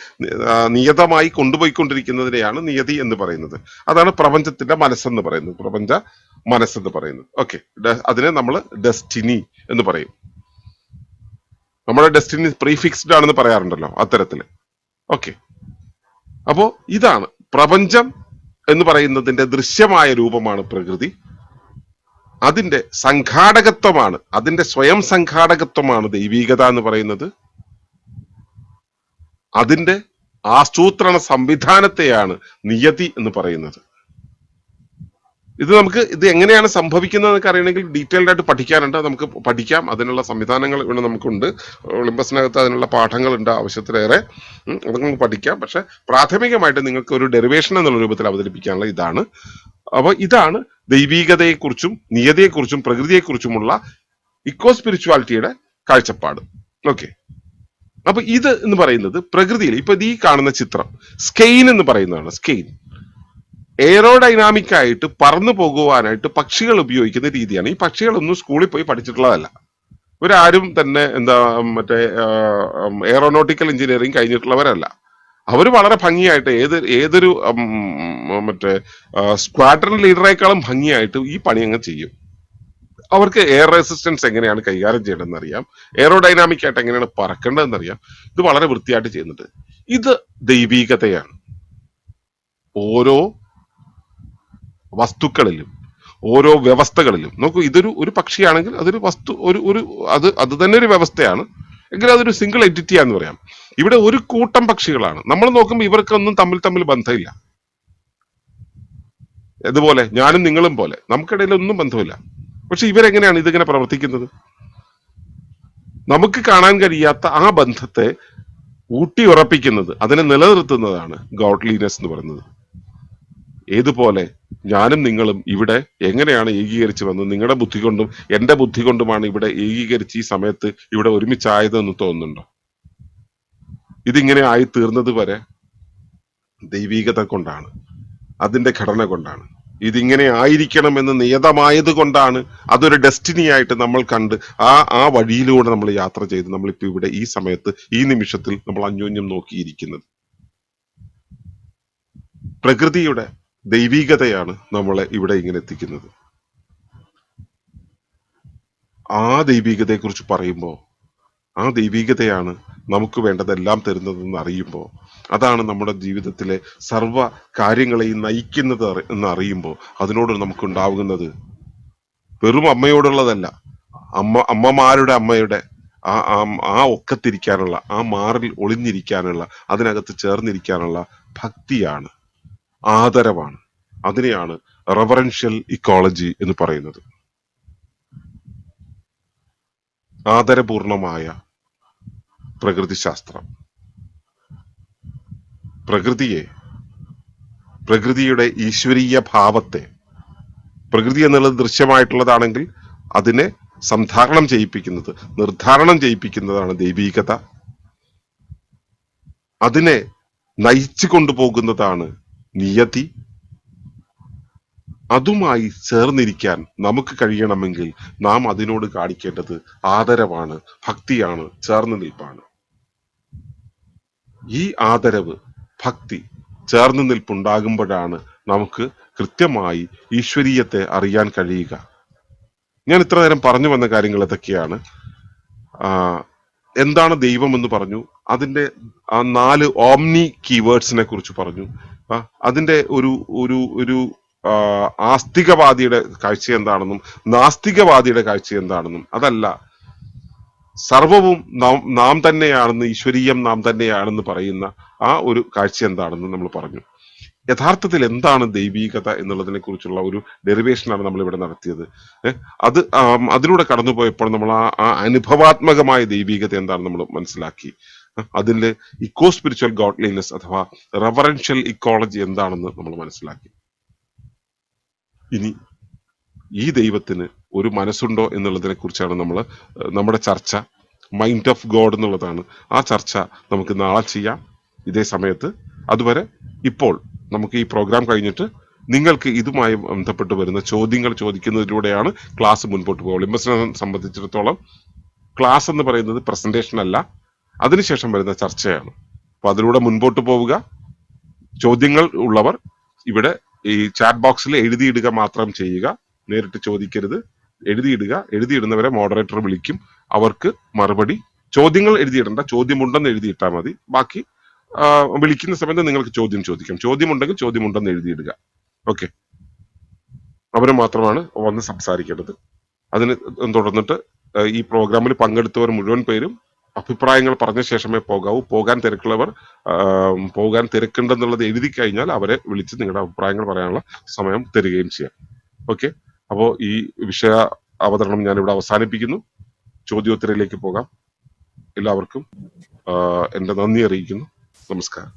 നിയതമായി കൊണ്ടുപോയിക്കൊണ്ടിരിക്കുന്നതിനെയാണ് നിയതി എന്ന് പറയുന്നത്. അതാണ് പ്രപഞ്ചത്തിന്റെ മനസ്സെന്ന് പറയുന്നത്, പ്രപഞ്ച മനസ്സെന്ന് പറയുന്നത്. ഓക്കെ, അതിനെ നമ്മൾ ഡെസ്റ്റിനി എന്ന് പറയും. നമ്മുടെ ഡെസ്റ്റിനി പ്രീഫിക്സ്ഡ് ആണെന്ന് പറയാറുണ്ടല്ലോ, അത്തരത്തില്. ഓക്കെ, അപ്പോ ഇതാണ് പ്രപഞ്ചം എന്ന് പറയുന്നതിന്റെ ദൃശ്യമായ രൂപമാണ് പ്രകൃതി. അതിന്റെ സംഘാടകത്വമാണ്, അതിന്റെ സ്വയം സംഘാടകത്വമാണ് ദൈവീകത എന്ന് പറയുന്നത്. അതിന്റെ ആസൂത്രണ സംവിധാനത്തെയാണ് നിയതി എന്ന് പറയുന്നത്. ഇത് എങ്ങനെയാണ് സംഭവിക്കുന്നത് എന്നൊക്കെ അറിയണമെങ്കിൽ ഡീറ്റെയിൽഡ് ആയിട്ട് പഠിക്കാനുണ്ട്. നമുക്ക് പഠിക്കാം, അതിനുള്ള സംവിധാനങ്ങൾ ഇവിടെ നമുക്കുണ്ട്. ഒളിമ്പസിനകത്ത് അതിനുള്ള പാഠങ്ങളുണ്ട് ആവശ്യത്തിലേറെ, അതൊക്കെ നമുക്ക് പഠിക്കാം. പക്ഷെ പ്രാഥമികമായിട്ട് നിങ്ങൾക്ക് ഒരു ഡെറിവേഷൻ എന്നുള്ള രൂപത്തിൽ അവതരിപ്പിക്കാനുള്ള ഇതാണ്. അപ്പൊ ഇതാണ് ദൈവീകതയെക്കുറിച്ചും നിയതിയെക്കുറിച്ചും പ്രകൃതിയെക്കുറിച്ചുമുള്ള ഇക്കോ സ്പിരിച്വാലിറ്റിയുടെ കാഴ്ചപ്പാട്. ഓക്കെ, അപ്പൊ ഇത് എന്ന് പറയുന്നത് പ്രകൃതിയിൽ ഇപ്പൊ ഈ കാണുന്ന ചിത്രം സ്കെയിൻ എന്ന് പറയുന്നതാണ്. സ്കെയിൻ എയറോഡൈനാമിക് ആയിട്ട് പറന്നു പോകുവാനായിട്ട് പക്ഷികൾ ഉപയോഗിക്കുന്ന രീതിയാണ്. ഈ പക്ഷികളൊന്നും സ്കൂളിൽ പോയി പഠിച്ചിട്ടുള്ളതല്ല. ഇവരാരും തന്നെ മറ്റേ എയറോനോട്ടിക്കൽ എഞ്ചിനീയറിംഗ് കഴിഞ്ഞിട്ടുള്ളവരല്ല. അവർ വളരെ ഭംഗിയായിട്ട് ഏതൊരു മറ്റേ സ്ക്വാഡ്രൺ ലീഡറേക്കാളും ഭംഗിയായിട്ട് ഈ പണി അങ്ങ് ചെയ്യും. അവർക്ക് എയർ റെസിസ്റ്റൻസ് എങ്ങനെയാണ് കൈകാര്യം ചെയ്യേണ്ടതെന്ന് അറിയാം, എയറോഡൈനാമിക് ആയിട്ട് എങ്ങനെയാണ് പറക്കേണ്ടതെന്ന് അറിയാം. ഇത് വളരെ വൃത്തിയായിട്ട് ചെയ്യുന്നുണ്ട്. ഇത് ദൈവീകതയാണ്. ഓരോ വസ്തുക്കളിലും ഓരോ വ്യവസ്ഥകളിലും നോക്കൂ. ഒരു പക്ഷിയാണെങ്കിൽ അതൊരു വസ്തു, അത് തന്നെ ഒരു വ്യവസ്ഥയാണ്, എങ്കിലും അതൊരു സിംഗിൾ എൻറ്റിറ്റിയാന്ന് പറയാം. ഇവിടെ ഒരു കൂട്ടം പക്ഷികളാണ്. നമ്മൾ നോക്കുമ്പോൾ ഇവർക്കൊന്നും തമ്മിൽ ബന്ധമില്ല. അതുപോലെ ഞാനും നിങ്ങളും പോലെ നമുക്കിടയിൽ ഒന്നും ബന്ധമില്ല. പക്ഷെ ഇവരെങ്ങനെയാണ് ഇതിങ്ങനെ പ്രവർത്തിക്കുന്നത്? നമുക്ക് കാണാൻ കഴിയാത്ത ആ ബന്ധത്തെ ഊട്ടി ഉറപ്പിക്കുന്നത്, അതിനെ നിലനിർത്തുന്നതാണ് ഗോഡ്ലിനെസ് എന്ന് പറയുന്നത്. ഏതുപോലെ ഞാനും നിങ്ങളും ഇവിടെ എങ്ങനെയാണ് ഏകീകരിച്ച് വന്നത്? നിങ്ങളുടെ ബുദ്ധി കൊണ്ടും എന്റെ ബുദ്ധി കൊണ്ടുമാണ് ഇവിടെ ഏകീകരിച്ച് ഈ സമയത്ത് ഇവിടെ ഒരുമിച്ചായതെന്ന് തോന്നുന്നുണ്ടോ? ഇതിങ്ങനെ ആയി തീർന്നത് വരെ ദൈവീകത കൊണ്ടാണ്, അതിന്റെ ഘടന കൊണ്ടാണ്. ഇതിങ്ങനെ ആയിരിക്കണമെന്ന് നിയതമായത് കൊണ്ടാണ്, അതൊരു ഡെസ്റ്റിനി ആയിട്ട് നമ്മൾ കണ്ട് ആ വഴിയിലൂടെ നമ്മൾ യാത്ര ചെയ്ത് നമ്മളിപ്പോ ഇവിടെ ഈ സമയത്ത് ഈ നിമിഷത്തിൽ നമ്മൾ അന്യോന്യം നോക്കിയിരിക്കുന്നത്. പ്രകൃതിയുടെ ദൈവീകതയാണ് നമ്മളെ ഇവിടെ ഇങ്ങനെ എത്തിക്കുന്നത്. ആ ദൈവീകതയെ കുറിച്ച് പറയുമ്പോൾ ആ ദൈവീകതയാണ് നമുക്ക് വേണ്ടതെല്ലാം തരുന്നതെന്ന് അറിയുമ്പോൾ, അതാണ് നമ്മുടെ ജീവിതത്തിലെ സർവ്വ കാര്യങ്ങളെയും നയിക്കുന്നത് എന്ന് അറിയുമ്പോൾ അതിനോട് നമുക്കുണ്ടാവുന്നത് വെറും അമ്മയോടുള്ളതല്ല, അമ്മമാരുടെ അമ്മയുടെ ആ ഒക്കത്തിരിക്കാനുള്ള, ആ മാറിൽ ഒളിഞ്ഞിരിക്കാനുള്ള, അതിനകത്ത് ചേർന്നിരിക്കാനുള്ള ഭക്തിയാണ്, ആദരവാണ്. അതിനെയാണ് റെവറൻഷ്യൽ ഇക്കോളജി എന്ന് പറയുന്നത്. ആദരപൂർണമായ പ്രകൃതിശാസ്ത്രം. പ്രകൃതിയുടെ ഈശ്വരീയ ഭാവത്തെ, പ്രകൃതി എന്നുള്ളത് ദൃശ്യമായിട്ടുള്ളതാണെങ്കിൽ അതിനെ നിർദ്ധാരണം ചെയ്യിപ്പിക്കുന്നതാണ് ദൈവീകത. അതിനെ നയിച്ചു കൊണ്ടുപോകുന്നതാണ് നിയതി. അതുമായി ചേർന്നിരിക്കാൻ നമുക്ക് കഴിയണമെങ്കിൽ നാം അതിനോട് കാണിക്കേണ്ടത് ആദരവാണ്, ഭക്തിയാണ്, ചേർന്ന് നിൽപ്പാണ്. ഈ ആദരവ്, ഭക്തി, ചേർന്ന് നിൽപ്പുണ്ടാകുമ്പോഴാണ് നമുക്ക് കൃത്യമായി ഈശ്വരീയത്തെ അറിയാൻ കഴിയുക. ഞാൻ ഇത്ര നേരം പറഞ്ഞു വന്ന കാര്യങ്ങൾ ഇതൊക്കെയാണ്. എന്താണ് ദൈവം എന്ന് പറഞ്ഞു, അതിന്റെ 4 ഓംനി കീവേഡ്സിനെ കുറിച്ച് പറഞ്ഞു. അതിന്റെ ഒരു ആസ്തികവാദിയുടെ കാഴ്ച എന്താണെന്നും നാസ്തികവാദിയുടെ കാഴ്ച എന്താണെന്നും, അതല്ല സർവവും നാം തന്നെയാണെന്ന്, ഈശ്വരീയം നാം തന്നെയാണെന്ന് പറയുന്ന ആ ഒരു കാഴ്ച എന്താണെന്ന് നമ്മൾ പറഞ്ഞു. യഥാർത്ഥത്തിൽ എന്താണ് ദൈവീകത എന്നുള്ളതിനെ കുറിച്ചുള്ള ഒരു ഡെറിവേഷനാണ് നമ്മൾ ഇവിടെ നടത്തിയത്. അതിലൂടെ കടന്നുപോയപ്പോൾ നമ്മൾ ആ അനുഭവാത്മകമായ ദൈവീകത എന്താണെന്ന് നമ്മൾ മനസ്സിലാക്കി. അതിന്റെ ഇക്കോ സ്പിരിച്വൽ ഗോഡ്ലിനെസ് അഥവാ റെവറൻഷ്യൽ ഇക്കോളജി എന്താണെന്ന് നമ്മൾ മനസ്സിലാക്കി. ഇനി ഈ ദൈവത്തിന് ഒരു മനസ്സുണ്ടോ എന്നുള്ളതിനെ കുറിച്ചാണ് നമ്മുടെ ചർച്ച. മൈൻഡ് ഓഫ് ഗോഡ് എന്നുള്ളതാണ്. ആ ചർച്ച നമുക്ക് നാളെ ചെയ്യാം ഇതേ സമയത്ത്. അതുവരെ ഇപ്പോൾ നമുക്ക് ഈ പ്രോഗ്രാം കഴിഞ്ഞിട്ട് നിങ്ങൾക്ക് ഇതുമായി ബന്ധപ്പെട്ട് വരുന്ന ചോദ്യങ്ങൾ ചോദിക്കുന്നതിലൂടെയാണ് ക്ലാസ് മുൻപോട്ട് പോകുക. ഒളിമ്പസിനെ സംബന്ധിച്ചിടത്തോളം ക്ലാസ് എന്ന് പറയുന്നത് പ്രസന്റേഷൻ അല്ല, അതിനുശേഷം വരുന്ന ചർച്ചയാണ്. അപ്പൊ അതിലൂടെ മുൻപോട്ട് പോവുക. ചോദ്യങ്ങൾ ഉള്ളവർ ഇവിടെ ഈ ചാറ്റ് ബോക്സിൽ എഴുതിയിടുക മാത്രം ചെയ്യുക, നേരിട്ട് ചോദിക്കരുത്. എഴുതിയിടുക. എഴുതിയിടുന്നവരെ മോഡറേറ്റർ വിളിക്കും. അവർക്ക് മറുപടി, ചോദ്യങ്ങൾ എഴുതിയിടണ്ട, ചോദ്യമുണ്ടെന്ന് എഴുതിയിട്ടാൽ മതി. ബാക്കി വിളിക്കുന്ന സമയത്ത് നിങ്ങൾക്ക് ചോദ്യം ചോദിക്കാം. ചോദ്യമുണ്ടെങ്കിൽ ചോദ്യമുണ്ടെന്ന് എഴുതിയിടുക. ഓക്കെ, അവരെ മാത്രമാണ് വന്ന് സംസാരിക്കേണ്ടത്. അതിന് തുടർന്നിട്ട് ഈ പ്രോഗ്രാമിൽ പങ്കെടുത്തവർ മുഴുവൻ പേരും അഭിപ്രായങ്ങൾ പറഞ്ഞ ശേഷമേ പോകാവൂ. പോകാൻ തിരക്കുണ്ടെന്നുള്ളത് എഴുതി കഴിഞ്ഞാൽ അവരെ വിളിച്ച് നിങ്ങളുടെ അഭിപ്രായങ്ങൾ പറയാനുള്ള സമയം തരികയും ചെയ്യാം. ഓക്കെ, അപ്പോ ഈ വിഷയ അവതരണം ഞാനിവിടെ അവസാനിപ്പിക്കുന്നു. ചോദ്യോത്തരയിലേക്ക് പോകാം. എല്ലാവർക്കും എന്റെ നന്ദി അറിയിക്കുന്നു. നമസ്കാരം.